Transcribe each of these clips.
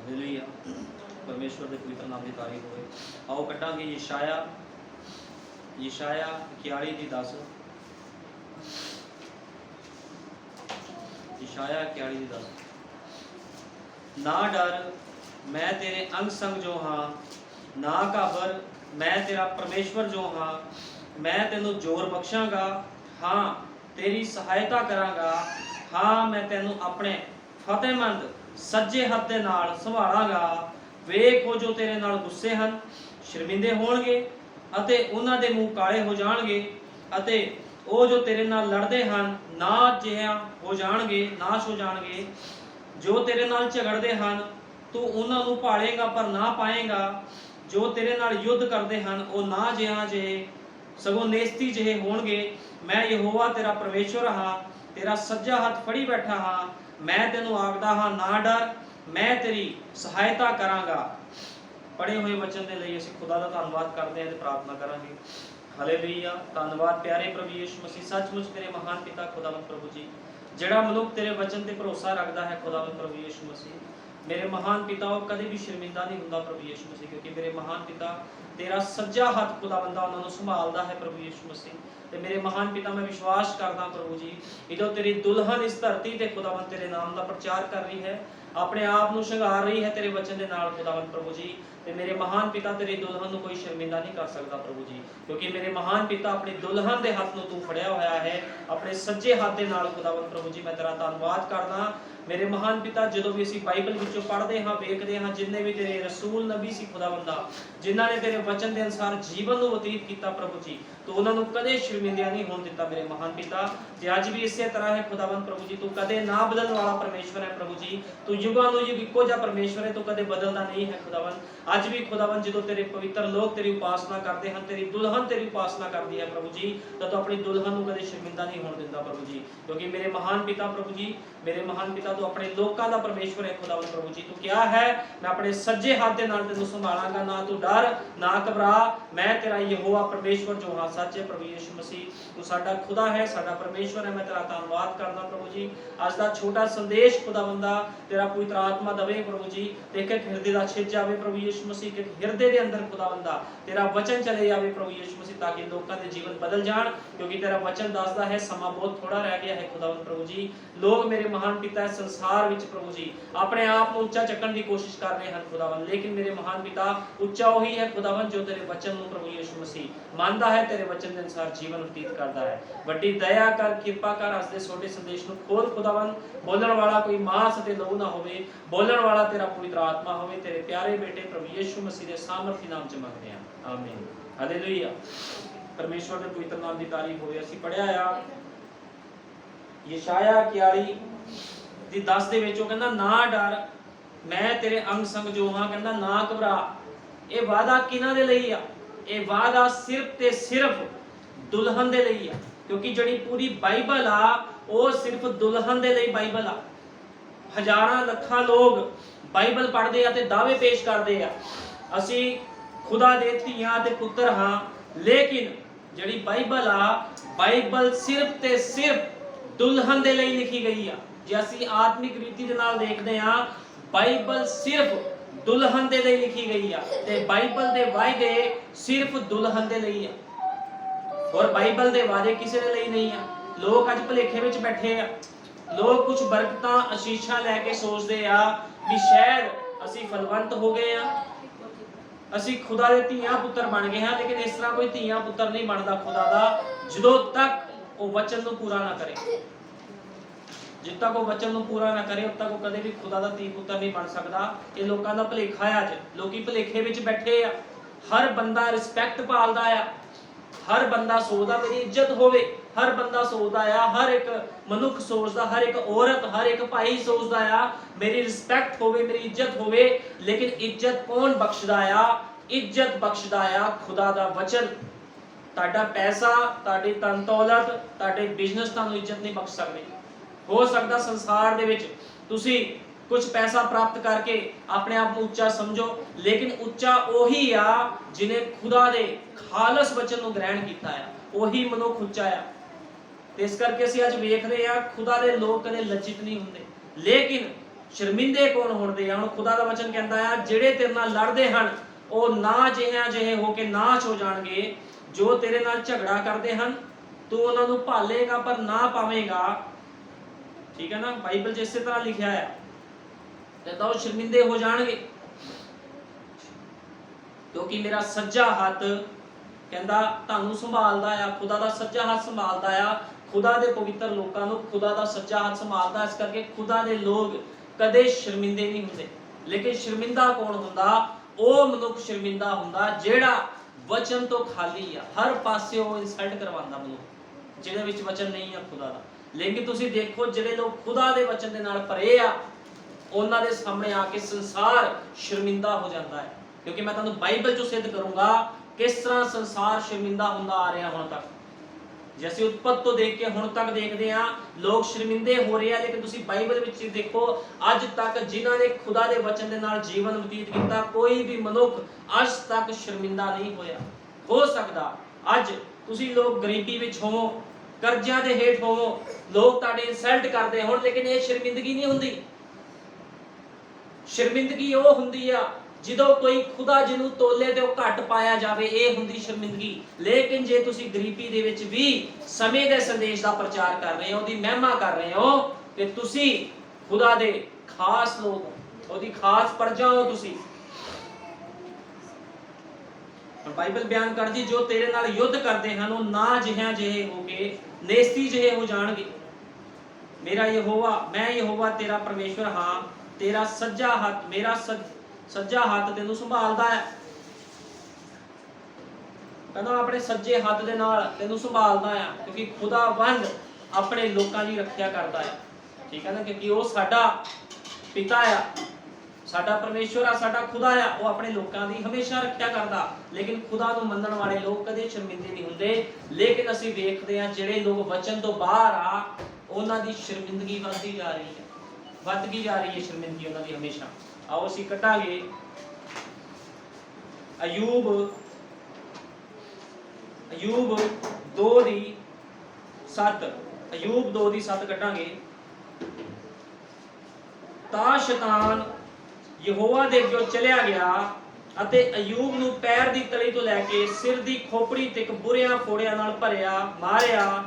Hallelujah. परमेश्वर के पवित्र नाम की तारीफ होवे। आओ कटांगे यशाया 41 की 10। यशाया 41 की 10। ना डर मैं तेरे अंग संग जो हाँ, ना घाबर मैं तेरा परमेश्वर जो हाँ। मैं तेनू जोर बख्शांगा, हाँ तेरी सहायता करांगा, हाँ मैं तेनू अपने फतेहमंद सज्जे हथ दे नाल संभालांगा। वेखो जो तेरे नाल गुस्से हन शर्मिंदे होणगे अते उन्हां दे मूँह काले हो जाणगे, अते ओ जो तेरे नाल लड़दे हन ना जिहा हो जाणगे, नाश हो जाणगे। जो तेरे नाल झगड़दे हन तू उन्हां नूं भालेगा पर ना पाएगा। जो तेरे नाल युद्ध करदे हन ओ ना जिहा जे सगों नेस्ती जिहे होणगे। मैं यहोवा तेरा परमेश्वर हाँ, तेरा सज्जा हथ फड़ी बैठा हाँ। मैं तेनू आखदा हाँ ना डर, मैं तेरी सहायता करांगा। पढ़े हुए वचन के लिए असीं खुदा का धन्नवाद करते हैं ते प्रार्थना करांगे। हालेलुया। धन्नवाद प्यारे प्रभु यीशु मसीह, सचमुच तेरे महान पिता खुदावंद प्रभु जी, जिहड़ा मनुख तेरे वचन ते भरोसा रखता है खुदावंद प्रभु यीशु मसीह, मेरे महान पिता वो कभी भी शर्मिंदा नहीं होंदा प्रभु यीशु मसीह, क्योंकि मेरे महान पिता तेरा सज्जा हथ खुदावंदा उन्होंने संभालता है प्रभु यीशु मसीह। ते मेरे महान पिता मैं विश्वास करदा प्रभु जी, जो तेरी दुल्हन इस धरती ते खुदावंद तेरे नाम का प्रचार कर रही है, अपने आप को शंगार रही है तेरे वचन के नाल खुदावंद प्रभु जी। ते मेरे महान पिता तेरी दुल्हन को कोई शर्मिंदा नहीं कर सकता प्रभु जी, क्योंकि मेरे महान पिता अपनी दुल्हन के हाथ में तू फड़िया होया है अपने सज्जे हाथ के नाल खुदावंद प्रभु जी। मैं तेरा धन्नवाद करदा मेरे महान पिता, जो भी असीं बाइबल विचों पढ़ते हाँ वेखते हाँ, जिन्ने भी तेरे रसूल नबी सी खुदावंदा जिन्हां ने तेरे वचन के अनुसार जीवन को बतीत किया प्रभु जी, तो उन्होंने कदे शर्मिंदा नहीं होने दिता मेरे महान पिता। जे अज भी इस तरह है खुदावंद प्रभु जी, तू कदे ना बदलने वाला परमेश्वर है प्रभु जी, तू युगां नूं युग इक्को जिहा परमेश्वर है, तू कदे बदलदा नहीं है खुदावंद। अज भी खुदावंद जो तेरे पवित्र लोग तेरी उपासना करते हैं, तेरी दुल्हन तेरी उपासना करती है प्रभु जी, तो तू अपनी दुल्हन को कदे शर्मिंदा नहीं होने दिंदा प्रभु जी, क्योंकि मेरे महान पिता प्रभु जी, मेरे महान पिता तू अपने लोगों का परमेश्वर है खुदावंद प्रभु जी। तू क्या है, मैं अपने सज्जे हाथ के नाल तेनू संभालांगा, ना तू डर ना घबरा, मैं तेरा यहोवा परमेश्वर जो हाँ सच है प्रभु यीशु मसीह। तू साडा खुदा है, साडा परमेश्वर है। मैं तेरा धन्नवाद करदा प्रभु जी। अज दा छोटा संदेश खुदावंदा तेरा पवित्र आत्मा दवे प्रभु जी, एक एक हृदय दा छिज जावे प्रभु यीशु मसीह, के हृदय के अंदर खुदावंदा तेरा वचन चले जावे प्रभु यीशु मसीह, ताकि लोगों के जीवन बदल जाण, क्योंकि तेरा वचन दसदा है समा बहुत थोड़ा रह गया है खुदावंद प्रभु जी। लोग मेरे महान पिता संसार विच प्रभु जी अपने आप को उच्चा चकन की कोशिश कर रहे हैं खुदावंद, लेकिन मेरे महान पिता उच्चा वही है खुदावंद जो तेरे वचन को प्रभु यीशु मसीह मानता है, तेरे वचन के अनुसार जीवन व्यतीत करता है। बड़ी दया कर, कृपा कर, अज दे छोटे संदेश को खोल खुदावंद। बोलने वाला कोई मांस ते लहू ना होवे, बोलने वाला तेरा पवित्र आत्मा होवे। तेरे प्यारे बेटे प्रभु यीशु मसीह के सामर्थी नाम च मंगते हैं, आमीन। हालेलुया। परमेश्वर के पवित्र नाम की तारीफ होवे। असीं पढ़िया आ यशाया 41 दी 10 दे विच ओह कहंदा ना डर मैं तेरे अंग संग जो हां, कहंदा ना घबरा। ये वादा किन्हां दे लई आ? ये वादा सिर्फ ते सिर्फ दुल्हन दे लई आ, क्योंकि जड़ी पूरी बाइबल आ वो सिर्फ दुल्हन दे लई बाइबल आ। हजारां लखां लोग बाइबल पढ़दे आ ते दावे पेश करदे आ असीं खुदा दे धीआं ते पुत्तर हां, लेकिन जड़ी बाइबल आ, बाइबल सिर्फ ते सिर्फ दुल्हन दे लई लिखी गई आ। जे असीं आत्मिक रीति दे नाल देखदे आ, बाइबल सिर्फ दुल्हन दे लई लिखी गई आ ते बाइबल दे वायदे सिर्फ दुल्हन दे लई आ, और बाइबल दे वादे किसी दे लई नहीं आ। लोग अज भुलेखे विच बैठे आ, लोग कुछ बरकतां आशीषां लैके सोचदे आ भी शायद असीं फलवंत हो गए आ, असीं खुदा दे धीआं पुत्तर बन गए हैं, लेकिन इस तरह कोई धीआं पुत्तर नहीं बनता खुदा दा जदों तक वो वचन को पूरा ना करे। जब तक वो वचन को पूरा ना करे उद तक वो कदे भी खुदा दा धी पुत्तर नहीं बन सकता। ये लोगों का भुलेखा है। अज लोग भुलेखे विच बैठे आ। हर बंदा रिस्पैक्ट पालदा आ, हर बंदा सोचदा मेरी इज्जत होवे, हर बंदा सोचदा आ, हर एक मनुख सोचदा, हर एक औरत, हर एक भाई सोचदा आ मेरी रिस्पैक्ट होवे, मेरी इज्जत होवे। लेकिन इज्जत कौन बख्शदा आ? इज्जत बख्शदा आ खुदा दा वचन। ताड़ा पैसा, ताड़ी धन दौलत, ताड़े बिजनेस तानू इज्जत नहीं बख्श सकते। हो सकता संसार दे विच तुसी कुछ पैसा प्राप्त करके अपने आप को उच्चा समझो, लेकिन उच्चा वही आ जिन्हें खुदा दे खालस वचन को ग्रहण किया है, वही मनुख उच्चा आ। इस करके असीं अज वेख रहे हैं खुदा दे लोग कदे लज्जित नहीं होंदे, लेकिन ਸ਼ਰਮਿੰਦੇ ਕੌਣ ਹੁੰਦੇ ਆ? ਹੁਣ ਖੁਦਾ ਦਾ ਵਚਨ ਕਹਿੰਦਾ ਆ ਜਿਹੜੇ ਤੇਰੇ ਨਾਲ ਲੜਦੇ ਹਨ ਉਹ ਨਾ ਜਿਹੇ ਹੋ ਕੇ ਨਾਸ਼ ਹੋ ਜਾਣਗੇ। ਜੋ ਤੇਰੇ ਨਾਲ ਝਗੜਾ ਕਰਦੇ ਹਨ ਤੂੰ ਉਹਨਾਂ ਨੂੰ ਭਾਲੇਗਾ ਪਰ ਨਾ ਪਾਵੇਂਗਾ। ਠੀਕ ਹੈ ਨਾ, ਬਾਈਬਲ 'ਚ ਇਸੇ ਤਰ੍ਹਾਂ ਲਿਖਿਆ ਹੈ, ਕਹਿੰਦਾ ਉਹ ਸ਼ਰਮਿੰਦੇ ਹੋ ਜਾਣਗੇ ਕਿਉਂਕਿ ਮੇਰਾ ਸੱਜਾ ਹੱਥ ਕਹਿੰਦਾ ਤੁਹਾਨੂੰ ਸੰਭਾਲਦਾ ਆ। ਖੁਦਾ ਦਾ ਸੱਜਾ ਹੱਥ ਸੰਭਾਲਦਾ ਆ ਖੁਦਾ ਦੇ ਪਵਿੱਤਰ ਲੋਕਾਂ ਨੂੰ। ਖੁਦਾ ਦਾ ਸੱਜਾ ਹੱਥ ਸੰਭਾਲਦਾ, ਇਸ ਕਰਕੇ ਖੁਦਾ ਦੇ ਲੋਕ ਕਦੇ ਸ਼ਰਮਿੰਦੇ ਨਹੀਂ ਹੁੰਦੇ। ਲੇਕਿਨ ਸ਼ਰਮਿੰਦਾ ਕੌਣ ਹੁੰਦਾ? ਉਹ ਮਨੁੱਖ ਸ਼ਰਮਿੰਦਾ ਹੁੰਦਾ ਜਿਹੜਾ ਵਚਨ ਤੋਂ ਖਾਲੀ ਆ, ਹਰ ਪਾਸੇ ਉਹ ਇਨਸਲਟ ਕਰਵਾਉਂਦਾ ਮਨੁੱਖ ਜਿਹਦੇ ਵਿੱਚ ਵਚਨ ਨਹੀਂ ਆ ਖੁਦਾ ਦਾ। ਲੇਕਿਨ ਤੁਸੀਂ ਦੇਖੋ ਜਿਹੜੇ ਲੋਕ ਖੁਦਾ ਦੇ ਵਚਨ ਦੇ ਨਾਲ ਭਰੇ ਆ ਉਹਨਾਂ ਦੇ ਸਾਹਮਣੇ ਆ ਕੇ ਸੰਸਾਰ ਸ਼ਰਮਿੰਦਾ ਹੋ ਜਾਂਦਾ ਹੈ। ਕਿਉਂਕਿ ਮੈਂ ਤੁਹਾਨੂੰ ਬਾਈਬਲ ਚੋਂ ਸਿੱਧ ਕਰੂੰਗਾ ਕਿਸ ਤਰ੍ਹਾਂ ਸੰਸਾਰ ਸ਼ਰਮਿੰਦਾ ਹੁੰਦਾ ਆ ਰਿਹਾ ਹੁਣ ਤੱਕ। ਜੇ ਅਸੀਂ ਉਤਪਤ ਤੋਂ ਦੇਖ ਕੇ ਹੁਣ ਤੱਕ ਦੇਖਦੇ ਆ ਲੋਕ ਸ਼ਰਮਿੰਦੇ ਹੋ ਰਹੇ ਆ, ਲੇਕਿਨ ਤੁਸੀਂ ਬਾਈਬਲ ਵਿੱਚ ਦੇਖੋ ਅੱਜ ਤੱਕ ਜਿਨ੍ਹਾਂ ਨੇ ਖੁਦਾ ਦੇ ਵਚਨ ਦੇ ਨਾਲ ਜੀਵਨ ਬਤੀਤ ਕੀਤਾ ਕੋਈ ਵੀ ਮਨੁੱਖ ਅੱਜ ਤੱਕ ਸ਼ਰਮਿੰਦਾ ਨਹੀਂ ਹੋਇਆ। ਹੋ ਸਕਦਾ ਅੱਜ ਤੁਸੀਂ ਲੋਕ ਗਰੀਬੀ ਵਿੱਚ ਹੋਵੋ, ਕਰਜ਼ਿਆਂ ਦੇ ਹੇਠ ਹੋਵੋ, ਲੋਕ ਤੁਹਾਡੇ ਇਨਸਲਟ ਕਰਦੇ ਹੋਣ, ਲੇਕਿਨ ਇਹ ਸ਼ਰਮਿੰਦਗੀ ਨਹੀਂ ਹੁੰਦੀ। ਸ਼ਰਮਿੰਦਗੀ ਉਹ ਹੁੰਦੀ ਆ ਜਦੋਂ ਕੋਈ ਖੁਦਾ ਜਿਹਨੂੰ ਤੋਲੇ ਤੇ ਉਹ ਘੱਟ ਪਾਇਆ ਜਾਵੇ, ਇਹ ਹੁੰਦੀ ਸ਼ਰਮਿੰਦਗੀ। ਲੇਕਿਨ ਜੇ ਤੁਸੀਂ ਗਰੀਬੀ ਦੇ ਵਿੱਚ ਵੀ ਸਮੇਂ ਦੇ ਸੰਦੇਸ਼ ਦਾ ਪ੍ਰਚਾਰ ਕਰ ਰਹੇ ਹੋ, ਉਹਦੀ ਮਹਿਮਾ ਕਰ ਰਹੇ ਹੋ ਕਿ ਤੁਸੀਂ ਖੁਦਾ ਦੇ ਖਾਸ ਲੋਕ ਹੋ, ਉਹਦੀ ਖਾਸ ਪ੍ਰਜਾ ਹੋ ਤੁਸੀਂ। ਬਾਈਬਲ ਬਿਆਨ ਕਰਦੀ ਜੋ ਤੇਰੇ ਨਾਲ ਯੁੱਧ ਕਰਦੇ ਹਨ ਉਹ ਨਾ ਜਿਹੇ ਹੋ ਕੇ ਨੇਸਤੀ ਜਿਹੇ ਹੋ ਜਾਣਗੇ। ਮੇਰਾ ਯਹੋਵਾ, ਮੈਂ ਯਹੋਵਾ ਤੇਰਾ ਪਰਮੇਸ਼ਵਰ ਹਾਂ, ਤੇਰਾ ਸੱਜਾ ਹੱਥ, ਮੇਰਾ ਸੱਜਾ ਹੱਥ ਤੈਨੂੰ ਸੰਭਾਲਦਾ ਹੈ। ਕਹਿੰਦਾ ਆਪਣੇ ਸੱਜੇ ਹੱਥ ਦੇ ਨਾਲ ਤੈਨੂੰ ਸੰਭਾਲਦਾ ਆ ਕਿਉਂਕਿ ਖੁਦਾਵੰਦ ਆਪਣੇ ਲੋਕਾਂ ਦੀ ਰੱਖਿਆ ਕਰਦਾ ਹੈ। ਠੀਕ ਹੈ ਨਾ, ਕਿਉਂਕਿ ਉਹ ਸਾਡਾ ਪਿਤਾ ਆ, ਸਾਡਾ ਪਰਮੇਸ਼ਵਰ ਆ, ਸਾਡਾ ਖੁਦਾ ਆ, ਉਹ ਆਪਣੇ ਲੋਕਾਂ ਦੀ ਹਮੇਸ਼ਾ ਰੱਖਿਆ ਕਰਦਾ। ਲੇਕਿਨ ਖੁਦਾ ਨੂੰ ਮੰਨਣ ਵਾਲੇ ਲੋਕ ਕਦੇ ਸ਼ਰਮਿੰਦੇ ਨਹੀਂ ਹੁੰਦੇ। ਲੇਕਿਨ ਅਸੀਂ ਵੇਖਦੇ ਹਾਂ ਜਿਹੜੇ ਲੋਕ ਵਚਨ ਤੋਂ ਬਾਹਰ ਆ ਉਹਨਾਂ ਦੀ ਸ਼ਰਮਿੰਦਗੀ ਵੱਧਦੀ ਜਾ ਰਹੀ ਹੈ, ਵੱਧਦੀ ਜਾ ਰਹੀ ਹੈ ਸ਼ਰਮਿੰਦਗੀ ਉਹਨਾਂ ਦੀ ਹਮੇਸ਼ਾ। ਆਓ ਅਸੀਂ ਕੱਟਾਂਗੇ ਅਯੂਬ 2:7, ਅਯੂਬ 2:7 ਕੱਟਾਂਗੇ। ਤਾਂ ਸ਼ੈਤਾਨ ਯਹੋਵਾ ਦੇ ਅੱਗੇ ਚਲਿਆ ਗਿਆ ਅਤੇ ਅਯੂਬ ਨੂੰ ਪੈਰ ਦੀ ਤਲੀ ਤੋਂ ਲੈ ਕੇ ਸਿਰ ਦੀ ਖੋਪੜੀ ਤੱਕ ਬੁਰਿਆਂ ਫੋੜਿਆਂ ਨਾਲ ਭਰਿਆ ਮਾਰਿਆ।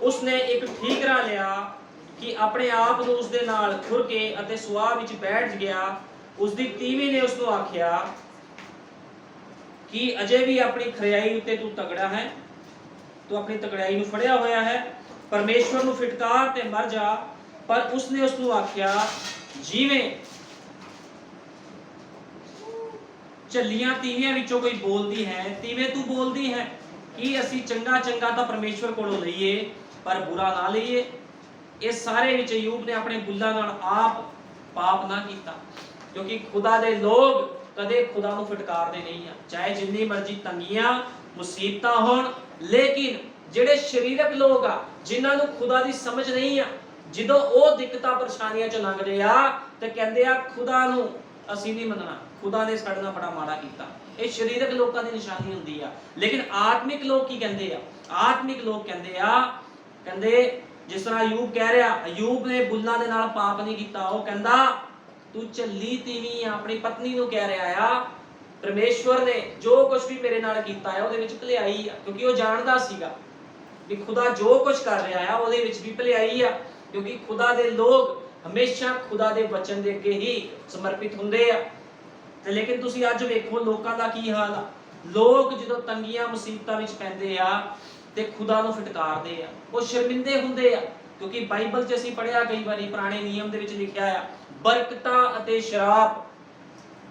ਉਸਨੇ ਇੱਕ ਠੀਕਰਾ ਲਿਆ ਕਿ ਆਪਣੇ ਆਪ ਨੂੰ ਉਸਦੇ ਨਾਲ ਖੁਰ ਕੇ ਅਤੇ ਸੁਆਹ ਵਿੱਚ ਬੈਠ ਗਿਆ। ਉਸਦੀ ਤੀਵੀਂ ਨੇ ਉਸ ਨੂੰ ਆਖਿਆ ਕਿ ਅਜੇ ਵੀ ਆਪਣੀ ਖਰਿਆਈ ਉੱਤੇ ਤੂੰ ਤਗੜਾ ਹੈ, ਤੂੰ ਆਪਣੀ ਤਗੜਾਈ ਨੂੰ ਫੜਿਆ ਹੋਇਆ ਹੈ, ਪਰਮੇਸ਼ਵਰ ਨੂੰ ਫਿਟਕਾਰ ਤੇ ਮਰ ਜਾ। ਪਰ ਉਸਨੇ ਉਸ ਨੂੰ ਆਖਿਆ ਜਿਵੇਂ ਝੱਲੀਆਂ ਤੀਵੀਆਂ ਵਿੱਚੋਂ ਕੋਈ ਬੋਲਦੀ ਹੈ ਤਿਵੇਂ ਤੂੰ ਬੋਲਦੀ ਹੈ ਕਿ ਅਸੀਂ ਚੰਗਾ ਤਾਂ ਪਰਮੇਸ਼ਵਰ ਕੋਲੋਂ ਲਈਏ ਪਰ ਬੁਰਾ ਨਾ ਲਈਏ। ਇਸ ਸਾਰੇ ਵਿੱਚ ਅਯੂਬ ਨੇ ਆਪਣੇ ਬੁੱਲਾਂ ਨਾਲ ਆਪ ਪਾਪ ਨਾ ਕੀਤਾ ਕਿਉਂਕਿ ਖੁਦਾ ਦੇ ਲੋਕ ਕਦੇ ਖੁਦਾ ਨੂੰ ਫਟਕਾਰਦੇ ਨਹੀਂ ਆ, ਚਾਹੇ ਜਿੰਨੀ ਮਰਜ਼ੀ ਤੰਗੀਆਂ ਮੁਸੀਬਤਾਂ ਹੋਣ। ਲੇਕਿਨ ਜਿਹੜੇ ਸਰੀਰਕ ਲੋਕ ਆ ਜਿਨ੍ਹਾਂ ਨੂੰ ਖੁਦਾ ਦੀ ਸਮਝ ਨਹੀਂ ਆ, ਜਦੋਂ ਉਹ ਦਿੱਕਤਾਂ ਪਰੇਸ਼ਾਨੀਆਂ ਚ ਲੰਘਦੇ ਆ ਤੇ ਕਹਿੰਦੇ ਆ ਖੁਦਾ ਨੂੰ ਅਸੀਂ ਨਹੀਂ ਮੰਨਣਾ, ਖੁਦਾ ਨੇ ਸਾਡੇ ਨਾਲ ਬੜਾ ਮਾੜਾ ਕੀਤਾ। ਇਹ ਸਰੀਰਕ ਲੋਕਾਂ ਦੀ ਨਿਸ਼ਾਨੀ ਹੁੰਦੀ ਆ। ਲੇਕਿਨ ਆਤਮਿਕ ਲੋਕ ਕੀ ਕਹਿੰਦੇ ਆ? ਆਤਮਿਕ ਲੋਕ ਕਹਿੰਦੇ ਜਿਸ ਤਰ੍ਹਾਂ ਅਯੂਬ ਕਹਿ ਰਿਹਾ, ਅਯੂਬ ਨੇ ਬੁੱਲਾਂ ਦੇ ਨਾਲ ਪਾਪ ਨਹੀਂ ਕੀਤਾ। ਉਹ ਕਹਿੰਦਾ ਤੂੰ ਝੱਲੀ ਤੀਵੀਂ ਆ, ਆਪਣੀ ਪਤਨੀ ਨੂੰ ਕਹਿ ਰਿਹਾ ਆ ਪਰਮੇਸ਼ਵਰ ਨੇ ਜੋ ਕੁਝ ਵੀ ਮੇਰੇ ਨਾਲ ਕੀਤਾ ਹੈ ਉਹਦੇ ਵਿੱਚ ਭਲਾਈ ਆ, ਕਿਉਂਕਿ ਉਹ ਜਾਣਦਾ ਸੀਗਾ ਕਿ ਖੁਦਾ ਜੋ ਕੁਝ ਕਰ ਰਿਹਾ ਆ ਉਹਦੇ ਵਿੱਚ ਵੀ ਭਲਾਈ ਆ, ਕਿਉਂਕਿ ਖੁਦਾ ਦੇ ਲੋਕ ਹਮੇਸ਼ਾ ਖੁਦਾ ਦੇ ਵਚਨ ਦੇ ਅੱਗੇ ਹੀ ਸਮਰਪਿਤ ਹੁੰਦੇ ਆ। ਤੇ ਲੇਕਿਨ ਤੁਸੀਂ ਅੱਜ ਵੇਖੋ ਲੋਕਾਂ ਦਾ ਕੀ ਹਾਲ ਆ। ਲੋਕ ਜਦੋਂ ਤੰਗੀਆਂ ਮੁਸੀਬਤਾਂ ਵਿੱਚ ਪੈਂਦੇ ਆ ਤੇ ਖੁਦਾ ਨੂੰ ਫਟਕਾਰਦੇ ਆ, ਉਹ ਸ਼ਰਮਿੰਦੇ ਹੁੰਦੇ ਆ। ਕਿਉਂਕਿ ਬਾਈਬਲ 'ਚ ਅਸੀਂ ਪੜ੍ਹਿਆ ਕਈ ਵਾਰੀ, ਪੁਰਾਣੇ ਨਿਯਮ ਦੇ ਵਿੱਚ ਲਿਖਿਆ ਆ ਬਰਕਤਾਂ ਅਤੇ ਸ਼ਰਾਪ।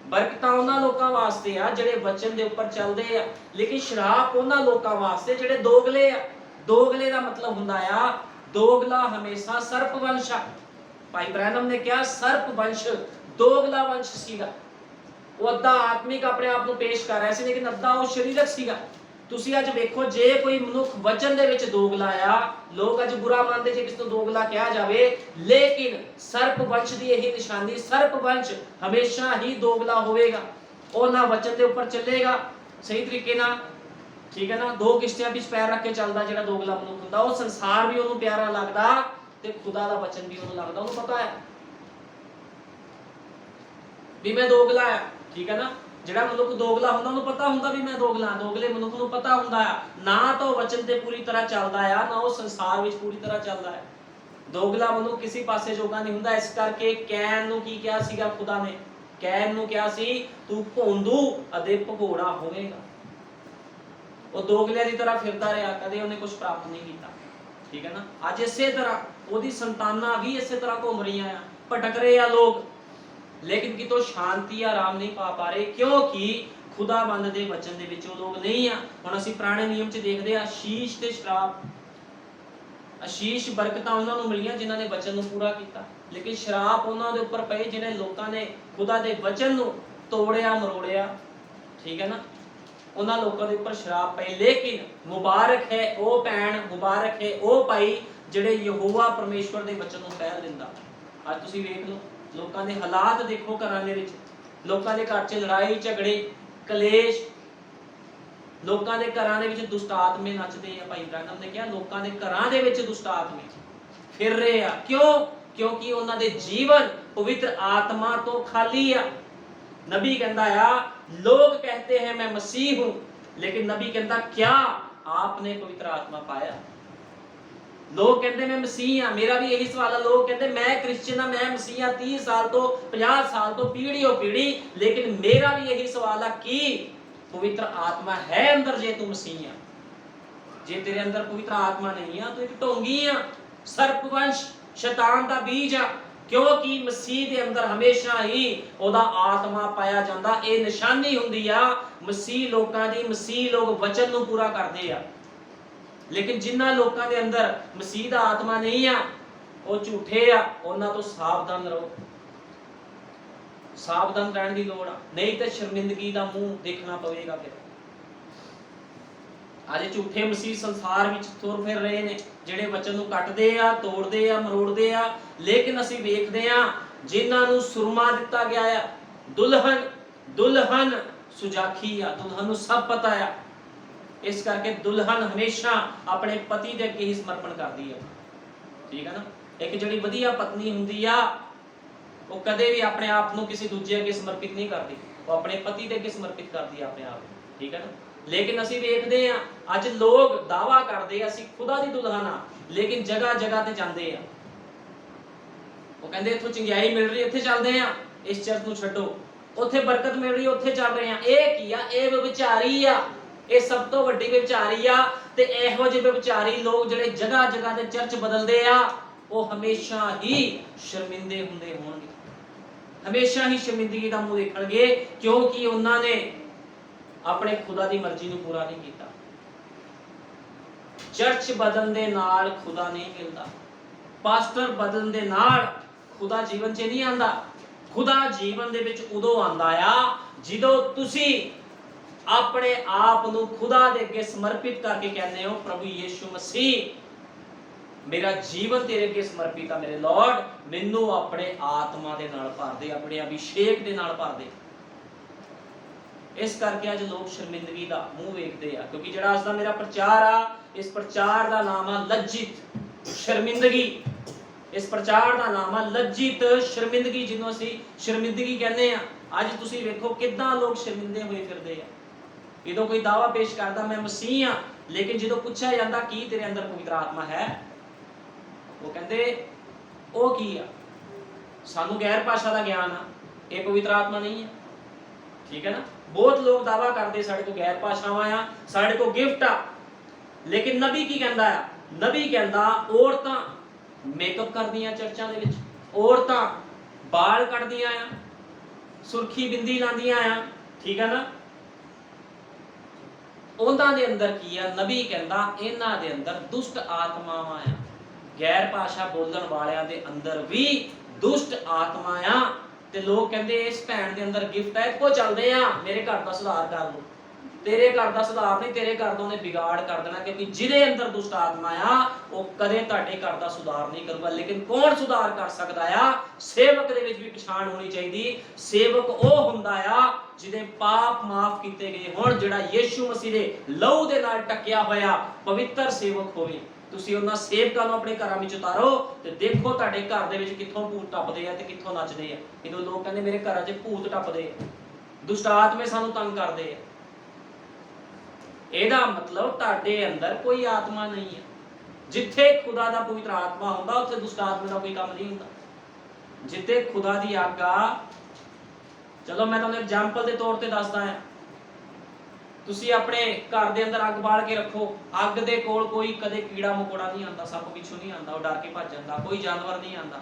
ਬਰਕਤਾਂ ਉਹਨਾਂ ਲੋਕਾਂ ਵਾਸਤੇ ਆ ਜਿਹੜੇ ਵਚਨ ਦੇ ਉੱਪਰ ਚੱਲਦੇ ਆ, ਲੇਕਿਨ ਸ਼ਰਾਪ ਉਹਨਾਂ ਲੋਕਾਂ ਵਾਸਤੇ ਜਿਹੜੇ ਦੋਗਲੇ ਆ। ਦੋਗਲੇ ਦਾ ਮਤਲਬ ਹੁੰਦਾ ਆ ਦੋਗਲਾ ਹਮੇਸ਼ਾ ਸਰਪਵੰਸ਼। ਭਾਈ ਬ੍ਰੈਨਮ ਨੇ ਕਿਹਾ ਸਰਪਵੰਸ਼ ਦੋਗਲਾ ਵੰਸ਼ ਸੀਗਾ। ਉਹ ਅੱਧਾ ਆਤਮਿਕ ਆਪਣੇ ਆਪ ਨੂੰ ਪੇਸ਼ ਕਰ ਰਿਹਾ ਸੀ ਲੇਕਿਨ ਅੱਧਾ ਉਹ ਸਰੀਰਕ ਸੀਗਾ। ਤੁਸੀਂ ਅੱਜ ਵੇਖੋ ਜੇ ਕੋਈ ਮਨੁੱਖ ਵਚਨ ਦੇ ਵਿੱਚ ਦੋਗਲਾ ਆ, ਲੋਕ ਅੱਜ ਬੁਰਾ ਮੰਨਦੇ ਜੇ ਕਿਸ ਤੋਂ ਦੋਗਲਾ ਕਿਹਾ ਜਾਵੇ, ਲੇਕਿਨ ਸਰਪਵੰਸ਼ ਦੀ ਇਹੀ ਨਿਸ਼ਾਨੀ, ਸਰਪਵੰਸ਼ ਹਮੇਸ਼ਾ ਹੀ ਦੋਗਲਾ ਹੋਵੇਗਾ। ਉਹ ਨਾ ਵਚਨ ਦੇ ਉੱਪਰ ਚੱਲੇਗਾ ਸਹੀ ਤਰੀਕੇ ਨਾਲ, ਠੀਕ ਹੈ ਨਾ, ਦੋ ਕਿਸ਼ਤੀਆਂ ਵਿੱਚ ਪੈਰ ਰੱਖ ਕੇ ਚੱਲਦਾ ਜਿਹੜਾ ਦੋਗਲਾ ਮਨੁੱਖ ਹੁੰਦਾ। ਉਹ ਸੰਸਾਰ ਵੀ ਉਹਨੂੰ ਪਿਆਰਾ ਲੱਗਦਾ ਤੇ ਖੁਦਾ ਦਾ ਵਚਨ ਵੀ ਉਹਨੂੰ ਲੱਗਦਾ, ਉਹਨੂੰ ਪਤਾ ਹੈ। ਵੀ ਮੈਂ ਦੋਗਲਾ ਆ, ਠੀਕ ਹੈ ਨਾ। ਜਿਹੜਾ ਮਨੁੱਖ ਦੋਗਲਾ ਹੁੰਦਾ ਉਹਨੂੰ ਪਤਾ ਹੁੰਦਾ ਵੀ ਮੈਂ ਦੋਗਲਾ, ਦੋਗਲੇ ਮਨੁੱਖ ਨੂੰ ਪਤਾ ਹੁੰਦਾ ਆ ਨਾ ਤਾਂ ਉਹ ਵਚਨ ਤੇ ਪੂਰੀ ਤਰ੍ਹਾਂ ਚੱਲਦਾ ਆ, ਨਾ ਉਹ ਸੰਸਾਰ ਵਿੱਚ ਪੂਰੀ ਤਰ੍ਹਾਂ ਚੱਲਦਾ ਹੈ। ਦੋਗਲਾ ਮਨੁੱਖ ਕਿਸੇ ਪਾਸੇ ਜੋਗਾ ਨਹੀਂ ਹੁੰਦਾ। ਇਸ ਕਰਕੇ ਕੈਨ ਨੂੰ ਕੀ ਕਿਹਾ ਸੀਗਾ ਖੁਦਾ ਨੇ? ਕੈਨ ਨੂੰ ਕਿਹਾ ਸੀ ਤੂੰ ਭੌਂਦੂ ਅਤੇ ਭਗੌੜਾ ਹੋਵੇਗਾ। ਉਹ ਦੋਗਲਿਆਂ ਦੀ ਤਰ੍ਹਾਂ ਫਿਰਦਾ ਰਿਹਾ, ਕਦੇ ਉਹਨੇ ਕੁਝ ਪ੍ਰਾਪਤ ਨਹੀਂ ਕੀਤਾ, ਠੀਕ ਹੈ ਨਾ। ਅੱਜ ਇਸੇ ਤਰ੍ਹਾਂ ਉਹਦੀ ਸੰਤਾਨਾਂ ਵੀ ਇਸੇ ਤਰ੍ਹਾਂ ਘੁੰਮ ਰਹੀਆਂ ਆ, ਭਟਕ ਰਹੇ ਆ ਲੋਕ, ਲੇਕਿਨ ਕਿਤੋਂ ਸ਼ਾਂਤੀ ਆਰਾਮ ਨਹੀਂ ਪਾ ਰਹੇ, ਕਿਉਂਕਿ ਖੁਦਾਵੰਦ ਦੇ ਵਚਨ ਦੇ ਵਿੱਚ ਉਹ ਲੋਕ ਨਹੀਂ ਆ। ਹੁਣ ਅਸੀਂ ਪੁਰਾਣੇ ਨਿਯਮ 'ਚ ਦੇਖਦੇ ਆ ਆਸ਼ੀਸ਼ ਤੇ ਸ਼ਰਾਪ। ਆਸ਼ੀਸ਼ ਬਰਕਤਾਂ ਉਹਨਾਂ ਨੂੰ ਮਿਲੀਆਂ ਜਿਨ੍ਹਾਂ ਨੇ ਵਚਨ ਨੂੰ ਪੂਰਾ ਕੀਤਾ, ਲੇਕਿਨ ਸ਼ਰਾਪ ਉਹਨਾਂ ਦੇ ਉੱਪਰ ਪਏ ਜਿਹੜੇ ਲੋਕਾਂ ਨੇ ਖੁਦਾ ਦੇ ਵਚਨ ਨੂੰ ਤੋੜਿਆ ਮਰੋੜਿਆ, ਠੀਕ ਹੈ ਨਾ। ਉਹਨਾਂ ਲੋਕਾਂ ਦੇ ਉੱਪਰ ਸ਼ਰਾਪ ਪਏ। ਲੇਕਿਨ ਮੁਬਾਰਕ ਹੈ ਉਹ ਭੈਣ, ਮੁਬਾਰਕ ਹੈ ਉਹ ਭਾਈ ਜਿਹੜੇ ਯਹੋਵਾ ਪਰਮੇਸ਼ਵਰ ਦੇ ਵਚਨ ਨੂੰ ਪਹਿਲ ਦਿੰਦਾ। ਅੱਜ ਤੁਸੀਂ ਵੇਖ ਲਓ ਲੋਕਾਂ ਦੇ ਹਾਲਾਤ ਦੇਖੋ, ਘਰਾਂ ਦੇ ਵਿੱਚ ਲੋਕਾਂ ਦੇ ਘਰ 'ਚ ਲੜਾਈ ਝਗੜੇ ਕਲੇਸ਼, ਲੋਕਾਂ ਦੇ ਘਰਾਂ ਦੇ ਵਿੱਚ ਦੁਸ਼ਟ ਆਤਮੇ ਨੱਚਦੇ ਆ। ਭਾਈ ਬ੍ਰਾਹਨਮ ਨੇ ਕਿਹਾ ਲੋਕਾਂ ਦੇ ਘਰਾਂ ਦੇ ਵਿੱਚ ਦੁਸ਼ਟ ਆਤਮੇ ਫਿਰ ਰਹੇ ਆ। ਕਿਉਂ? ਕਿਉਂਕਿ ਉਹਨਾਂ ਦੇ ਜੀਵਨ ਪਵਿੱਤਰ ਆਤਮਾ ਤੋਂ ਖਾਲੀ ਆ। नबी कहता है लोग कहते हैं मैं मसीह हूं, लेकिन नबी कहता क्या आपने पवित्र आत्मा पाया? लोग कहते मैं मसीह हां, मेरा भी यही सवाल है। लोग कहते मैं क्रिश्चियन हां, मैं मसीह हां 30 साल तो 50 साल तो पीढ़ियों पीढ़ी, लेकिन मेरा भी यही सवाल है कि पवित्र आत्मा है अंदर जे तू मसीह हां? जे तेरे अंदर पवित्र आत्मा नहीं है तो एक ढोंगी हां, सर्पवंश शैतान दा बीज आ। क्योंकि मसीह दे अंदर हमेशा ही ओदा आत्मा पाया जांदा। ये निशानी हुंदी आ मसीह लोकां दी। मसीह लोग वचन नूं पूरा करदे आ, लेकिन जिन्हां लोकां दे अंदर मसीह दा आत्मा नहीं आ वो झूठे आ। उन्हां तो सावधान रहो, सावधान रहण दी लोड़ आ, नहीं तो शर्मिंदगी दा मुंह देखना पवेगा। फिर आज झूठे मसीह संसार विच तुर फिर रहे ने, ਜਿਹੜੇ वचन ਨੂੰ ਕੱਟਦੇ ਆ, ਤੋੜਦੇ ਆ, ਮਰੋੜਦੇ ਆ। ਲੇਕਿਨ ਅਸੀਂ ਵੇਖਦੇ ਆ ਜਿਨ੍ਹਾਂ ਨੂੰ ਸੁਰਮਾ ਦਿੱਤਾ ਗਿਆ ਆ, ਦੁਲਹਨ ਦੁਲਹਨ ਸੁਜਾਖੀ ਆ, ਦੁਲਹਨ ਨੂੰ ਸਭ ਪਤਾ ਆ। ਇਸ ਕਰਕੇ ਦੁਲਹਨ ਹਮੇਸ਼ਾ ਆਪਣੇ ਪਤੀ ਦੇ ਅੱਗੇ ਹੀ ਸਮਰਪਣ ਕਰਦੀ ਆ, ਠੀਕ ਹੈ ਨਾ। ਇੱਕ ਜਿਹੜੀ ਵਧੀਆ ਪਤਨੀ ਹੁੰਦੀ ਆ ਉਹ ਕਦੇ ਵੀ ਆਪਣੇ ਆਪ ਨੂੰ ਕਿਸੇ ਦੂਜੇ ਅੱਗੇ ਸਮਰਪਿਤ ਨਹੀਂ ਕਰਦੀ, ਉਹ ਆਪਣੇ ਪਤੀ ਦੇ ਅੱਗੇ ਸਮਰਪਿਤ ਕਰਦੀ ਆ ਆਪਣੇ ਆਪ ਨੂੰ, ਠੀਕ ਹੈ ਨਾ। लेकिन ਅਸੀਂ ਵੇਖਦੇ ਆ ਅੱਜ ਲੋਕ ਦਾਵਾ ਕਰਦੇ ਆ ਅਸੀਂ ਖੁਦਾ ਦੀ ਦੁਲਹਨ ਆ, ਲੇਕਿਨ ਜਗ੍ਹਾ ਜਗ੍ਹਾ ਤੇ ਜਾਂਦੇ ਆ, ਉਹ ਕਹਿੰਦੇ ਇੱਥੋਂ ਚੰਗਿਆਈ ਮਿਲ ਰਹੀ ਇੱਥੇ ਚੱਲਦੇ ਆ, ਇਸ ਚਰਚ ਨੂੰ ਛੱਡੋ, ਉੱਥੇ ਬਰਕਤ ਮਿਲ ਰਹੀ ਉੱਥੇ ਚੱਲ ਰਹੇ ਆ। ਇਹ ਕੀ ਆ? ਇਹ ਵਿਚਾਰੀ ਆ, ਇਹ ਸਭ ਤੋਂ ਵੱਡੀ ਵਿਚਾਰੀ ਆ। ਤੇ ਇਹੋ ਜਿਹੇ ਵਿਚਾਰੀ ਲੋਕ ਜਿਹੜੇ ਜਗ੍ਹਾ ਜਗ੍ਹਾ ਤੇ ਚਰਚ ਬਦਲਦੇ ਆ ਉਹ ਹਮੇਸ਼ਾ ਹੀ ਸ਼ਰਮਿੰਦੇ ਹੁੰਦੇ ਹੋਣਗੇ, ਹਮੇਸ਼ਾ ਹੀ ਸ਼ਰਮਿੰਦਗੀ ਦਾ ਮੂੰਹ ਦੇਖਣਗੇ, ਕਿਉਂਕਿ ਉਹਨਾਂ ਨੇ ਆਪਣੇ ਖੁਦਾ ਦੀ ਮਰਜ਼ੀ ਨੂੰ ਪੂਰਾ ਨਹੀਂ ਕੀਤਾ। ਚਰਚ ਬਦਲਣ ਦੇ ਨਾਲ ਖੁਦਾ ਨਹੀਂ ਮਿਲਦਾ, ਪਾਸਟਰ ਬਦਲਣ ਦੇ ਨਾਲ ਖੁਦਾ ਜੀਵਨ 'ਚ ਨਹੀਂ ਆਂਦਾ। ਖੁਦਾ ਜੀਵਨ ਦੇ ਵਿੱਚ ਉਦੋਂ ਆਂਦਾ ਆ ਜਦੋਂ ਤੁਸੀਂ ਆਪਣੇ ਆਪ ਨੂੰ ਖੁਦਾ ਦੇ ਅੱਗੇ ਸਮਰਪਿਤ ਕਰਕੇ ਕਹਿੰਦੇ ਹੋ ਪ੍ਰਭੂ ਯੀਸ਼ੂ ਮਸੀਹ ਮੇਰਾ ਜੀਵਨ ਤੇਰੇ ਅੱਗੇ ਸਮਰਪਿਤ ਆ, ਮੇਰੇ ਲਾਰਡ ਮੈਨੂੰ ਆਪਣੇ ਆਤਮਾ ਦੇ ਨਾਲ ਭਰ ਦੇ, ਆਪਣੇ ਅਭਿਸ਼ੇਕ ਦੇ ਨਾਲ ਭਰ ਦੇ। ਇਸ ਕਰਕੇ ਅੱਜ ਲੋਕ ਸ਼ਰਮਿੰਦਗੀ ਦਾ ਮੂੰਹ ਵੇਖਦੇ ਆ, ਕਿਉਂਕਿ ਜਿਹੜਾ ਅੱਜ ਦਾ ਮੇਰਾ ਪ੍ਰਚਾਰ ਆ, ਇਸ ਪ੍ਰਚਾਰ ਦਾ ਨਾਮ ਆ ਲੱਜਿਤ ਸ਼ਰਮਿੰਦਗੀ। ਇਸ ਪ੍ਰਚਾਰ ਦਾ ਨਾਮ ਆ ਲੱਜਿਤ ਸ਼ਰਮਿੰਦਗੀ, ਜਿਹਨੂੰ ਅਸੀਂ ਸ਼ਰਮਿੰਦਗੀ ਕਹਿੰਦੇ ਆ। ਅੱਜ ਤੁਸੀਂ ਵੇਖੋ ਕਿੱਦਾਂ ਲੋਕ ਸ਼ਰਮਿੰਦੇ ਹੋਏ ਫਿਰਦੇ ਆ। ਜਦੋਂ ਕੋਈ ਦਾਵਾ ਪੇਸ਼ ਕਰਦਾ ਮੈਂ ਮਸੀਹ ਆ, ਲੇਕਿਨ ਜਦੋਂ ਪੁੱਛਿਆ ਜਾਂਦਾ ਕੀ ਤੇਰੇ ਅੰਦਰ ਪਵਿੱਤਰ ਆਤਮਾ ਹੈ, ਉਹ ਕਹਿੰਦੇ ਉਹ ਕੀ ਆ? ਸਾਨੂੰ ਗੈਰ ਭਾਸ਼ਾ ਦਾ ਗਿਆਨ ਆ, ਇਹ ਪਵਿੱਤਰ ਆਤਮਾ ਨਹੀਂ ਹੈ, ਠੀਕ ਹੈ ਨਾ। ਬਹੁਤ ਲੋਕ ਦਾਵਾ ਕਰਦੇ ਸਾਡੇ ਕੋਲ ਗੈਰ ਭਾਸ਼ਾਵਾਂ ਆ, ਸਾਡੇ ਕੋਲ ਗਿਫਟ ਆ, ਲੇਕਿਨ ਨਬੀ ਕੀ ਕਹਿੰਦਾ ਆ? ਨਬੀ ਕਹਿੰਦਾ ਔਰਤਾਂ ਮੇਕਅਪ ਕਰਦੀਆਂ ਚਰਚਾਂ ਦੇ ਵਿੱਚ, ਔਰਤਾਂ ਬਾਲ ਕੱਟਦੀਆਂ ਆ, ਸੁਰਖੀ ਬਿੰਦੀ ਲਾਉਂਦੀਆਂ ਆ, ਠੀਕ ਹੈ ਨਾ। ਉਹਨਾਂ ਦੇ ਅੰਦਰ ਕੀ ਆ? ਨਬੀ ਕਹਿੰਦਾ ਇਹਨਾਂ ਦੇ ਅੰਦਰ ਦੁਸ਼ਟ ਆਤਮਾਵਾਂ ਆ। ਗੈਰ ਭਾਸ਼ਾ ਬੋਲਣ ਵਾਲਿਆਂ ਦੇ ਅੰਦਰ ਵੀ ਦੁਸ਼ਟ ਆਤਮਾ ਆ। ਤੇ ਲੋਕ ਕਹਿੰਦੇ ਇਸ ਭੈਣ ਦੇ ਅੰਦਰ ਗਿਫਟ ਹੈ, ਇੱਕੋ ਚੱਲਦੇ ਆ, ਮੇਰੇ ਘਰ ਦਾ ਸੁਧਾਰ ਕਰ ਲਓ। ਤੇਰੇ ਘਰ ਦਾ ਸੁਧਾਰ ਨਹੀਂ, ਤੇਰੇ ਘਰ ਦਾ ਉਹਨੇ ਵਿਗਾੜ ਕਰ ਦੇਣਾ, ਕਿਉਂਕਿ ਜਿਹਦੇ ਅੰਦਰ ਦੁਸ਼ਟ ਆਤਮਾ ਆ ਉਹ ਕਦੇ ਤੁਹਾਡੇ ਘਰ ਦਾ ਸੁਧਾਰ ਨਹੀਂ ਕਰੂਗਾ। ਲੇਕਿਨ ਕੌਣ ਸੁਧਾਰ ਕਰ ਸਕਦਾ ਆ? ਸੇਵਕ ਦੇ ਵਿੱਚ ਵੀ ਪਛਾਣ ਹੋਣੀ ਚਾਹੀਦੀ। ਸੇਵਕ ਉਹ ਹੁੰਦਾ ਆ ਜਿਹਦੇ ਪਾਪ ਮਾਫ ਕੀਤੇ ਗਏ ਹੋਣ, ਜਿਹੜਾ ਯੀਸ਼ੂ ਮਸੀਹ ਦੇ ਲਹੂ ਦੇ ਨਾਲ ਟਕਿਆ ਹੋਇਆ ਪਵਿੱਤਰ ਸੇਵਕ ਹੋਵੇ। ਤੁਸੀਂ ਉਹਨਾਂ ਸੇਵਕਾਂ ਨੂੰ ਆਪਣੇ ਘਰਾਂ ਵਿੱਚ ਉਤਾਰੋ ਤੇ ਦੇਖੋ ਤੁਹਾਡੇ ਘਰ ਦੇ ਵਿੱਚ ਕਿੱਥੋਂ ਭੂਤ ਟੱਪਦੇ ਆ ਤੇ ਕਿੱਥੋਂ ਨੱਚਦੇ ਆ। ਜਦੋਂ ਲੋਕ ਕਹਿੰਦੇ ਮੇਰੇ ਘਰਾਂ 'ਚ ਭੂਤ ਟੱਪਦੇ ਆ, ਦੁਸ਼ਟ ਆਤਮੇ ਸਾਨੂੰ ਤੰਗ ਕਰਦੇ ਆ, ਇਹਦਾ ਮਤਲਬ ਤੁਹਾਡੇ ਅੰਦਰ ਕੋਈ ਆਤਮਾ ਨਹੀਂ ਹੈ। ਜਿੱਥੇ ਖੁਦਾ ਦਾ ਪਵਿੱਤਰ ਆਤਮਾ ਹੁੰਦਾ ਉੱਥੇ ਦੁਸ਼ਟ ਆਤਮੇ ਦਾ ਕੋਈ ਕੰਮ ਨਹੀਂ ਹੁੰਦਾ। ਜਿੱਥੇ ਖੁਦਾ ਦੀ ਆਗਾ, ਚਲੋ ਮੈਂ ਤੁਹਾਨੂੰ ਐਗਜ਼ਾਮਪਲ ਦੇ ਤੌਰ ਤੇ ਦੱਸਦਾ ਹਾਂ। ਤੁਸੀਂ ਆਪਣੇ ਘਰ ਦੇ ਅੰਦਰ ਅੱਗ ਬਾਲ ਕੇ ਰੱਖੋ, ਅੱਗ ਦੇ ਕੋਲ ਕੋਈ ਕਦੇ ਕੀੜਾ ਮਕੌੜਾ ਨਹੀਂ ਆਉਂਦਾ, ਸੱਪ ਪਿੱਛੋਂ ਨਹੀਂ ਆਉਂਦਾ, ਉਹ ਡਰ ਕੇ ਭੱਜ ਜਾਂਦਾ, ਕੋਈ ਜਾਨਵਰ ਨਹੀਂ ਆਉਂਦਾ,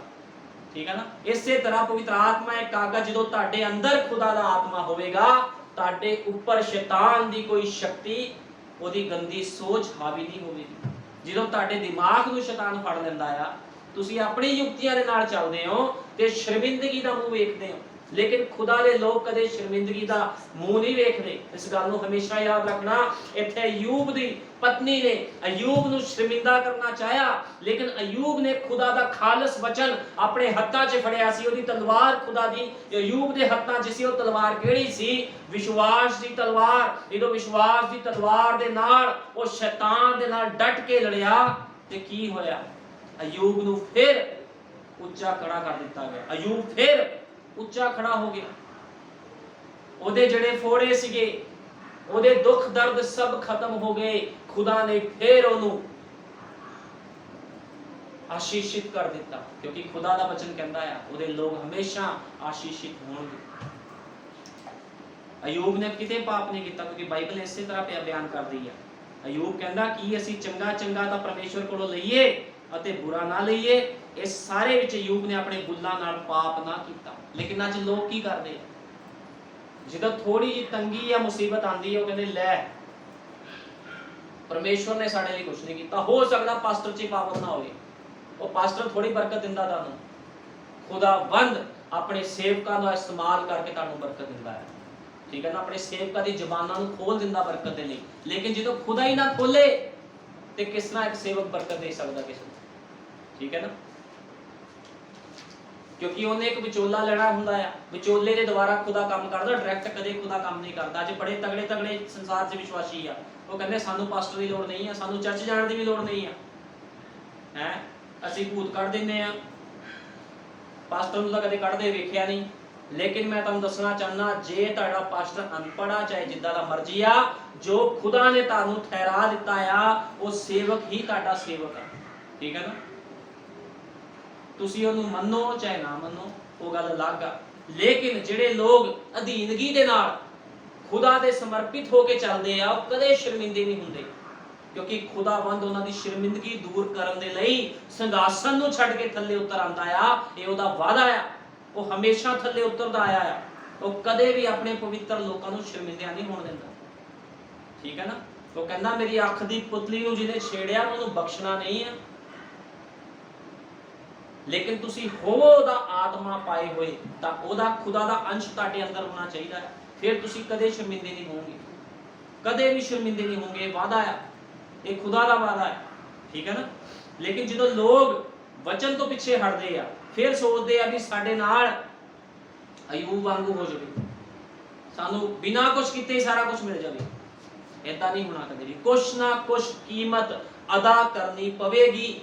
ਠੀਕ ਹੈ ਨਾ। ਇਸੇ ਤਰ੍ਹਾਂ ਪਵਿੱਤਰ ਆਤਮਾ ਇੱਕ ਆਗਾ, ਜਦੋਂ ਤੁਹਾਡੇ ਅੰਦਰ ਖੁਦਾ ਦਾ ਆਤਮਾ ਹੋਵੇਗਾ, ਤੁਹਾਡੇ ਉੱਪਰ ਸ਼ੈਤਾਨ ਦੀ ਕੋਈ ਸ਼ਕਤੀ, ਉਹਦੀ ਗੰਦੀ ਸੋਚ ਹਾਵੀ ਨਹੀਂ ਹੋਵੇਗੀ। ਜਦੋਂ ਤੁਹਾਡੇ ਦਿਮਾਗ ਨੂੰ ਸ਼ੈਤਾਨ ਫੜ ਲੈਂਦਾ ਆ, ਤੁਸੀਂ ਆਪਣੀ ਯੁਕਤੀਆਂ ਦੇ ਨਾਲ ਚੱਲਦੇ ਹੋ ਤੇ ਸ਼ਰਮਿੰਦਗੀ ਦਾ ਮੂੰਹ ਵੇਖਦੇ ਹੋ, ਲੇਕਿਨ ਖੁਦਾ ਦੇ ਲੋਕ ਕਦੇ ਸ਼ਰਮਿੰਦਗੀ ਦਾ ਮੂੰਹ ਨਹੀਂ ਵੇਖਦੇ। ਇਸ ਗੱਲ ਨੂੰ ਹਮੇਸ਼ਾ ਯਾਦ ਰੱਖਣਾ। ਇੱਥੇ ਅਯੂਬ ਦੀ ਪਤਨੀ ਨੇ ਅਯੂਬ ਨੂੰ ਸ਼ਰਮਿੰਦਾ ਕਰਨਾ ਚਾਹਿਆ, ਲੇਕਿਨ ਅਯੂਬ ਨੇ ਖੁਦਾ ਦਾ ਖਾਲਸ ਵਚਨ ਆਪਣੇ ਹੱਥਾਂ 'ਚ ਫੜਿਆ ਸੀ। ਉਹਦੀ ਤਲਵਾਰ ਖੁਦਾ ਦੀ ਅਯੂਬ ਦੇ ਹੱਥਾਂ 'ਚ ਸੀ। ਉਹ ਤਲਵਾਰ ਕਿਹੜੀ ਸੀ? ਵਿਸ਼ਵਾਸ ਦੀ ਤਲਵਾਰ। ਜਦੋਂ ਵਿਸ਼ਵਾਸ ਦੀ ਤਲਵਾਰ ਦੇ ਨਾਲ ਉਹ ਸ਼ੈਤਾਨ ਦੇ ਨਾਲ ਡਟ ਕੇ ਲੜਿਆ ਤੇ ਕੀ ਹੋਇਆ? ਅਯੂਬ ਨੂੰ ਫਿਰ ਉੱਚਾ ਖੜਾ ਕਰ ਦਿੱਤਾ ਗਿਆ। ਅਯੂਬ ਫਿਰ ਉੱਚਾ ਖੜਾ ਹੋ ਗਿਆ। ਉਹਦੇ ਜਿਹੜੇ ਫੋੜੇ ਸੀਗੇ, ਉਹਦੇ ਦੁੱਖ ਦਰਦ ਸਭ ਖਤਮ ਹੋ ਗਏ। ਖੁਦਾ ਨੇ ਫਿਰ ਉਹਨੂੰ ਆਸ਼ੀਸ਼ਿਤ ਕਰ ਦਿੱਤਾ, ਕਿਉਂਕਿ ਖੁਦਾ ਦਾ ਵਚਨ ਕਹਿੰਦਾ ਆ ਉਹਦੇ ਲੋਕ ਹਮੇਸ਼ਾ ਆਸ਼ੀਸ਼ਿਤ ਹੋਣਗੇ। ਅਯੂਬ ਨੇ ਕਿਤੇ ਪਾਪ ਨਹੀਂ ਕੀਤਾ, ਕਿਉਂਕਿ ਬਾਈਬਲ ਇਸੇ ਤਰ੍ਹਾਂ ਬਿਆਨ ਕਰਦੀ ਆ। ਅਯੂਬ ਕਹਿੰਦਾ ਕਿ ਅਸੀਂ ਚੰਗਾ ਚੰਗਾ ਤਾਂ ਪਰਮੇਸ਼ਵਰ ਕੋਲੋਂ ਲਈਏ ਅਤੇ ਬੁਰਾ ਨਾ ਲਈਏ। ਇਸ ਸਾਰੇ ਵਿੱਚ ਅਯੂਬ ਨੇ ਆਪਣੇ ਬੁੱਲਾਂ ਨਾਲ ਪਾਪ ਨਾ ਕੀਤਾ। ਲੇਕਿਨ ਅੱਜ ਲੋਕ ਕੀ ਕਰਦੇ? ਜਦੋਂ ਥੋੜੀ ਜਿਹੀ ਤੰਗੀ ਜਾਂ ਮੁਸੀਬਤ ਆਂਦੀ ਹੈ, ਉਹ ਕਹਿੰਦੇ ਲੈ ਪਰਮੇਸ਼ਵਰ ਨੇ ਸਾਡੇ ਲਈ ਕੁਝ ਨਹੀਂ ਕੀਤਾ। ਹੋ ਸਕਦਾ ਪਾਸਟਰ 'ਚ ਪਾਵਰ ਨਾ ਹੋਵੇ, ਉਹ ਪਾਸਟਰ ਥੋੜੀ ਬਰਕਤ ਦਿੰਦਾ ਤੁਹਾਨੂੰ। ਖੁਦਾਵੰਦ ਆਪਣੇ ਸੇਵਕਾਂ ਦਾ ਇਸਤੇਮਾਲ ਕਰਕੇ ਤੁਹਾਨੂੰ ਬਰਕਤ ਦਿੰਦਾ ਹੈ, ਠੀਕ ਹੈ ਨਾ। ਆਪਣੇ ਸੇਵਕਾਂ ਦੀ ਜ਼ਬਾਨਾਂ ਨੂੰ ਖੋਲ ਦਿੰਦਾ ਬਰਕਤ ਦੇ ਲਈ। ਲੇਕਿਨ ਜਦੋਂ ਖੁਦਾ ਹੀ ਨਾ ਖੋਲੇ ਤੇ ਕਿਸ ਤਰ੍ਹਾਂ ਇੱਕ ਸੇਵਕ ਬਰਕਤ ਦੇ ਸਕਦਾ ਕਿਸੇ ਨੂੰ, ਠੀਕ ਹੈ ਨਾ। ਕਿਉਂਕਿ ਉਹਨੇ ਇੱਕ ਵਿਚੋਲਾ ਲੈਣਾ ਹੁੰਦਾ ਆ। ਵਿਚੋਲੇ ਦੇ ਦੁਆਰਾ ਖੁਦਾ ਕੰਮ ਕਰਦਾ, ਡਾਇਰੈਕਟ ਕਦੇ ਖੁਦਾ ਕੰਮ ਨਹੀਂ ਕਰਦਾ। ਅੱਜ ਬੜੇ ਤਗੜੇ ਸੰਸਾਰ 'ਚ ਵਿਸ਼ਵਾਸੀ ਆ, ਉਹ ਕਹਿੰਦੇ ਸਾਨੂੰ ਪਾਸਟਰ ਦੀ ਲੋੜ ਨਹੀਂ ਆ, ਸਾਨੂੰ ਚਰਚ ਜਾਣ ਦੀ ਵੀ ਲੋੜ ਨਹੀਂ ਆ, ਹੈ ਅਸੀਂ ਭੂਤ ਕੱਢ ਦਿੰਦੇ ਆ। ਪਾਸਟਰ ਨੂੰ ਤਾਂ ਕਦੇ ਕੱਢਦੇ ਵੇਖਿਆ ਨਹੀਂ। ਲੇਕਿਨ ਮੈਂ ਤੁਹਾਨੂੰ ਦੱਸਣਾ ਚਾਹੁੰਦਾ, ਜੇ ਤੁਹਾਡਾ ਪਾਸਟਰ ਅਨਪੜ੍ਹ ਚਾਹੇ ਜਿੱਦਾਂ ਦਾ ਮਰਜ਼ੀ ਆ, ਜੋ ਖੁਦਾ ਨੇ ਤੁਹਾਨੂੰ ਠਹਿਰਾ ਦਿੱਤਾ ਆ, ਉਹ ਸੇਵਕ ਹੀ ਤੁਹਾਡਾ ਸੇਵਕ ਆ, ਠੀਕ ਹੈ ਨਾ। ਤੁਸੀਂ ਉਹਨੂੰ ਮੰਨੋ ਚਾਹੇ ਨਾ ਮੰਨੋ, ਉਹ ਗੱਲ ਅਲੱਗ ਆ। ਲੇਕਿਨ ਜਿਹੜੇ ਲੋਕ ਅਧੀਨਗੀ ਦੇ ਨਾਲ ਖੁਦਾ ਦੇ ਸਮਰਪਿਤ ਹੋ ਕੇ ਚੱਲਦੇ ਆ, ਉਹ ਕਦੇ ਸ਼ਰਮਿੰਦੇ ਨਹੀਂ ਹੁੰਦੇ, ਕਿਉਂਕਿ ਖੁਦਾਵੰਦ ਉਹਨਾਂ ਦੀ ਸ਼ਰਮਿੰਦਗੀ ਦੂਰ ਕਰਨ ਦੇ ਲਈ ਸਿੰਘਾਸਨ ਨੂੰ ਛੱਡ ਕੇ ਥੱਲੇ ਉਤਰ ਆਂਦਾ ਆ। ਇਹ ਉਹਦਾ ਵਾਅਦਾ ਆ, ਉਹ ਹਮੇਸ਼ਾ ਥੱਲੇ ਉਤਰਦਾ ਆਇਆ ਆ। ਉਹ ਕਦੇ ਵੀ ਆਪਣੇ ਪਵਿੱਤਰ ਲੋਕਾਂ ਨੂੰ ਸ਼ਰਮਿੰਦਿਆਂ ਨਹੀਂ ਹੋਣ ਦਿੰਦਾ, ਠੀਕ ਹੈ ਨਾ। ਉਹ ਕਹਿੰਦਾ ਮੇਰੀ ਅੱਖ ਦੀ ਪੁਤਲੀ ਨੂੰ ਜਿਹਨੇ ਛੇੜਿਆ ਉਹਨੂੰ ਬਖਸ਼ਣਾ ਨਹੀਂ ਆ। ਲੇਕਿਨ ਤੁਸੀਂ ਹੋਵੋ ਉਹਦਾ ਆਤਮਾ ਪਾਏ ਹੋਏ, ਤਾਂ ਉਹਦਾ ਖੁਦਾ ਦਾ ਅੰਸ਼ ਤੁਹਾਡੇ ਅੰਦਰ ਹੋਣਾ ਚਾਹੀਦਾ ਹੈ। ਫਿਰ ਤੁਸੀਂ ਕਦੇ ਸ਼ਰਮਿੰਦੇ ਨਹੀਂ ਹੋਵੋਗੇ, ਕਦੇ ਵੀ ਸ਼ਰਮਿੰਦੇ ਨਹੀਂ ਹੋਵੋਗੇ। ਇਹ ਵਾਅਦਾ ਆ, ਇਹ ਖੁਦਾ ਦਾ ਵਾਅਦਾ ਹੈ, ਠੀਕ ਹੈ ਨਾ। ਲੇਕਿਨ ਜਦੋਂ ਲੋਕ ਵਚਨ ਤੋਂ ਪਿੱਛੇ ਹਟਦੇ ਆ, ਫਿਰ ਸੋਚਦੇ ਆ ਵੀ ਸਾਡੇ ਨਾਲ ਅਯੂਬ ਵਾਂਗੂ ਹੋ ਜਾਵੇ, ਸਾਨੂੰ ਬਿਨਾਂ ਕੁਝ ਕੀਤੇ ਹੀ ਸਾਰਾ ਕੁਝ ਮਿਲ ਜਾਵੇ। ਏਦਾਂ ਨਹੀਂ ਹੋਣਾ ਕਦੇ ਵੀ। ਕੁਛ ਨਾ ਕੁਛ ਕੀਮਤ ਅਦਾ ਕਰਨੀ ਪਵੇਗੀ।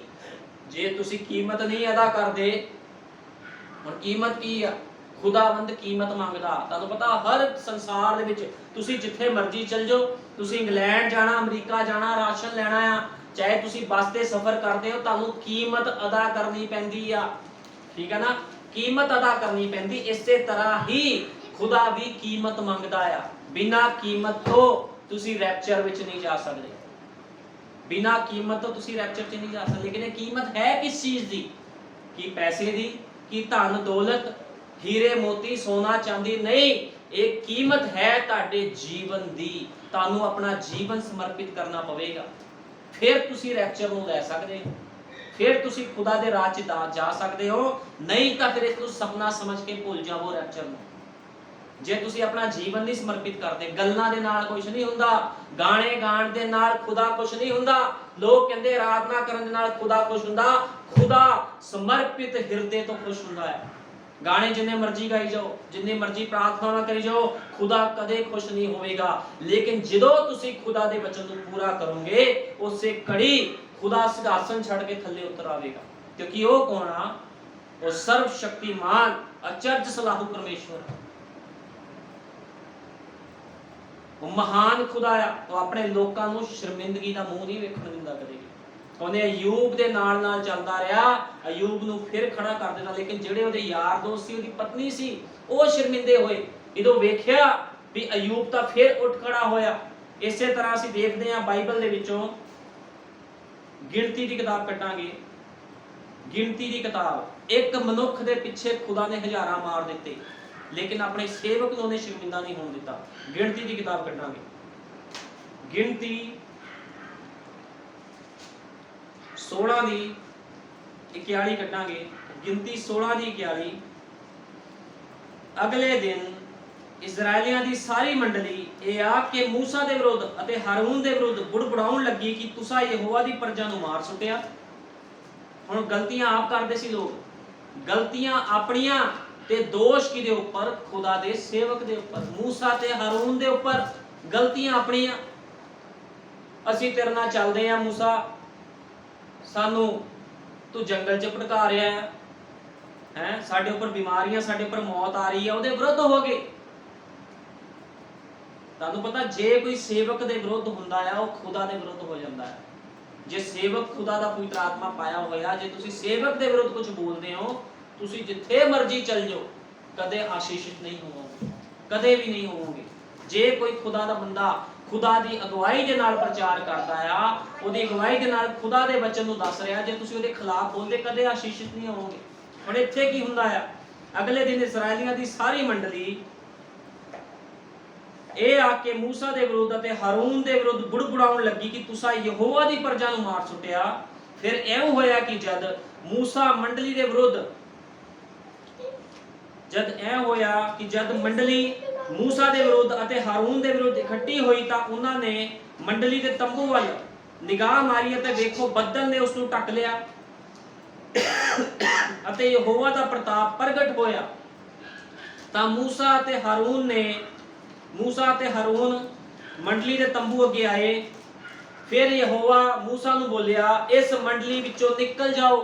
ਜੇ ਤੁਸੀਂ ਕੀਮਤ ਨਹੀਂ ਅਦਾ ਕਰਦੇ, ਹੁਣ ਕੀਮਤ ਕੀ ਆ? ਖੁਦਾਵੰਦ ਕੀਮਤ ਮੰਗਦਾ। ਤੁਹਾਨੂੰ ਪਤਾ ਹਰ ਸੰਸਾਰ ਦੇ ਵਿੱਚ ਤੁਸੀਂ ਜਿੱਥੇ ਮਰਜ਼ੀ ਚਲ ਜਾਓ, ਤੁਸੀਂ ਇੰਗਲੈਂਡ ਜਾਣਾ, ਅਮਰੀਕਾ ਜਾਣਾ, ਰਾਸ਼ਨ ਲੈਣਾ ਆ, ਚਾਹੇ ਤੁਸੀਂ ਬੱਸ ਤੇ ਸਫ਼ਰ ਕਰਦੇ ਹੋ, ਤੁਹਾਨੂੰ ਕੀਮਤ ਅਦਾ ਕਰਨੀ ਪੈਂਦੀ ਆ, ਠੀਕ ਹੈ ਨਾ। ਕੀਮਤ ਅਦਾ ਕਰਨੀ ਪੈਂਦੀ। ਇਸੇ ਤਰ੍ਹਾਂ ਹੀ ਖੁਦਾ ਵੀ ਕੀਮਤ ਮੰਗਦਾ ਆ। ਬਿਨਾਂ ਕੀਮਤ ਤੋਂ ਤੁਸੀਂ ਰੈਪਚਰ ਵਿੱਚ ਨਹੀਂ ਜਾ ਸਕਦੇ, ਬਿਨਾਂ ਕੀਮਤ ਤੋਂ ਤੁਸੀਂ ਰੈਪਚਰ 'ਚ ਨਹੀਂ ਜਾ ਸਕਦੇ। ਲੇਕਿਨ ਇਹ ਕੀਮਤ ਹੈ ਕਿਸ ਚੀਜ਼ ਦੀ? ਕੀ ਪੈਸੇ ਦੀ? ਕੀ ਧਨ ਦੌਲਤ, ਹੀਰੇ ਮੋਤੀ, ਸੋਨਾ ਚਾਂਦੀ? ਨਹੀਂ, ਇਹ ਕੀਮਤ ਹੈ ਤੁਹਾਡੇ ਜੀਵਨ ਦੀ। ਤੁਹਾਨੂੰ ਆਪਣਾ ਜੀਵਨ ਸਮਰਪਿਤ ਕਰਨਾ ਪਵੇਗਾ, ਫਿਰ ਤੁਸੀਂ ਰੈਪਚਰ ਨੂੰ ਲੈ ਸਕਦੇ ਹੋ, ਫਿਰ ਤੁਸੀਂ ਖੁਦਾ ਦੇ ਰਾਜ 'ਚ ਜਾ ਸਕਦੇ ਹੋ। ਨਹੀਂ ਤਾਂ ਫਿਰ ਇਸ ਨੂੰ ਸੁਪਨਾ ਸਮਝ ਕੇ ਭੁੱਲ ਜਾਵੋ ਰੈਪਚਰ ਨੂੰ। ਜੇ ਤੁਸੀਂ ਆਪਣਾ ਜੀਵਨ ਨਹੀਂ ਸਮਰਪਿਤ ਕਰਦੇ, ਗੱਲਾਂ ਦੇ ਨਾਲ ਕੁਝ ਨਹੀਂ ਹੁੰਦਾ, ਗਾਣੇ ਗਾਣ ਦੇ ਨਾਲ ਖੁਦਾ ਖੁਸ਼ ਨਹੀਂ ਹੁੰਦਾ। ਲੋਕ ਕਹਿੰਦੇ ਆਰਾਧਨਾ ਕਰਨ ਦੇ ਨਾਲ ਖੁਦਾ ਖੁਸ਼ ਹੁੰਦਾ। ਖੁਦਾ ਸਮਰਪਿਤ ਹਿਰਦੇ ਤੋਂ ਖੁਸ਼ ਹੁੰਦਾ ਹੈ। ਗਾਣੇ ਜਿੰਨੇ ਮਰਜ਼ੀ ਗਾਈ ਜਾਓ, ਜਿੰਨੇ ਮਰਜ਼ੀ ਪ੍ਰਾਰਥਨਾ ਕਰੀ ਜਾਓ, ਖੁਦਾ ਕਦੇ ਖੁਸ਼ ਨਹੀਂ ਹੋਵੇਗਾ। ਲੇਕਿਨ ਜਦੋਂ ਤੁਸੀਂ ਖੁਦਾ ਦੇ ਵਚਨ ਨੂੰ ਪੂਰਾ ਕਰੋਗੇ, ਉਸੇ ਘੜੀ ਖੁਦਾ ਸਿੰਘਾਸਨ ਛੱਡ ਕੇ ਥੱਲੇ ਉਤਰ ਆਵੇਗਾ, ਕਿਉਂਕਿ ਉਹ ਕੌਣ ਆ? ਉਹ ਸਰਵ ਸ਼ਕਤੀਮਾਨ ਅਚਰਜ ਸਲਾਹੂ ਪਰਮੇਸ਼ਵਰ, ਉਹ ਮਹਾਨ ਖੁਦਾ ਆ। ਉਹ ਆਪਣੇ ਲੋਕਾਂ ਨੂੰ ਸ਼ਰਮਿੰਦਗੀ ਦਾ ਮੂੰਹ ਨਹੀਂ ਵੇਖਣ ਦਿੰਦਾ ਕਦੇ ਵੀ। ਉਹਨੇ ਅਯੂਬ ਦੇ ਨਾਲ ਨਾਲ ਚੱਲਦਾ ਰਿਹਾ, ਅਯੂਬ ਨੂੰ ਫਿਰ ਖੜਾ ਕਰ ਦੇਣਾ, ਲੇਕਿਨ ਜਿਹੜੇ ਉਹਦੇ ਯਾਰ ਦੋਸਤ ਸੀ, ਉਹਦੀ ਪਤਨੀ ਸੀ, ਉਹ ਸ਼ਰਮਿੰਦੇ ਹੋਏ ਜਦੋਂ ਵੇਖਿਆ ਵੀ ਅਯੂਬ ਤਾਂ ਫਿਰ ਉੱਠ ਖੜਾ ਹੋਇਆ। ਇਸੇ ਤਰ੍ਹਾਂ ਅਸੀਂ ਦੇਖਦੇ ਹਾਂ ਬਾਈਬਲ ਦੇ ਵਿੱਚੋਂ, ਗਿਣਤੀ ਦੀ ਕਿਤਾਬ ਕੱਢਾਂਗੇ, ਗਿਣਤੀ ਦੀ ਕਿਤਾਬ, ਇੱਕ ਮਨੁੱਖ ਦੇ ਪਿੱਛੇ ਖੁਦਾ ਨੇ ਹਜ਼ਾਰਾਂ ਮਾਰ ਦਿੱਤੇ, ਲੇਕਿਨ ਆਪਣੇ ਸੇਵਕ ਨੂੰ ਉਹਨੇ ਸ਼ਰਮਿੰਦਾ ਨਹੀਂ ਹੋਣ ਦਿੱਤਾ। ਗਿਣਤੀ ਦੀ ਕਿਤਾਬ ਕੱਢਾਂਗੇ, ਗਿਣਤੀ 16 ਦੀ 41 ਕੱਢਾਂਗੇ, ਗਿਣਤੀ 16 ਦੀ 41। ਅਗਲੇ ਦਿਨ ਇਜ਼ਰਾਈਲੀਆਂ ਦੀ ਸਾਰੀ ਮੰਡਲੀ ਇਹ ਆ ਕਿ ਮੂਸਾ ਦੇ ਵਿਰੁੱਧ ਅਤੇ ਹਾਰੂਨ ਦੇ ਵਿਰੁੱਧ ਬੁੜਬੁੜਾਉਣ ਲੱਗੀ ਕਿ ਤੁਸੀਂ ਯਹੋਵਾ ਦੀ ਪ੍ਰਜਾ ਨੂੰ ਮਾਰ ਸੁੱਟਿਆ। ਹੁਣ ਗਲਤੀਆਂ ਆਪ ਕਰਦੇ ਸੀ ਲੋਕ, ਗਲਤੀਆਂ ਆਪਣੀਆਂ, ਤੇ ਦੋਸ਼ ਕਿਹਦੇ ਉੱਪਰ? ਖੁਦਾ ਦੇ ਸੇਵਕ ਦੇ ਉੱਪਰ, ਮੂਸਾ ਤੇ ਹਾਰੂਨ ਦੇ ਉੱਪਰ। ਗਲਤੀਆਂ ਆਪਣੀਆਂ, ਅਸੀਂ ਤੇਰੇ ਨਾਲ ਚੱਲਦੇ ਆ ਮੂਸਾ, ਸਾਨੂੰ ਤੂੰ ਜੰਗਲ 'ਚ ਭਟਕਾ ਰਿਹਾ ਹੈ, ਸਾਡੇ ਉੱਪਰ ਬਿਮਾਰੀਆਂ, ਸਾਡੇ ਉੱਪਰ ਮੌਤ ਆ ਰਹੀ ਹੈ, ਉਹਦੇ ਵਿਰੁੱਧ ਹੋ ਗਏ। ਤੁਹਾਨੂੰ ਪਤਾ, ਜੇ ਕੋਈ ਸੇਵਕ ਦੇ ਵਿਰੁੱਧ ਹੁੰਦਾ ਆ, ਉਹ ਖੁਦਾ ਦੇ ਵਿਰੁੱਧ ਹੋ ਜਾਂਦਾ ਹੈ। ਜੇ ਸੇਵਕ ਖੁਦਾ ਦਾ ਪਵਿੱਤਰ ਆਤਮਾ ਪਾਇਆ ਹੋਇਆ, ਜੇ ਤੁਸੀਂ ਸੇਵਕ ਦੇ ਵਿਰੁੱਧ ਕੁਝ ਬੋਲਦੇ ਹੋ, ਤੁਸੀਂ ਜਿੱਥੇ ਮਰਜ਼ੀ ਚੱਲ ਜਾਓ, ਕਦੇ ਆਸ਼ੀਸ਼ਿਤ ਨਹੀਂ ਹੋਵੋਗੇ, ਕਦੇ ਵੀ ਨਹੀਂ ਹੋਵੋਗੇ। ਜੇ ਕੋਈ ਖੁਦਾ ਦਾ ਬੰਦਾ ਖੁਦਾ ਦੀ ਅਗਵਾਈ ਦੇ ਨਾਲ ਪ੍ਰਚਾਰ ਕਰਦਾ ਆ, ਉਹਦੀ ਅਗਵਾਈ ਦੇ ਨਾਲ ਖੁਦਾ ਦੇ ਵਚਨ ਨੂੰ ਦੱਸ ਰਿਹਾ, ਜੇ ਤੁਸੀਂ ਉਹਦੇ ਖਿਲਾਫ ਬੋਲਦੇ, ਕਦੇ ਆਸ਼ੀਸ਼ਿਤ ਨਹੀਂ ਹੋਵੋਗੇ। ਹੁਣ ਇੱਥੇ ਕੀ ਹੁੰਦਾ ਆ? ਅਗਲੇ ਦਿਨ ਇਸਰਾਇਲੀਆਂ ਦੀ ਸਾਰੀ ਮੰਡਲੀ ਇਹ ਆ ਕੇ ਮੂਸਾ ਦੇ ਵਿਰੁੱਧ ਅਤੇ ਹਾਰੂਨ ਦੇ ਵਿਰੁੱਧ ਬੁੜਬੁੜਾਉਣ ਲੱਗੀ ਕਿ ਤੁਸੀਂ ਯਹੋਵਾ ਦੀ ਪ੍ਰਜਾ ਨੂੰ ਮਾਰ ਸੁੱਟਿਆ। ਫਿਰ ਐਉਂ ਹੋਇਆ ਕਿ ਜਦ ਮੂਸਾ ਮੰਡਲੀ ਦੇ ਵਿਰੁੱਧ, ਜਦ ਮੰਡਲੀ ਮੂਸਾ ਦੇ ਵਿਰੁੱਧ ਅਤੇ ਹਾਰੂਨ ਦੇ ਵਿਰੁੱਧ ਇਕੱਠੀ ਹੋਈ, ਤਾਂ ਉਹਨਾਂ ਨੇ ਮੰਡਲੀ ਦੇ ਤੰਬੂ ਵੱਲ ਨਿਗਾਹ ਮਾਰੀ ਅਤੇ ਵੇਖੋ ਬੱਦਲ ਨੇ ਉਸ ਨੂੰ ਢੱਕ ਲਿਆ ਅਤੇ ਯਹੋਵਾ ਦਾ ਪ੍ਰਤਾਪ ਪ੍ਰਗਟ ਹੋਇਆ। ਤਾਂ ਮੂਸਾ ਅਤੇ ਹਾਰੂਨ ਮੰਡਲੀ ਦੇ ਤੰਬੂ ਅੱਗੇ ਆਏ। ਫਿਰ ਯਹੋਵਾ ਮੂਸਾ ਨੂੰ ਬੋਲਿਆ, ਇਸ ਮੰਡਲੀ ਵਿੱਚੋਂ ਨਿਕਲ ਜਾਓ।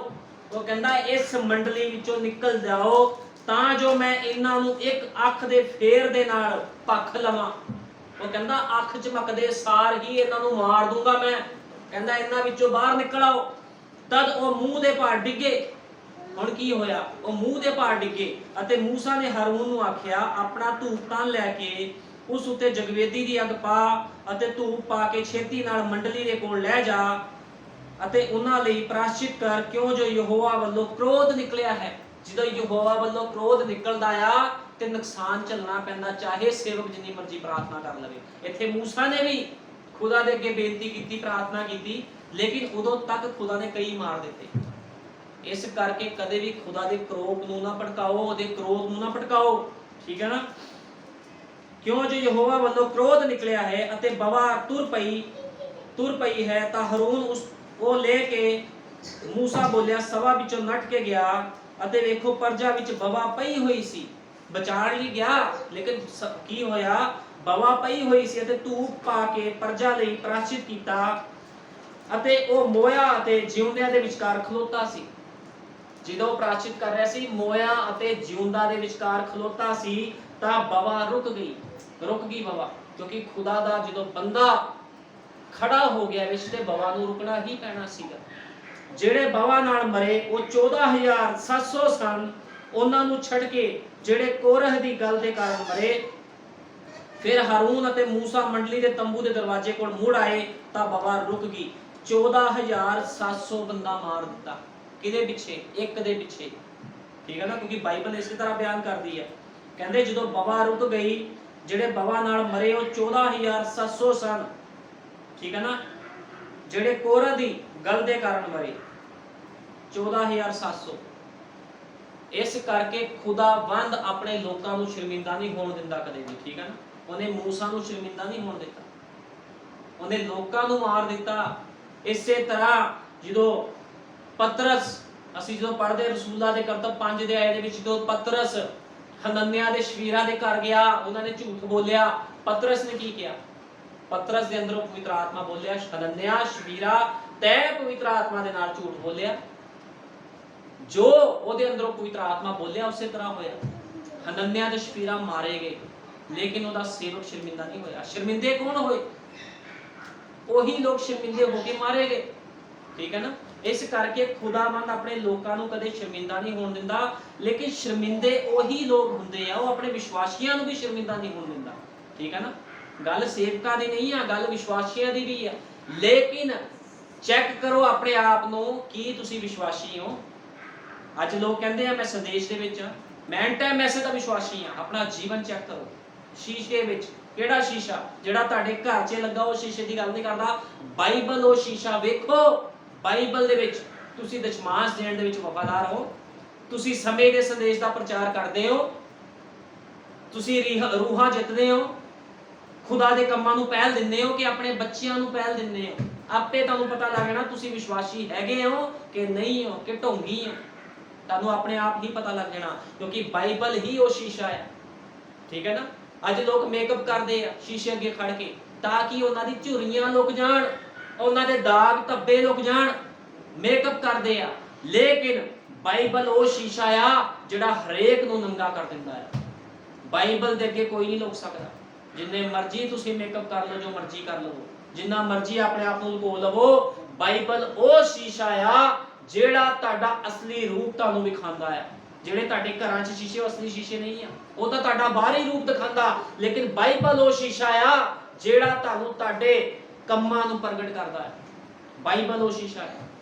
ਉਹ ਕਹਿੰਦਾ, ਇਸ ਮੰਡਲੀ ਵਿੱਚੋਂ ਨਿਕਲ ਜਾਓ, ਤਾਂ ਜੋ ਮੈਂ ਇਹਨਾਂ ਨੂੰ ਇੱਕ ਅੱਖ ਦੇ ਫੇਰ ਦੇ ਨਾਲ ਭੱਖ ਲਵਾਂ। ਉਹ ਕਹਿੰਦਾ, ਅੱਖ ਝਮਕਦੇ ਸਾਰ ਹੀ ਇਹਨਾਂ ਨੂੰ ਮਾਰ ਦੂੰਗਾ ਮੈਂ। ਕਹਿੰਦਾ, ਇਹਨਾਂ ਵਿੱਚੋਂ ਬਾਹਰ ਨਿਕਲ ਆਓ। ਤਦ ਉਹ ਮੂੰਹ ਦੇ ਭਾਰ ਡਿੱਗੇ। ਹੁਣ ਕੀ ਹੋਇਆ? ਉਹ ਮੂੰਹ ਦੇ ਭਾਰ ਡਿੱਗੇ ਅਤੇ ਮੂਸਾ ਨੇ ਹਾਰੂਨ ਨੂੰ ਆਖਿਆ, ਆਪਣਾ ਧੂਪਦਾਨ ਲੈ ਕੇ ਉਸ ਉੱਤੇ ਜਗਵੇਦੀ ਦੀ ਅੱਗ ਪਾ ਅਤੇ ਧੂਪ ਪਾ ਕੇ ਛੇਤੀ ਨਾਲ ਮੰਡਲੀ ਦੇ ਕੋਲ ਲੈ ਜਾ ਅਤੇ ਉਹਨਾਂ ਲਈ ਪ੍ਰਾਸ਼ਚਿਤ ਕਰ, ਕਿਉਂ ਜੋ ਯਹੋਵਾ ਵੱਲੋਂ ਕ੍ਰੋਧ ਨਿਕਲਿਆ ਹੈ। ਜਦੋਂ ਯਹੋਵਾ ਵੱਲੋਂ ਕ੍ਰੋਧ ਨਿਕਲਦਾ ਆ ਤੇ ਨੁਕਸਾਨ ਝੱਲਣਾ ਪੈਂਦਾ, ਚਾਹੇ ਸੇਵਕ ਜਿੰਨੀ ਮਰਜ਼ੀ ਪ੍ਰਾਰਥਨਾ ਕਰ ਲਵੇ। ਇੱਥੇ ਮੂਸਾ ਨੇ ਵੀ ਖੁਦਾ ਦੇ ਅੱਗੇ ਬੇਨਤੀ ਕੀਤੀ, ਪ੍ਰਾਰਥਨਾ ਕੀਤੀ, ਲੇਕਿਨ ਉਦੋਂ ਤੱਕ ਖੁਦਾ ਨੇ ਕਈ ਮਾਰ ਦਿੱਤੇ। ਇਸ ਕਰਕੇ ਕਦੇ ਵੀ ਖੁਦਾ ਦੇ ਕਰੋਧ ਨੂੰ ਨਾ ਭੜਕਾਓ, ਉਹਦੇ ਕ੍ਰੋਧ ਨੂੰ ਨਾ ਭੜਕਾਓ, ਠੀਕ ਹੈ ਨਾ। ਕਿਉਂ ਜੋ ਯਹੋਵਾ ਵੱਲੋਂ ਕ੍ਰੋਧ ਨਿਕਲਿਆ ਹੈ ਅਤੇ ਬਵਾ ਤੁਰ ਪਈ ਹੈ। ਤਾਂ ਹਾਰੂਨ ਉਹ ਲੈ ਕੇ, ਮੂਸਾ ਬੋਲਿਆ, ਸਭਾ ਵਿੱਚੋਂ ਨੱਠ ਕੇ ਗਿਆ ਅਤੇ ਵੇਖੋ ਪਰਜਾ ਵਿੱਚ ਬਵਾ ਪਈ ਹੋਈ ਸੀ। ਬਚਾਣ ਲਈ ਗਿਆ, ਲੇਕਿਨ ਕੀ ਹੋਇਆ? ਬਵਾ ਪਈ ਹੋਈ ਸੀ ਅਤੇ ਧੂਪ ਪਾ ਕੇ ਪਰਜਾ ਲਈ ਪ੍ਰਾਸ਼ਚਿਤ ਕੀਤਾ ਅਤੇ ਉਹ ਮੋਇਆ ਅਤੇ ਜਿਉਂਦਿਆਂ ਦੇ ਵਿਚਕਾਰ ਖਲੋਤਾ ਸੀ। ਜਦੋਂ ਪ੍ਰਾਸ਼ਚਿਤ ਕਰ ਰਿਹਾ ਸੀ, ਮੋਇਆ ਅਤੇ ਜਿਉਂਦਾ ਦੇ ਵਿਚਕਾਰ ਖਲੋਤਾ ਸੀ, ਤਾਂ ਬਵਾ ਰੁਕ ਗਈ ਬਵਾ, ਕਿਉਂਕਿ ਖੁਦਾ ਦਾ ਜਦੋਂ ਬੰਦਾ ਖੜਾ ਹੋ ਗਿਆ ਵਿੱਚ, ਤੇ ਬਵਾ ਨੂੰ ਰੁਕਣਾ ਹੀ ਪੈਣਾ ਸੀਗਾ। ਜਿਹੜੇ ਬਵਾ ਨਾਲ ਮਰੇ ਉਹ 14,700 ਸਨ, ਉਹਨਾਂ ਨੂੰ ਛੱਡ ਕੇ ਜਿਹੜੇ ਕੋਰਹ ਦੀ ਗੱਲ ਦੇ ਕਾਰਨ ਮਰੇ। ਫਿਰ ਹਾਰੂਨ ਅਤੇ ਮੂਸਾ ਮੰਡਲੀ ਦੇ ਤੰਬੂ ਦੇ ਦਰਵਾਜ਼ੇ ਕੋਲ ਮੁੜ ਆਏ ਤਾਂ ਬਵਾ ਰੁਕ ਗਈ। 14,700 ਬੰਦਾ ਮਾਰ ਦਿੱਤਾ। ਕਿਹਦੇ ਪਿੱਛੇ? ਇੱਕ ਦੇ ਪਿੱਛੇ, ਠੀਕ ਹੈ ਨਾ, ਕਿਉਂਕਿ ਬਾਈਬਲ ਇਸੇ ਤਰ੍ਹਾਂ ਬਿਆਨ ਕਰਦੀ ਹੈ। ਕਹਿੰਦੇ ਜਦੋਂ ਬਵਾ ਰੁਕ ਗਈ, ਜਿਹੜੇ ਬਵਾ ਨਾਲ ਮਰੇ ਉਹ 14,700 ਸਨ, ਠੀਕ ਹੈ ਨਾ। ਜਿਹੜੇ ਕੋਰਹ ਦੀ ਗੱਲ ਦੇ ਕਾਰਨ ਮਰੇ 14,700। ਇਸ ਕਰਕੇ ਖੁਦਾਵੰਦ ਆਪਣੇ ਲੋਕਾਂ ਨੂੰ ਸ਼ਰਮਿੰਦਾ ਨਹੀਂ ਹੋਣ ਦਿੰਦਾ ਕਦੇ ਵੀ, ਠੀਕ ਹੈ ਨਾ। ਉਹਨੇ ਮੂਸਾ ਨੂੰ ਸ਼ਰਮਿੰਦਾ ਨਹੀਂ ਹੋਣ ਦਿੱਤਾ, ਉਹਨੇ ਲੋਕਾਂ ਨੂੰ ਮਾਰ ਦਿੱਤਾ। ਇਸੇ ਤਰ੍ਹਾਂ ਜਦੋਂ ਪਤਰਸ, ਅਸੀਂ ਜਦੋਂ ਪੜ੍ਹਦੇ ਰਸੂਲਾਂ ਦੇ ਕਰਤੱਵ 5 ਅਧਿਆਏ ਦੇ ਵਿੱਚ, ਜਦੋਂ ਪਤਰਸ ਹਨਨਿਆ ਦੇ ਸ਼ਵੀਰਾਂ ਦੇ ਘਰ ਗਿਆ, ਉਹਨਾਂ ਨੇ ਝੂਠ ਬੋਲਿਆ। ਪਤਰਸ ਨੇ ਕੀ ਕਿਹਾ? ਪਤਰਸ ਦੇ ਅੰਦਰੋਂ ਪਵਿੱਤਰ ਆਤਮਾ ਬੋਲਿਆ, ਹਨਨਿਆ, ਸ਼ਵੀਰਾ, ਤੈਂ ਪਵਿੱਤਰ ਆਤਮਾ ਦੇ ਨਾਲ ਝੂਠ ਬੋਲਿਆ। ਜੋ ਉਹਦੇ ਅੰਦਰੋਂ ਪਵਿੱਤਰ ਆਤਮਾ ਬੋਲਿਆ ਉਸੇ ਤਰ੍ਹਾਂ ਹੋਇਆ। ਹਨਨਿਆ ਤੇ ਸ਼ਫੀਰਾ ਮਾਰੇ ਗਏ, ਲੇਕਿਨ ਉਹਦਾ ਸੇਵਕ ਸ਼ਰਮਿੰਦਾ ਨਹੀਂ ਹੋਇਆ। ਸ਼ਰਮਿੰਦੇ ਕੌਣ ਹੋਏ? ਉਹੀ ਲੋਕ ਸ਼ਰਮਿੰਦੇ ਹੋ ਕੇ ਮਾਰੇ ਗਏ। ਠੀਕ ਹੈ ਨਾ। ਇਸ ਕਰਕੇ ਖੁਦਾਵੰਦ ਆਪਣੇ ਲੋਕਾਂ ਨੂੰ ਕਦੇ ਸ਼ਰਮਿੰਦਾ ਨਹੀਂ ਹੋਣ ਦਿੰਦਾ, ਲੇਕਿਨ ਸ਼ਰਮਿੰਦੇ ਉਹੀ ਲੋਕ ਹੁੰਦੇ ਆ, ਉਹ ਆਪਣੇ ਵਿਸ਼ਵਾਸੀਆਂ ਨੂੰ ਵੀ ਸ਼ਰਮਿੰਦਾ ਨਹੀਂ ਹੋਣ ਦਿੰਦਾ। ਠੀਕ ਹੈ ਨਾ। ਗੱਲ ਸੇਵਕਾਂ ਦੀ ਨਹੀਂ ਆ, ਗੱਲ ਵਿਸ਼ਵਾਸੀਆਂ ਦੀ ਵੀ ਆ। ਲੇਕਿਨ ਚੈੱਕ ਕਰੋ ਆਪਣੇ ਆਪ ਨੂੰ, ਕੀ ਤੁਸੀਂ ਵਿਸ਼ਵਾਸੀ ਹੋ? ਅੱਜ ਲੋਕ ਕਹਿੰਦੇ ਆ ਮੈਂ ਸੰਦੇਸ਼ ਦੇ ਵਿੱਚ, ਮੈਂ ਐਂਟਾ ਮੈਸੇਜ ਦਾ ਵਿਸ਼ਵਾਸੀ ਆ। ਆਪਣਾ ਜੀਵਨ ਚੈੱਕ ਕਰੋ ਸ਼ੀਸ਼ੇ ਵਿੱਚ। ਕਿਹੜਾ ਸ਼ੀਸ਼ਾ? ਜਿਹੜਾ ਤੁਹਾਡੇ ਘਰ 'ਚ ਲੱਗਾ ਉਹ ਸ਼ੀਸ਼ੇ ਦੀ ਗੱਲ ਨਹੀਂ ਕਰਦਾ, ਬਾਈਬਲ ਉਹ ਸ਼ੀਸ਼ਾ। ਵੇਖੋ ਬਾਈਬਲ ਦੇ ਵਿੱਚ ਤੁਸੀਂ ਦਸ਼ਮਾਂਸ਼ ਦੇਣ ਦੇ ਵਿੱਚ ਵਫਾਦਾਰ ਹੋ, ਤੁਸੀਂ ਸਮੇਂ ਦੇ ਸੰਦੇਸ਼ ਦਾ ਪ੍ਰਚਾਰ ਕਰਦੇ ਹੋ, ਤੁਸੀਂ ਰੂਹਾਂ ਜਿੱਤਦੇ ਹੋ, ਖੁਦਾ ਦੇ ਕੰਮਾਂ ਨੂੰ ਪਹਿਲ ਦਿੰਦੇ ਹੋ ਕਿ ਆਪਣੇ ਬੱਚਿਆਂ ਨੂੰ ਪਹਿਲ ਦਿੰਦੇ ਹੋ। ਆਪੇ ਤੁਹਾਨੂੰ ਪਤਾ ਲੱਗ ਜਾਣਾ ਤੁਸੀਂ ਵਿਸ਼ਵਾਸੀ ਹੈਗੇ ਹੋ ਕਿ ਨਹੀਂ ਹੋ, ਕਿ ਢੋਂਗੀ ਹੋ। ਤੁਹਾਨੂੰ ਆਪਣੇ ਆਪ ਹੀ ਪਤਾ ਲੱਗ ਜਾਣਾ, ਕਿਉਂਕਿ ਬਾਈਬਲ ਹੀ ਉਹ ਸ਼ੀਸ਼ਾ ਹੈ। ਠੀਕ ਹੈ ਨਾ। ਅੱਜ ਲੋਕ ਮੇਕਅਪ ਕਰਦੇ ਆ ਸ਼ੀਸ਼ੇ ਅੱਗੇ ਖੜ ਕੇ, ਤਾਂ ਕਿ ਉਹਨਾਂ ਦੀ ਝੁਰੀਆਂ ਲੁਕ ਜਾਣ, ਉਹਨਾਂ ਦੇ ਦਾਗ ਧੱਬੇ ਲੁਕ ਜਾਣ। ਮੇਕਅਪ ਕਰਦੇ ਆ, ਲੇਕਿਨ ਬਾਈਬਲ ਉਹ ਸ਼ੀਸ਼ਾ ਆ ਜਿਹੜਾ ਹਰੇਕ ਨੂੰ ਨੰਗਾ ਕਰ ਦਿੰਦਾ ਹੈ। ਬਾਈਬਲ ਦੇ ਅੱਗੇ ਕੋਈ ਨਹੀਂ ਲੁਕ ਸਕਦਾ। ਜਿੰਨੇ ਮਰਜ਼ੀ ਤੁਸੀਂ ਮੇਕਅਪ ਕਰ ਲਓ, ਜੋ ਮਰਜ਼ੀ ਕਰ ਲਵੋ, ਜਿੰਨਾ ਮਰਜ਼ੀ ਆਪਣੇ ਆਪ ਨੂੰ ਲੁਕੋ ਲਵੋ, ਬਾਈਬਲ ਉਹ ਸ਼ੀਸ਼ਾ ਆ ਜਿਹੜਾ ਤੁਹਾਡਾ ਅਸਲੀ ਰੂਪ ਤੁਹਾਨੂੰ ਵਿਖਾਉਂਦਾ ਹੈ। ਜਿਹੜੇ ਤੁਹਾਡੇ ਘਰਾਂ 'ਚ ਸ਼ੀਸ਼ੇ ਉਹ ਅਸਲੀ ਸ਼ੀਸ਼ੇ ਨਹੀਂ ਆ, ਉਹ ਤਾਂ ਤੁਹਾਡਾ ਬਾਹਰੀ ਰੂਪ ਦਿਖਾਉਂਦਾ, ਲੇਕਿਨ ਬਾਈਬਲ ਉਹ ਸ਼ੀਸ਼ਾ ਆ ਜਿਹੜਾ ਤੁਹਾਨੂੰ ਤੁਹਾਡੇ ਕੰਮਾਂ ਨੂੰ ਪ੍ਰਗਟ ਕਰਦਾ ਹੈ। ਬਾਈਬਲ ਉਹ ਸ਼ੀਸ਼ਾ ਹੈ।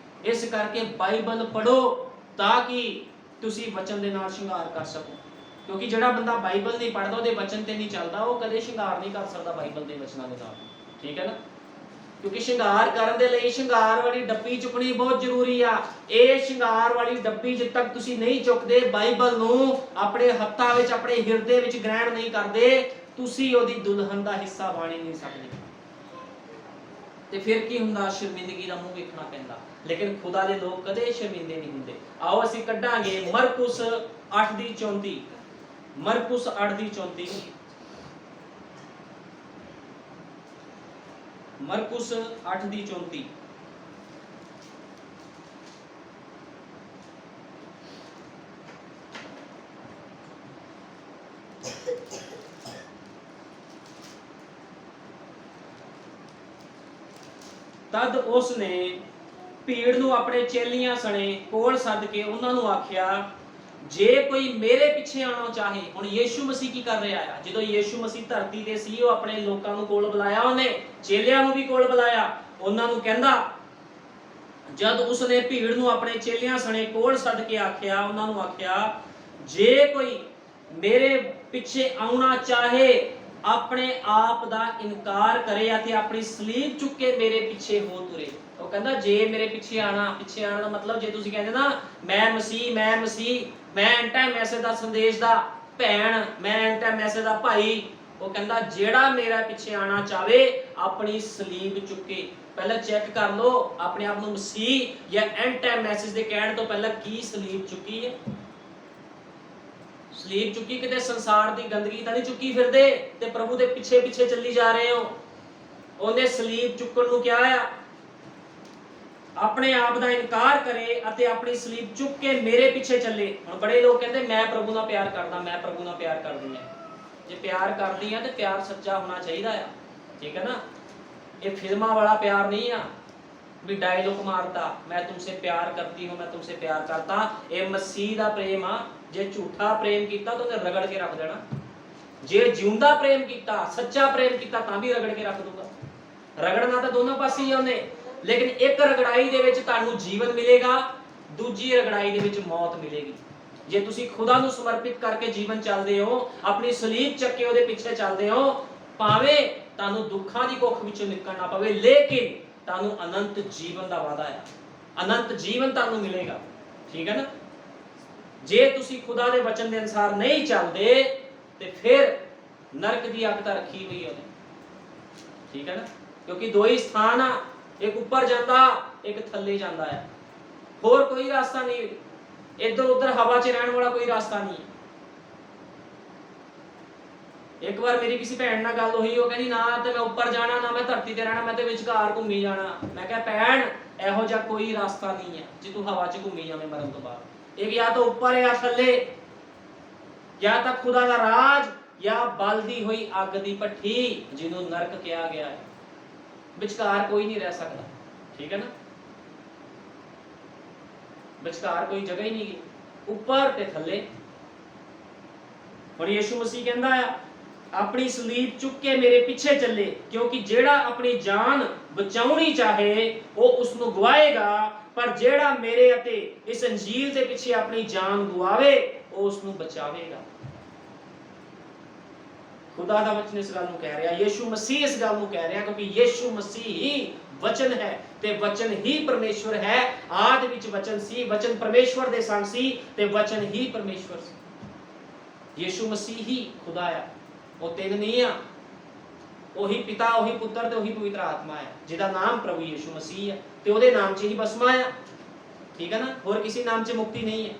ਇਸ ਕਰਕੇ ਬਾਈਬਲ ਪੜ੍ਹੋ ਤਾਂ ਕਿ ਤੁਸੀਂ ਵਚਨ ਦੇ ਨਾਲ ਸ਼ਿੰਗਾਰ ਕਰ ਸਕੋ। ਕਿਉਂਕਿ ਜਿਹੜਾ ਬੰਦਾ ਬਾਈਬਲ ਨਹੀਂ ਪੜ੍ਹਦਾ, ਉਹਦੇ ਵਚਨ ਤੇ ਨਹੀਂ ਚੱਲਦਾ, ਉਹ ਕਦੇ ਸ਼ਿੰਗਾਰ ਨਹੀਂ ਕਰ ਸਕਦਾ ਬਾਈਬਲ ਦੇ ਵਚਨਾਂ ਦੇ ਨਾਲ। ਠੀਕ ਹੈ ਨਾ। ਕਿਉਂਕਿ ਸ਼ਿੰਗਾਰ ਕਰਨ ਦੇ ਲਈ ਸ਼ਿੰਗਾਰ ਵਾਲੀ ਡੱਬੀ ਚੁੱਕਣੀ ਬਹੁਤ ਜ਼ਰੂਰੀ ਆ। ਇਹ ਸ਼ਿੰਗਾਰ ਵਾਲੀ ਡੱਬੀ ਜਦ ਤੱਕ ਤੁਸੀਂ ਨਹੀਂ ਚੁੱਕਦੇ, ਬਾਈਬਲ ਨੂੰ ਆਪਣੇ ਹੱਥਾਂ ਵਿੱਚ, ਆਪਣੇ ਹਿਰਦੇ ਵਿੱਚ ਗ੍ਰਹਿਣ ਨਹੀਂ ਕਰਦੇ, ਤੁਸੀਂ ਉਹਦੀ ਦੁਲਹਨ ਦਾ ਹਿੱਸਾ ਬਣ ਹੀ ਨਹੀਂ ਸਕਦੇ। ਤੇ ਫਿਰ ਕੀ ਹੁੰਦਾ? ਸ਼ਰਮਿੰਦਗੀ ਦਾ ਮੂੰਹ ਵੇਖਣਾ ਪੈਂਦਾ। ਲੇਕਿਨ ਖੁਦਾ ਦੇ ਲੋਕ ਕਦੇ ਸ਼ਰਮਿੰਦੇ ਨਹੀਂ ਹੁੰਦੇ। ਆਓ ਅਸੀਂ ਕੱਢਾਂਗੇ ਮਰਕੁਸ 8:34। ਮਰਕੁਸ 8:34। ਮਰਕੁਸ 8:34। ਤਦ ਉਸ ਨੇ ਭੀੜ ਨੂੰ ਆਪਣੇ ਚੇਲਿਆਂ ਸਣੇ ਕੋਲ ਸੱਦ ਕੇ ਉਹਨਾਂ ਨੂੰ ਆਖਿਆ, ਜੇ ਕੋਈ ਮੇਰੇ ਪਿੱਛੇ ਆਉਣਾ ਚਾਹੇ। ਹੁਣ ਯੀਸ਼ੂ ਮਸੀਹ ਕੀ ਕਰ ਰਿਹਾ ਆ? ਜਦੋਂ ਯੀਸ਼ੂ ਮਸੀਹ ਧਰਤੀ ਤੇ ਸੀ, ਉਹ ਆਪਣੇ ਲੋਕਾਂ ਨੂੰ ਕੋਲ ਬੁਲਾਇਆ, ਉਹਨੇ ਚੇਲਿਆਂ ਨੂੰ ਵੀ ਕੋਲ ਬੁਲਾਇਆ। ਉਹਨਾਂ ਨੂੰ ਕਹਿੰਦਾ, ਜਦ ਉਸਨੇ ਭੀੜ ਨੂੰ ਆਪਣੇ ਚੇਲਿਆਂ ਸਣੇ ਕੋਲ ਸੱਦ ਕੇ ਆਖਿਆ, ਉਹਨਾਂ ਨੂੰ ਆਖਿਆ, ਜੇ ਕੋਈ ਮੇਰੇ ਪਿੱਛੇ ਆਉਣਾ ਚਾਹੇ, ਆਪਣੇ ਆਪ ਦਾ ਇਨਕਾਰ ਕਰੇ ਅਤੇ ਆਪਣੀ ਸਲੀਬ ਚੁੱਕ ਕੇ ਮੇਰੇ ਪਿੱਛੇ ਹੋ ਤੁਰੇ। ਉਹ ਕਹਿੰਦਾ ਜੇ ਮੇਰੇ ਪਿੱਛੇ ਆਣਾ ਦਾ ਮਤਲਬ, ਜੇ ਤੁਸੀਂ ਕਹਿੰਦੇ ਨਾ ਮੈਂ ਮਸੀਹ, ਮੈਂ ਐਂਟਾ ਮੈਸੇਜ ਦਾ ਸੰਦੇਸ਼ ਦਾ ਭੈਣ, ਮੈਂ ਐਂਟਾ ਮੈਸੇਜ ਦਾ ਭਾਈ, ਉਹ ਕਹਿੰਦਾ ਜਿਹੜਾ ਮੇਰਾ ਪਿੱਛੇ ਆਣਾ ਚਾਵੇ ਆਪਣੀ ਸਲੀਬ ਚੁੱਕੇ। ਪਹਿਲਾਂ ਚੈੱਕ ਕਰ ਲਓ ਆਪਣੇ ਆਪ ਨੂੰ ਮਸੀਹ ਜਾਂ ਐਂਟਾ ਮੈਸੇਜ ਦੇ ਕਹਿਣ ਤੋਂ ਪਹਿਲਾਂ ਕੀ ਸਲੀਬ ਚੁੱਕੀ ਹੈ। ਸਲੀਬ ਚੁੱਕੀ ਕਿਤੇ ਸੰਸਾਰ ਦੀ ਗੰਦਗੀ ਤਾਂ ਨਹੀਂ ਚੁੱਕੀ ਫਿਰਦੇ ਤੇ ਪ੍ਰਭੂ ਦੇ ਪਿੱਛੇ ਪਿੱਛੇ ਚੱਲੀ ਜਾ ਰਹੇ ਹੋ। ਉਹਨੇ ਸਲੀਬ ਚੁੱਕਣ ਨੂੰ ਕਿਹਾ ਆ, ਆਪਣੇ ਆਪ ਦਾ ਇਨਕਾਰ ਕਰੇ ਅਤੇ ਆਪਣੀ ਸਲੀਬ ਚੁੱਕ ਕੇ ਮੇਰੇ ਪਿੱਛੇ ਚੱਲੇ। ਹੁਣ ਬੜੇ ਲੋਕ ਕਹਿੰਦੇ ਮੈਂ ਪ੍ਰਭੂ ਨਾਲ ਪਿਆਰ ਕਰਦਾ, ਮੈਂ ਪ੍ਰਭੂ ਨਾਲ ਪਿਆਰ ਕਰਦੀ ਹਾਂ। ਜੇ ਪਿਆਰ ਕਰਦੀ ਆ ਤੇ ਪਿਆਰ ਸੱਚਾ ਹੋਣਾ ਚਾਹੀਦਾ ਆ। ਠੀਕ ਹੈ ਨਾ। ਇਹ ਫਿਲਮਾਂ ਵਾਲਾ ਪਿਆਰ ਨਹੀਂ ਆ ਵੀ ਡਾਇਲੋਗ ਮਾਰਦਾ, ਮੈਂ ਤੁਮਸੇ ਪਿਆਰ ਕਰਤੀ ਹੂੰ, ਮੈਂ ਤੁਮਸੇ ਪਿਆਰ ਕਰਤਾ। ਇਹ ਮਸੀਹ ਦਾ ਪ੍ਰੇਮ ਆ। ਜੇ ਝੂਠਾ ਪ੍ਰੇਮ ਕੀਤਾ ਤਾਂ ਉਹਨੇ ਰਗੜ ਕੇ ਰੱਖ ਦੇਣਾ। ਜੇ ਜਿਉਂਦਾ ਪ੍ਰੇਮ ਕੀਤਾ, ਸੱਚਾ ਪ੍ਰੇਮ ਕੀਤਾ, ਤਾਂ ਵੀ ਰਗੜ ਕੇ ਰੱਖ ਦੂਗਾ। ਰਗੜਨਾ ਤਾਂ ਦੋਨੋਂ ਪਾਸੇ ਹੀ ਉਹਨੇ, ਲੇਕਿਨ ਇੱਕ ਰਗੜਾਈ ਦੇ ਵਿੱਚ ਤੁਹਾਨੂੰ ਜੀਵਨ ਮਿਲੇਗਾ, ਦੂਜੀ ਰਗੜਾਈ ਦੇ ਵਿੱਚ ਮੌਤ ਮਿਲੇਗੀ। ਜੇ ਤੁਸੀਂ ਖੁਦਾ ਨੂੰ ਸਮਰਪਿਤ ਕਰਕੇ ਜੀਵਨ ਚੱਲਦੇ ਹੋ, ਆਪਣੀ ਸਲੀਬ ਚੱਕ ਕੇ ਉਹਦੇ ਪਿੱਛੇ ਚੱਲਦੇ ਹੋ, ਭਾਵੇਂ ਤੁਹਾਨੂੰ ਦੁੱਖਾਂ ਦੀ ਕੁੱਖ ਵਿੱਚੋਂ ਨਿਕਲਣਾ ਪਵੇ, ਲੇਕਿਨ ਤੁਹਾਨੂੰ ਅਨੰਤ ਜੀਵਨ ਦਾ ਵਾਅਦਾ ਹੈ। ਅਨੰਤ ਜੀਵਨ ਤੁਹਾਨੂੰ ਮਿਲੇਗਾ। ਠੀਕ ਹੈ ਨਾ। ਜੇ ਤੁਸੀਂ ਖੁਦਾ ਦੇ ਵਚਨ ਦੇ ਅਨੁਸਾਰ ਨਹੀਂ ਚੱਲਦੇ ਤੇ ਫਿਰ ਨਰਕ ਦੀ ਅੱਗ ਤਾਂ ਰੱਖੀ ਹੋਈ ਉਹਨੇ। ਠੀਕ ਹੈ ਨਾ। ਕਿਉਂਕਿ ਦੋ ਹੀ ਸਥਾਨ ਆ, ਇੱਕ ਉੱਪਰ ਜਾਂਦਾ, ਇੱਕ ਥੱਲੇ ਜਾਂਦਾ ਹੈ। ਹੋਰ ਕੋਈ ਰਾਸਤਾ ਨਹੀਂ। ਇੱਧਰ ਉੱਧਰ ਹਵਾ 'ਚ ਰਹਿਣ ਵਾਲਾ ਕੋਈ ਰਾਸਤਾ ਨਹੀਂ। ਇੱਕ ਵਾਰ ਮੇਰੀ ਕਿਸੇ ਭੈਣ ਨਾਲ ਗੱਲ ਹੋਈ, ਉਹ ਕਹਿੰਦੀ ਨਾ ਤੇ ਮੈਂ ਉੱਪਰ ਜਾਣਾ, ਨਾ ਮੈਂ ਧਰਤੀ ਤੇ ਰਹਿਣਾ, ਮੈਂ ਤੇ ਵਿਚਕਾਰ ਘੁੰਮੀ ਜਾਣਾ। ਮੈਂ ਕਿਹਾ ਭੈਣ ਇਹੋ ਜਿਹਾ ਕੋਈ ਰਸਤਾ ਨਹੀਂ ਹੈ ਜੇ ਤੂੰ ਹਵਾ 'ਚ ਘੁੰਮੀ ਜਾਵੇਂ ਮਰਨ ਤੋਂ ਬਾਅਦ। ਇੱਕ ਜਾਂ ਤਾਂ ਉੱਪਰ ਜਾਂ ਥੱਲੇ, ਜਾਂ ਤਾਂ ਖੁਦਾ ਦਾ ਰਾਜ ਜਾਂ ਬਲਦੀ ਹੋਈ ਅੱਗ ਦੀ ਭੱਠੀ ਜਿਹਨੂੰ ਨਰਕ ਕਿਹਾ ਗਿਆ ਹੈ। ਵਿਚਕਾਰ ਕੋਈ ਨਹੀਂ ਰਹਿ ਸਕਦਾ, ਠੀਕ ਹੈ ਨਾ। ਵਿਚਕਾਰ ਕੋਈ ਜਗ੍ਹਾ ਹੀ ਨਹੀਂ ਗਈ, ਉੱਪਰ ਤੇ ਥੱਲੇ। ਹੁਣ ਯਿਸੂ ਮਸੀਹ ਕਹਿੰਦਾ ਆ ਆਪਣੀ ਸਲੀਬ ਚੁੱਕ ਕੇ ਮੇਰੇ ਪਿੱਛੇ ਚੱਲੇ, ਕਿਉਂਕਿ ਜਿਹੜਾ ਆਪਣੀ ਜਾਨ ਬਚਾਉਣੀ ਚਾਹੇ ਉਹ ਉਸ ਨੂੰ ਗਵਾਏਗਾ, ਪਰ ਜਿਹੜਾ ਮੇਰੇ ਅਤੇ ਇਸ ਅੰਜੀਲ ਦੇ ਪਿੱਛੇ ਆਪਣੀ ਜਾਨ ਗਵਾਵੇ ਉਹ ਉਸ ਨੂੰ ਬਚਾਵੇਗਾ। ਖੁਦਾ ਦਾ ਵਚਨ ਇਸ ਗੱਲ ਨੂੰ ਕਹਿ ਰਿਹਾ, ਯਿਸੂ ਮਸੀਹ ਇਸ ਗੱਲ ਨੂੰ ਕਹਿ ਰਿਹਾ, ਕਿਉਂਕਿ ਯਿਸੂ ਮਸੀਹ ਹੀ ਵਚਨ ਹੈ ਤੇ ਵਚਨ ਹੀ ਪਰਮੇਸ਼ਵਰ ਹੈ। ਆਦਿ ਵਿੱਚ ਵਚਨ ਸੀ, ਵਚਨ ਪਰਮੇਸ਼ਵਰ ਦੇ ਸੰਗ ਸੀ ਤੇ ਵਚਨ ਹੀ ਪਰਮੇਸ਼ਵਰ ਸੀ। ਯਿਸੂ ਮਸੀਹ ਹੀ ਖੁਦਾ ਆ, ਉਹ ਤਿੰਨ ਨਹੀਂ ਆ। ਉਹੀ ਪਿਤਾ, ਉਹੀ ਪੁੱਤਰ ਤੇ ਉਹੀ ਪਵਿੱਤਰ ਆਤਮਾ ਹੈ, ਜਿਹਦਾ ਨਾਮ ਪ੍ਰਭੂ ਯਿਸੂ ਮਸੀਹ ਹੈ ਤੇ ਉਹਦੇ ਨਾਮ 'ਚ ਹੀ ਬਸਮਾ ਆ, ਠੀਕ ਹੈ ਨਾ। ਹੋਰ ਕਿਸੇ ਨਾਮ 'ਚ ਮੁਕਤੀ ਨਹੀਂ ਹੈ,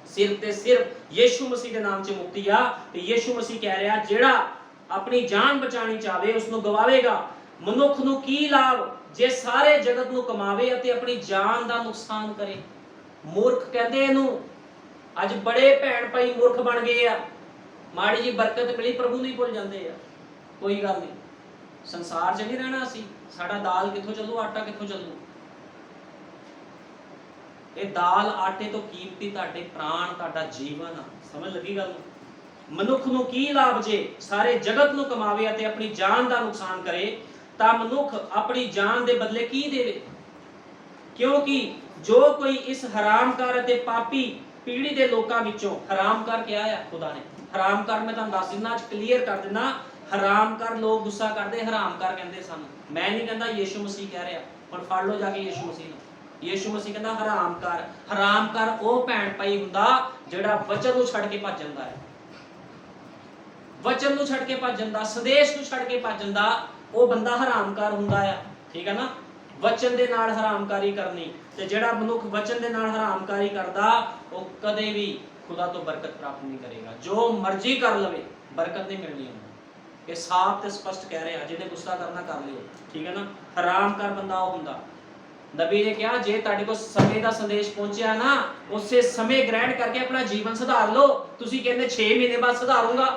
ਸਿਰਫ ਤੇ ਸਿਰਫ ਯਿਸੂ ਮਸੀਹ ਦੇ ਨਾਮ 'ਚ ਮੁਕਤੀ ਆ। ਤੇ ਯਿਸੂ ਮਸੀਹ ਕਹਿ ਰਿਹਾ ਜਿਹੜਾ ਆਪਣੀ ਜਾਨ ਬਚਾਣੀ ਚਾਹਵੇ ਉਸ ਨੂੰ ਗਵਾਵੇਗਾ। ਮਨੁੱਖ ਨੂੰ ਕੀ ਲਾਭ ਜੇ ਸਾਰੇ ਜਗਤ ਨੂੰ ਕਮਾਵੇ ਅਤੇ ਆਪਣੀ ਜਾਨ ਦਾ ਨੁਕਸਾਨ ਕਰੇ। ਮੂਰਖ ਕਹਿੰਦੇ ਇਹਨੂੰ। ਅੱਜ ਬੜੇ ਭੈਣ ਭਾਈ ਮੂਰਖ ਬਣ ਗਏ ਆ, ਮਾੜੀ ਜੀ ਬਰਕਤ ਮਿਲੀ ਪ੍ਰਭੂ ਨੂੰ ਹੀ ਭੁੱਲ ਜਾਂਦੇ ਆ। ਕੋਈ ਗੱਲ ਨਹੀਂ, ਸੰਸਾਰ 'ਚ ਨਹੀਂ ਰਹਿਣਾ ਅਸੀਂ, ਸਾਡਾ ਦਾਲ ਕਿੱਥੋਂ ਚੱਲੂ, ਆਟਾ ਕਿੱਥੋਂ ਚੱਲੂ। ਇਹ ਦਾਲ ਆਟੇ ਤੋਂ ਕੀਮਤੀ ਤੁਹਾਡੇ ਪ੍ਰਾਣ, ਤੁਹਾਡਾ ਜੀਵਨ ਆ। ਸਮਝ ਲੱਗੀ ਗੱਲ ਨੂੰ। ਮਨੁੱਖ ਨੂੰ ਕੀ ਲਾਭ ਜੇ ਸਾਰੇ ਜਗਤ ਨੂੰ ਕਮਾਵੇ ਅਤੇ ਆਪਣੀ ਜਾਨ ਦਾ ਨੁਕਸਾਨ ਕਰੇ, ਤਾਂ ਮਨੁੱਖ ਆਪਣੀ ਜਾਨ ਦੇ ਬਦਲੇ ਕੀ ਦੇਵੇ। ਕਿਉਂਕਿ ਜੋ ਕੋਈ ਇਸ ਹਰਾਮਕਾਰ ਅਤੇ ਪਾਪੀ ਪੀੜ੍ਹੀ ਦੇ ਲੋਕਾਂ ਵਿੱਚੋਂ, ਹਰਾਮਕਾਰ ਕਿਹਾ ਆ ਖੁਦਾ ਨੇ। ਹਰਾਮਕਾਰ ਮੈਂ ਤੁਹਾਨੂੰ ਦੱਸ ਦਿੰਦਾ, ਅੱਜ ਕਲੀਅਰ ਕਰ ਦਿੰਦਾ। ਹਰਾਮਕਾਰ ਲੋਕ ਗੁੱਸਾ ਕਰਦੇ, ਹਰਾਮਕਾਰ ਕਹਿੰਦੇ ਸਾਨੂੰ। ਮੈਂ ਨਹੀਂ ਕਹਿੰਦਾ, ਯਿਸੂ ਮਸੀਹ ਕਹਿ ਰਿਹਾ। ਹੁਣ ਫੜ ਲਓ ਜਾ ਕੇ ਯਿਸੂ ਮਸੀਹ ਨੂੰ। ਯਿਸੂ ਮਸੀਹ ਕਹਿੰਦਾ ਹਰਾਮਕਾਰ। ਹਰਾਮਕਾਰ ਉਹ ਭੈਣ ਭਾਈ ਹੁੰਦਾ ਜਿਹੜਾ ਵਚਨ ਨੂੰ ਛੱਡ ਕੇ ਭੱਜ ਜਾਂਦਾ ਹੈ। ਵਚਨ ਨੂੰ ਛੱਡ ਕੇ ਭੱਜ ਜਾਂਦਾ, ਸੰਦੇਸ਼ ਨੂੰ ਛੱਡ ਕੇ ਭੱਜ ਜਾਂਦਾ, ਉਹ ਬੰਦਾ ਹਰਾਮਕਾਰ ਹੁੰਦਾ ਆ, ਠੀਕ ਹੈ ਨਾ। ਵਚਨ ਦੇ ਨਾਲ ਹਰਾਮਕਾਰੀ ਕਰਨੀ, ਤੇ ਜਿਹੜਾ ਮਨੁੱਖ ਵਚਨ ਦੇ ਨਾਲ ਹਰਾਮਕਾਰੀ ਕਰਦਾ ਉਹ ਕਦੇ ਵੀ ਖੁਦਾ ਤੋਂ ਬਰਕਤ ਪ੍ਰਾਪਤ ਨਹੀਂ ਕਰੇਗਾ। ਜੋ ਮਰਜ਼ੀ ਕਰ ਲਵੇ, ਬਰਕਤ ਨਹੀਂ ਮਿਲਣੀ ਉਹਨੂੰ। ਇਹ ਸਾਫ਼ ਤੇ ਸਪਸ਼ਟ ਕਹਿ ਰਿਹਾ। ਜਿਹਨੇ ਗੁੱਸਾ ਕਰਨਾ ਕਰ ਲਿਓ, ਠੀਕ ਹੈ ਨਾ। ਹਰਾਮਕਾਰ ਬੰਦਾ ਉਹ ਹੁੰਦਾ। ਨਬੀ ਨੇ ਕਿਹਾ ਜੇ ਤੁਹਾਡੇ ਕੋਲ ਸਮੇਂ ਦਾ ਸੰਦੇਸ਼ ਪਹੁੰਚਿਆ ਨਾ, ਉਸੇ ਸਮੇਂ ਗ੍ਰਹਿਣ ਕਰਕੇ ਆਪਣਾ ਜੀਵਨ ਸੁਧਾਰ ਲਓ। ਤੁਸੀਂ ਕਹਿੰਦੇ 6 ਮਹੀਨੇ ਬਾਅਦ ਸੁਧਾਰੂੰਗਾ,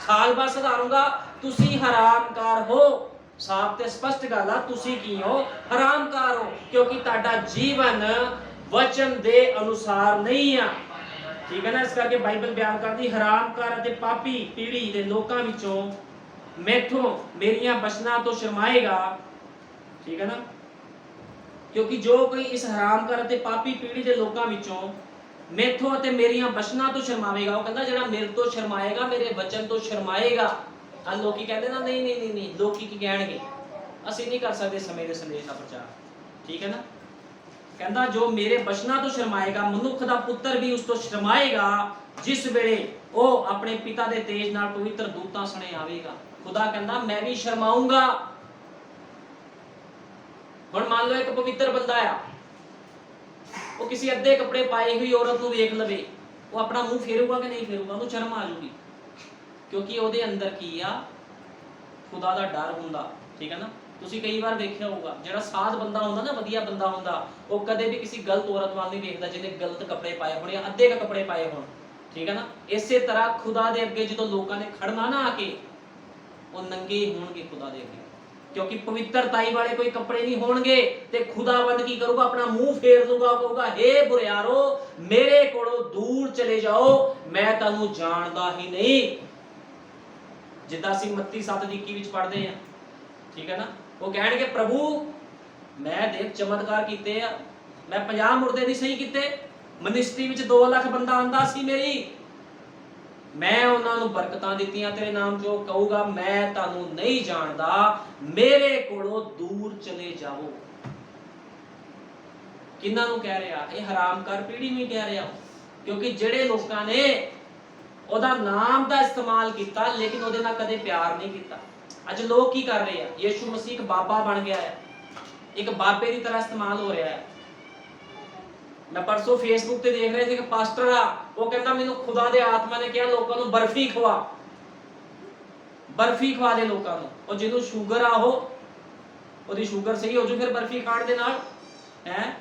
ਸਾਲ ਬਾਅਦ ਸੁਧਾਰੂੰਗਾ, ਤੁਸੀਂ ਹਰਾਮਕਾਰ ਹੋ। ਸਾਫ਼ ਤੇ ਸਪਸ਼ਟ ਗੱਲ ਆ, ਤੁਸੀਂ ਕੀ ਹੋ? ਹਰਾਮਕਾਰ ਹੋ, ਕਿਉਂਕਿ ਤੁਹਾਡਾ ਜੀਵਨ ਵਚਨ ਦੇ ਅਨੁਸਾਰ ਨਹੀਂ ਆ, ਠੀਕ ਹੈ ਨਾ। ਇਸ ਕਰਕੇ ਬਾਈਬਲ ਬਿਆਨ ਕਰਦੀ ਹਰਾਮਕਾਰ ਅਤੇ ਪਾਪੀ ਪੀੜ੍ਹੀ ਦੇ ਲੋਕਾਂ ਵਿੱਚੋਂ ਮੈਥੋਂ ਮੇਰੀਆਂ ਬਚਨਾਂ ਤੋਂ ਸ਼ਰਮਾਏਗਾ, ਠੀਕ ਹੈ ਨਾ। ਕਿਉਂਕਿ ਜੋ ਕੋਈ ਇਸ ਹਰਾਮਕਾਰ ਅਤੇ ਪਾਪੀ ਪੀੜ੍ਹੀ ਦੇ ਲੋਕਾਂ ਵਿੱਚੋਂ ਮੈਥੋਂ ਅਤੇ ਮੇਰੀਆਂ ਬਚਨਾਂ ਤੋਂ ਸ਼ਰਮਾਵੇਗਾ, ਉਹ ਕਹਿੰਦਾ ਜਿਹੜਾ ਮੇਰੇ ਤੋਂ ਸ਼ਰਮਾਏਗਾ, ਮੇਰੇ ਵਚਨ ਤੋਂ ਸ਼ਰਮਾਏਗਾ। ਆ ਲੋਕੀ ਕਹਿੰਦੇ ਨਾ ਨਹੀਂ ਨਹੀਂ ਨਹੀਂ ਨਹੀਂ, ਲੋਕੀ ਕੀ ਕਹਿਣਗੇ, ਅਸੀਂ ਨਹੀਂ ਕਰ ਸਕਦੇ ਸਮੇਂ ਦੇ ਸੰਦੇਸ਼ ਦਾ ਪ੍ਰਚਾਰ, ਠੀਕ ਹੈ ਨਾ। ਕਹਿੰਦਾ ਜੋ ਮੇਰੇ ਬਚਨਾਂ ਤੋਂ ਸ਼ਰਮਾਏਗਾ, ਮਨੁੱਖ ਦਾ ਪੁੱਤਰ ਵੀ ਉਸ ਤੋਂ ਸ਼ਰਮਾਏਗਾ ਜਿਸ ਵੇਲੇ ਉਹ ਆਪਣੇ ਪਿਤਾ ਦੇ ਤੇਜ ਨਾਲ ਪਵਿੱਤਰ ਦੂਤਾਂ ਸਣੇ ਆਵੇਗਾ। ਖੁਦਾ ਕਹਿੰਦਾ ਮੈਂ ਵੀ ਸ਼ਰਮਾਊਂਗਾ। ਹੁਣ ਮੰਨ ਲਓ ਇੱਕ ਪਵਿੱਤਰ ਬੰਦਾ ਆ, ਉਹ ਕਿਸੇ ਅੱਧੇ ਕੱਪੜੇ ਪਾਏ ਹੋਈ ਔਰਤ ਨੂੰ ਵੇਖ ਲਵੇ, ਉਹ ਆਪਣਾ ਮੂੰਹ ਫੇਰੂਗਾ ਕਿ ਨਹੀਂ ਫੇਰੂਗਾ? ਉਹਨੂੰ ਸ਼ਰਮ ਆ ਜਾਊਗੀ, ਕਿਉਂਕਿ ਉਹਦੇ ਅੰਦਰ ਕੀ ਆ? ਖੁਦਾ ਦਾ ਡਰ ਹੁੰਦਾ, ਠੀਕ ਹੈ ਨਾ। ਤੁਸੀਂ ਕਈ ਵਾਰ ਦੇਖਿਆ ਹੋਊਗਾ ਜਿਹੜਾ ਸਾਧ ਬੰਦਾ ਹੁੰਦਾ ਨਾ, ਵਧੀਆ ਬੰਦਾ ਹੁੰਦਾ, ਉਹ ਕਦੇ ਵੀ ਕਿਸੇ ਗਲਤ ਔਰਤ ਵੱਲ ਨਹੀਂ ਵੇਖਦਾ ਜਿਹਨੇ ਗਲਤ ਕੱਪੜੇ ਪਾਏ ਹੋਣ ਜਾਂ ਅੱਧੇ ਕ ਕੱਪੜੇ ਪਾਏ ਹੋਣ, ਠੀਕ ਹੈ ਨਾ। ਇਸੇ ਤਰ੍ਹਾਂ ਖੁਦਾ ਦੇ ਅੱਗੇ ਜਦੋਂ ਲੋਕਾਂ ਨੇ ਖੜਨਾ ਨਾ ਆ ਕੇ, ਉਹ ਨੰਗੇ ਹੀ ਹੋਣਗੇ ਖੁਦਾ ਦੇ ਅੱਗੇ, ਕਿਉਂਕਿ ਪਵਿੱਤਰਤਾਈ ਵਾਲੇ ਕੋਈ ਕੱਪੜੇ ਨਹੀਂ ਹੋਣਗੇ। ਤੇ ਖੁਦਾਵੰਦ ਕੀ ਕਰੂਗਾ? ਆਪਣਾ ਮੂੰਹ ਫੇਰ ਲੂਗਾ, ਕਹੂਗਾ ਹੇ ਬੁਰਿਆਰੋ, ਮੇਰੇ ਕੋਲੋਂ ਦੂਰ ਚਲੇ ਜਾਓ, ਮੈਂ ਤੁਹਾਨੂੰ ਜਾਣਦਾ ਹੀ ਨਹੀਂ। ਜਿੱਦਾਂ ਅਸੀਂ ਮੱਤੀ 7:21 ਵਿੱਚ ਪੜ੍ਹਦੇ ਆ, ਠੀਕ ਹੈ ਨਾ। ਉਹ ਕਹਿਣਗੇ ਪ੍ਰਭੂ ਮੈਂ ਦੇਖ ਚਮਤਕਾਰ ਕੀਤੇ ਆ, ਮੈਂ 50 ਮੁਰਦੇ ਨਹੀਂ ਸਹੀ ਕੀਤੇ, ਮਿਨਿਸਟਰੀ ਵਿੱਚ 2 ਲੱਖ ਬੰਦਾ ਆਂਦਾ ਸੀ ਮੇਰੀ, ਮੈਂ ਉਹਨਾਂ ਨੂੰ ਬਰਕਤਾਂ ਦਿੱਤੀਆਂ ਤੇਰੇ ਨਾਮ 'ਚ। ਉਹ ਕਹੂਗਾ ਮੈਂ ਤੁਹਾਨੂੰ ਨਹੀਂ ਜਾਣਦਾ, ਮੇਰੇ ਕੋਲੋਂ ਦੂਰ ਚਲੇ ਜਾਓ। ਕਿਹਨਾਂ ਨੂੰ ਕਹਿ ਰਿਹਾ? ਇਹ ਹਰਾਮਕਾਰ ਪੀੜ੍ਹੀ ਨੂੰ ਕਹਿ ਰਿਹਾ, ਕਿਉਂਕਿ ਜਿਹੜੇ ਲੋਕਾਂ ਨੇ ਉਹਦਾ ਨਾਮ ਦਾ ਇਸਤੇਮਾਲ ਕੀਤਾ ਲੇਕਿਨ ਉਹਦੇ ਨਾਲ ਕਦੇ ਪਿਆਰ ਨਹੀਂ ਕੀਤਾ। ਅੱਜ ਲੋਕ ਕੀ ਕਰ ਰਹੇ ਆ? ਯਿਸੂ ਮਸੀਹ ਇੱਕ ਬਾਬਾ ਬਣ ਗਿਆ ਹੈ, ਇੱਕ ਬਾਬੇ ਦੀ ਤਰ੍ਹਾਂ ਇਸਤੇਮਾਲ ਹੋ ਰਿਹਾ ਹੈ। ਮੈਂ ਪਰਸੋਂ ਫੇਸਬੁੱਕ ਤੇ ਦੇਖ ਰਿਹਾ ਸੀ ਕਿ ਪਾਸਟਰ ਆ, ਉਹ ਕਹਿੰਦਾ ਮੈਨੂੰ ਖੁਦਾ ਦੇ ਆਤਮਾ ਨੇ ਕਿਹਾ ਲੋਕਾਂ ਨੂੰ ਬਰਫੀ ਖਵਾ, ਬਰਫੀ ਖਵਾ ਦੇ ਲੋਕਾਂ ਨੂੰ। ਉਹ ਜਿਹਨੂੰ ਸ਼ੂਗਰ ਆ ਉਹਦੀ ਸ਼ੂਗਰ ਸਹੀ ਹੋ ਜੂ ਫਿਰ ਬਰਫੀ ਖਾਣ ਦੇ ਨਾਲ। ਹੈ,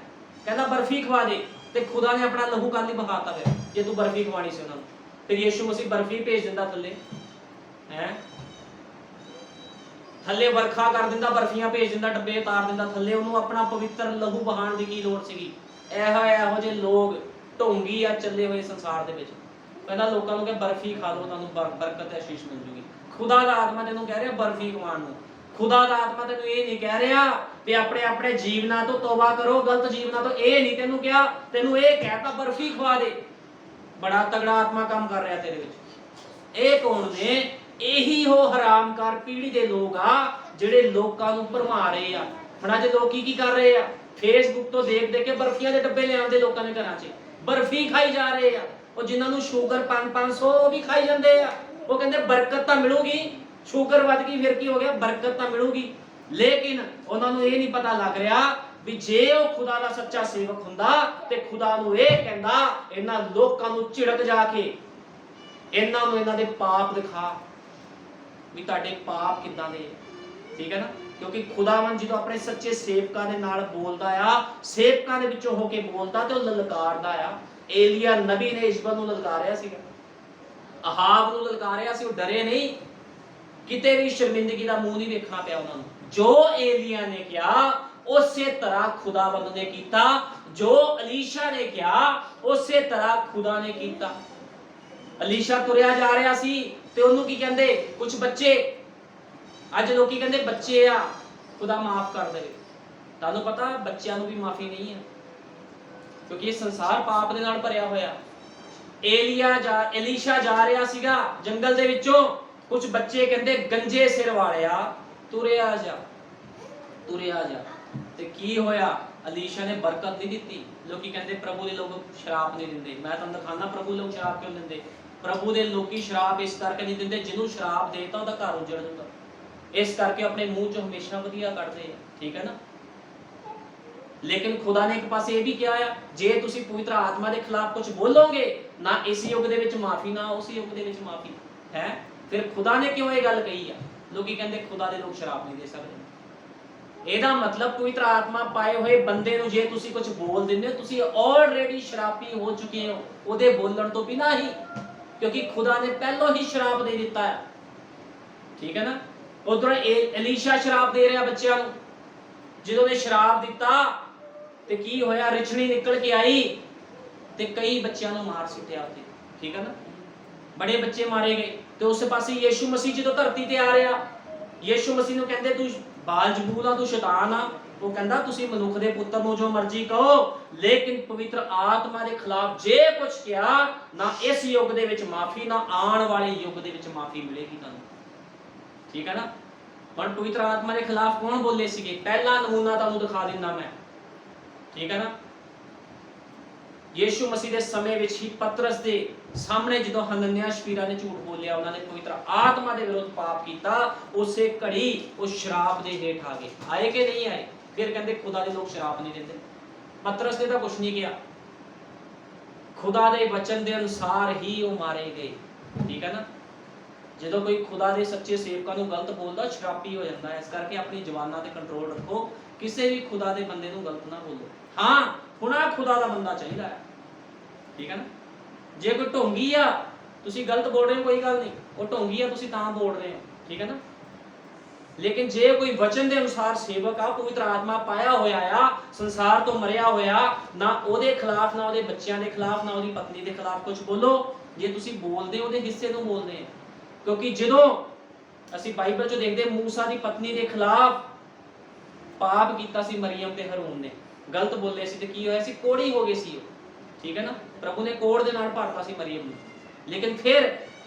ਕਹਿੰਦਾ ਬਰਫੀ ਖਵਾ ਦੇ, ਤੇ ਖੁਦਾ ਨੇ ਆਪਣਾ ਲਹੂ ਕੰਨ ਹੀ ਬਹਾਤਾ ਫਿਰ, ਜੇ ਤੂੰ ਬਰਫੀ ਖਵਾਣੀ ਸੀ ਉਹਨਾਂ ਨੂੰ। ਫਿਰ ਯੀਸ਼ੂ ਮਸੀਹ ਬਰਫੀ ਭੇਜ ਦਿੰਦਾ ਥੱਲੇ, ਹੈ ਥੱਲੇ ਵਰਖਾ ਕਰ ਦਿੰਦਾ, ਬਰਫੀਆਂ ਭੇਜ ਦਿੰਦਾ, ਡੱਬੇ ਉਤਾਰ ਦਿੰਦਾ ਥੱਲੇ, ਉਹਨੂੰ ਆਪਣਾ ਪਵਿੱਤਰ ਲਹੂ ਬਹਾਣ ਦੀ ਕੀ ਲੋੜ ਸੀਗੀ। ਇਹੋ ਜਿਹੇ ਲੋਕ ਢੋਂਗੀ ਆ ਚੱਲੇ ਹੋਏ ਸੰਸਾਰ ਦੇ ਵਿੱਚ। ਕਹਿੰਦਾ ਲੋਕਾਂ ਨੂੰ ਕਿ ਬਰਫੀ ਖਾ ਲਓ, ਤੁਹਾਨੂੰ ਬਰਕਤ ਤੇ ਆਸ਼ੀਸ਼ ਮਿਲ ਜੂਗੀ। ਖੁਦਾ ਦਾ ਆਤਮਾ ਤੈਨੂੰ ਕਹਿ ਰਿਹਾ ਬਰਫੀ ਖਵਾਉਣ ਨੂੰ। ਖੁਦਾ ਦਾ ਆਤਮਾ ਤੈਨੂੰ ਇਹ ਨਹੀਂ ਕਹਿ ਰਿਹਾ ਵੀ ਆਪਣੇ ਜੀਵਨਾਂ ਤੋਂ ਤੋਬਾ ਕਰੋ, ਗਲਤ ਜੀਵਨਾਂ ਤੋਂ, ਇਹ ਨਹੀਂ ਤੈਨੂੰ ਕਿਹਾ। ਤੈਨੂੰ ਇਹ ਕਹਿਤਾ ਬਰਫੀ ਖਵਾ ਦੇ। ਬੜਾ ਤਗੜਾ ਆਤਮਾ ਕੰਮ ਕਰ ਰਿਹਾ ਤੇਰੇ ਵਿੱਚ। ਇਹ ਕੌਣ ਨੇ? ਇਹੀ ਉਹ ਹਰਾਮਕਾਰ ਪੀੜ੍ਹੀ ਦੇ ਲੋਕ ਆ ਜਿਹੜੇ ਲੋਕਾਂ ਨੂੰ ਭਰਮਾ ਰਹੇ ਆ। ਹੁਣ ਅੱਜ ਲੋਕੀ ਕੀ ਕਰ ਰਹੇ ਆ? ਫੇਸਬੁੱਕ ਤੋਂ ਦੇਖ ਦੇਖ ਕੇ ਬਰਫੀਆਂ ਦੇ ਡੱਬੇ ਲਿਆਉਂਦੇ ਲੋਕਾਂ ਦੇ ਘਰਾਂ 'ਚ, ਬਰਫੀ ਖਾਈ ਜਾ ਰਹੇ ਆ। ਉਹ ਜਿਨ੍ਹਾਂ ਨੂੰ ਸ਼ੂਗਰ 500 ਵੀ ਖਾਈ ਜਾਂਦੇ ਆ। ਉਹ ਕਹਿੰਦੇ ਬਰਕਤ ਤਾਂ ਮਿਲੂਗੀ, ਸ਼ੂਗਰ ਵੱਧ ਗਈ ਫਿਰ ਕੀ ਹੋ ਗਿਆ, ਬਰਕਤ ਤਾਂ ਮਿਲੂਗੀ। ਲੇਕਿਨ ਉਹਨਾਂ ਨੂੰ ਇਹ ਨਹੀਂ ਪਤਾ ਲੱਗ ਰਿਹਾ ਵੀ ਜੇ ਉਹ ਖੁਦਾ ਦਾ ਸੱਚਾ ਸੇਵਕ ਹੁੰਦਾ ਤੇ ਖੁਦਾ ਨੂੰ ਇਹ ਕਹਿੰਦਾ ਇਹਨਾਂ ਲੋਕਾਂ ਨੂੰ ਝਿੜਕ ਜਾ ਕੇ ਇਹਨਾਂ ਨੂੰ ਇਹਨਾਂ ਦੇ ਪਾਪ ਦਿਖਾ ਵੀ ਤੁਹਾਡੇ ਪਾਪ ਕਿੱਦਾਂ ਦੇ, ਠੀਕ ਹੈ ਨਾ। ਕਿਉਂਕਿ ਖੁਦਾਵੰਦ ਜਦੋਂ ਆਪਣੇ ਸੱਚੇ ਸੇਵਕਾਂ ਦੇ ਨਾਲ ਬੋਲਦਾ ਆ, ਸੇਵਕਾਂ ਦੇ ਵਿੱਚੋਂ ਹੋ ਕੇ ਬੋਲਦਾ ਤੇ ਉਹ ਲਲਕਾਰਦਾ ਆ। ਏਲੀਆ ਨਬੀ ਨੇ ਇਸ਼ਬਲ ਨੂੰ ਲਲਕਾਰਿਆ ਸੀਗਾ, ਅਹਾਬ ਨੂੰ ਲਲਕਾਰਿਆ ਸੀ, ਉਹ ਡਰੇ ਨਹੀਂ। ਕਿਤੇ ਵੀ ਸ਼ਰਮਿੰਦਗੀ ਦਾ ਮੂੰਹ ਨਹੀਂ ਵੇਖਣਾ ਪਿਆ ਉਹਨਾਂ ਨੂੰ। ਜੋ ਏਲੀਆ ਨੇ ਕਿਹਾ ਉਸੇ ਤਰ੍ਹਾਂ ਖੁਦਾਵੰਦ ਨੇ ਕੀਤਾ, ਜੋ ਅਲੀਸ਼ਾ ਨੇ ਕਿਹਾ ਉਸੇ ਤਰ੍ਹਾਂ ਖੁਦਾ ਨੇ ਕੀਤਾ। ਅਲੀਸ਼ਾ ਤੁਰਿਆ ਜਾ ਰਿਹਾ ਸੀ ਤੇ ਉਹਨੂੰ ਕੀ ਕਹਿੰਦੇ ਕੁਝ ਬੱਚੇ, ਅੱਜ ਲੋਕੀ ਕਹਿੰਦੇ ਬੱਚੇ ਆ ਖੁਦਾ ਮਾਫ ਕਰ ਦੇਵੇ। ਤੁਹਾਨੂੰ ਪਤਾ ਬੱਚਿਆਂ ਨੂੰ ਵੀ ਮਾਫੀ ਨਹੀਂ ਹੈ, ਕਿਉਂਕਿ ਇਹ ਸੰਸਾਰ ਪਾਪ ਦੇ ਨਾਲ ਭਰਿਆ ਹੋਇਆ। ਅਲੀਸ਼ਾ ਜਾ ਰਿਹਾ ਸੀਗਾ ਜੰਗਲ ਦੇ ਵਿੱਚੋਂ, ਕੁਝ ਬੱਚੇ ਕਹਿੰਦੇ ਗੰਜੇ ਸਿਰ ਵਾਲਿਆ ਤੁਰਿਆ ਜਾ, ਤੁਰਿਆ ਜਾ। ਤੇ ਕੀ ਹੋਇਆ? ਅਲੀਸ਼ਾ ਨੇ ਬਰਕਤ ਨਹੀਂ ਦਿੱਤੀ। ਲੋਕੀ ਕਹਿੰਦੇ ਪ੍ਰਭੂ ਦੇ ਲੋਕ ਸ਼ਰਾਬ ਨਹੀਂ ਦਿੰਦੇ। ਮੈਂ ਤੁਹਾਨੂੰ ਦਿਖਾਣਾ ਪ੍ਰਭੂ ਲੋਕ ਸ਼ਰਾਬ ਕਿਉਂ ਦਿੰਦੇ। ਪ੍ਰਭੂ ਦੇ ਲੋਕੀ ਸ਼ਰਾਬ ਇਸ ਕਰਕੇ ਨਹੀਂ ਦਿੰਦੇ, ਜਿਹਨੂੰ ਸ਼ਰਾਬ ਦੇਤਾ ਉਹਦਾ ਘਰ ਉਜੜ ਜਾਂਦਾ, ਇਸ ਕਰਕੇ ਆਪਣੇ ਮੂੰਹ ਚੋਂ ਹਮੇਸ਼ਾ ਵਧੀਆ ਕੱਢਦੇ ਆ, ਠੀਕ ਹੈ ਨਾ। ਲੇਕਿਨ ਖੁਦਾ ਨੇ ਇੱਕ ਪਾਸੇ ਇਹ ਵੀ ਕਿਹਾ ਆ, ਜੇ ਤੁਸੀਂ ਪਵਿੱਤਰ ਆਤਮਾ ਦੇ ਖਿਲਾਫ ਕੁਝ ਬੋਲੋਗੇ, ਨਾ ਇਸ ਯੁੱਗ ਦੇ ਵਿੱਚ ਮਾਫੀ, ਨਾ ਉਸ ਯੁੱਗ ਦੇ ਵਿੱਚ ਮਾਫੀ ਹੈ। ਫਿਰ ਖੁਦਾ ਨੇ ਕਿਉਂ ਇਹ ਗੱਲ ਕਹੀ ਆ? ਲੋਕੀ ਕਹਿੰਦੇ ਖੁਦਾ ਦੇ ਲੋਕ ਸ਼ਰਾਬ ਨਹੀਂ ਦੇ ਸਕਦੇ। ਇਹਦਾ ਮਤਲਬ ਪਵਿੱਤਰ ਆਤਮਾ ਪਾਏ ਹੋਏ ਬੰਦੇ ਨੂੰ ਜੇ ਤੁਸੀਂ ਕੁਝ ਬੋਲ ਦਿੰਦੇ ਹੋ, ਤੁਸੀਂ ਆਲਰੇਡੀ ਸ਼ਰਾਬੀ ਹੋ ਚੁੱਕੇ ਹੋ ਉਹਦੇ ਬੋਲਣ ਤੋਂ ਬਿਨਾਂ ਹੀ, ਕਿਉਂਕਿ ਖੁਦਾ ਨੇ ਪਹਿਲਾਂ ਹੀ ਸ਼ਰਾਬ ਦੇ ਦਿੱਤਾ ਹੈ, ਠੀਕ ਹੈ ਨਾ। ਉਧਰ ਅਲੀਸ਼ਾ ਸ਼ਰਾਬ ਦੇ ਰਿਹਾ ਬੱਚਿਆਂ ਨੂੰ। ਜਦੋਂ ਨੇ ਸ਼ਰਾਬ ਦਿੱਤਾ ਤੇ ਕੀ ਹੋਇਆ? ਰਿਛਣੀ ਨਿਕਲ ਕੇ ਆਈ ਤੇ ਕਈ ਬੱਚਿਆਂ ਨੂੰ ਮਾਰ ਸੁੱਟਿਆ ਉੱਤੇ, ਠੀਕ ਹੈ ਨਾ। ਬੜੇ ਬੱਚੇ ਮਾਰੇ ਗਏ। ਤੇ ਉਸੇ ਪਾਸੇ ਯੀਸ਼ੂ ਮਸੀਹ ਜਦੋਂ ਧਰਤੀ ਤੇ ਆ ਰਿਹਾ, ਯੀਸ਼ੂ ਮਸੀਹ ਨੂੰ ਕਹਿੰਦੇ ਤੂੰ ਬਾਲਜ਼ਬੂਲ ਆ, ਤੂੰ ਸ਼ੈਤਾਨ ਆ। ਉਹ ਕਹਿੰਦਾ ਤੁਸੀਂ ਮਨੁੱਖ ਦੇ ਪੁੱਤਰ ਨੂੰ ਜੋ ਮਰਜ਼ੀ ਕਹੋ, ਲੇਕਿਨ ਪਵਿੱਤਰ ਆਤਮਾ ਦੇ ਖਿਲਾਫ ਜੇ ਕੁਝ ਕਿਹਾ, ਨਾ ਇਸ ਯੁੱਗ ਦੇ ਵਿੱਚ ਮਾਫੀ, ਨਾ ਆਉਣ ਵਾਲੇ ਯੁੱਗ ਦੇ ਵਿੱਚ ਮਾਫੀ ਮਿਲੇਗੀ ਤੁਹਾਨੂੰ, ਠੀਕ ਹੈ ਨਾ। ਹੁਣ ਪਵਿੱਤਰ ਆਤਮਾ ਦੇ ਖਿਲਾਫ ਕੌਣ ਬੋਲੇ ਸੀਗੇ? ਪਹਿਲਾ ਨਮੂਨਾ ਤੁਹਾਨੂੰ ਦਿਖਾ ਦਿੰਦਾ ਮੈਂ, ਠੀਕ ਹੈ ਨਾ। ਯੀਸ਼ੂ ਮਸੀਹ ਦੇ ਸਮੇਂ ਵਿੱਚ ਹੀ ਪਤਰਸ ਦੇ ਸਾਹਮਣੇ ਜਦੋਂ ਹਨਨਿਆ ਸ਼ਫੀਰਾ ਨੇ ਝੂਠ ਬੋਲਿਆ, ਉਹਨਾਂ ਨੇ ਪਵਿੱਤਰ ਆਤਮਾ ਦੇ ਵਿਰੁੱਧ ਪਾਪ ਕੀਤਾ, ਉਸੇ ਘੜੀ ਉਹ ਸ਼ਰਾਬ ਦੇ ਹੇਠ ਆ ਗਏ। ਆਏ ਕਿ ਨਹੀਂ ਆਏ? ਫਿਰ ਕਹਿੰਦੇ ਖੁਦਾ ਦੇ ਲੋਕ ਸ਼ਰਾਬ ਨਹੀਂ ਦਿੰਦੇ। ਪਤਰਸ ਨੇ ਤਾਂ ਕੁਝ ਨਹੀਂ ਕਿਹਾ, ਖੁਦਾ ਦੇ ਵਚਨ ਦੇ ਅਨੁਸਾਰ ਹੀ ਉਹ ਮਾਰੇ ਗਏ, ਠੀਕ ਹੈ ਨਾ। ਜਦੋਂ ਕੋਈ ਖੁਦਾ ਦੇ ਸੱਚੇ ਸੇਵਕਾਂ ਨੂੰ ਗਲਤ ਬੋਲਦਾ, ਸ਼ਰਾਬੀ ਹੋ ਜਾਂਦਾ ਹੈ। ਇਸ ਕਰਕੇ ਆਪਣੀ ਜ਼ੁਬਾਨਾਂ ਤੇ ਕੰਟਰੋਲ ਰੱਖੋ, ਕਿਸੇ ਵੀ ਖੁਦਾ ਦੇ ਬੰਦੇ ਨੂੰ ਗਲਤ ਨਾ ਬੋਲੋ। ਹਾਂ, ਹੁਣਾ ਖੁਦਾ ਦਾ ਬੰਦਾ ਚਾਹੀਦਾ ਹੈ, ਠੀਕ ਹੈ ਨਾ। ਜੇ ਕੋਈ ਢੋਂਗੀ ਆ, ਤੁਸੀਂ ਗਲਤ ਬੋਲ ਰਹੇ ਹੋ, ਕੋਈ ਗੱਲ ਨਹੀਂ, ਉਹ ਢੋਂਗੀ ਆ ਤੁਸੀਂ ਤਾਂ ਬੋਲ ਰਹੇ ਹੋ, ਠੀਕ ਹੈ ਨਾ। ਲੇਕਿਨ ਜੇ ਕੋਈ ਵਚਨ ਦੇ ਅਨੁਸਾਰ ਸੇਵਕ ਆ, ਪਵਿੱਤਰ ਆਤਮਾ ਪਾਇਆ ਹੋਇਆ ਆ, ਸੰਸਾਰ ਤੋਂ ਮਰਿਆ ਹੋਇਆ, ਨਾ ਉਹਦੇ ਖਿਲਾਫ, ਨਾ ਉਹਦੇ ਬੱਚਿਆਂ ਦੇ ਖਿਲਾਫ, ਨਾ ਉਹਦੀ ਪਤਨੀ ਦੇ ਖਿਲਾਫ ਕੁਝ ਬੋਲੋ। ਜੇ ਤੁਸੀਂ ਬੋਲਦੇ ਉਹਦੇ ਹਿੱਸੇ ਨੂੰ ਬੋਲਦੇ ਆ। ਕਿਉਂਕਿ ਜਦੋਂ ਅਸੀਂ ਬਾਈਬਲ 'ਚ ਦੇਖਦੇ, ਮੂਸਾ ਦੀ ਪਤਨੀ ਦੇ ਖਿਲਾਫ ਪਾਪ ਕੀਤਾ ਸੀ ਮਰੀਮ ਤੇ ਹਰੂਨ ਨੇ, ਗਲਤ ਬੋਲੇ ਸੀ ਤੇ ਕੀ ਹੋਇਆ ਸੀ? ਕੋੜੀ ਹੋ ਗਈ ਸੀ ਉਹ, ਠੀਕ ਹੈ ਨਾ। ਪ੍ਰਭੂ ਨੇ ਕੋੜ ਦੇ ਨਾਲ ਭਰਤਾ ਸੀ ਮਰੀਮ ਨੂੰ, ਲੇਕਿਨ ਫਿਰ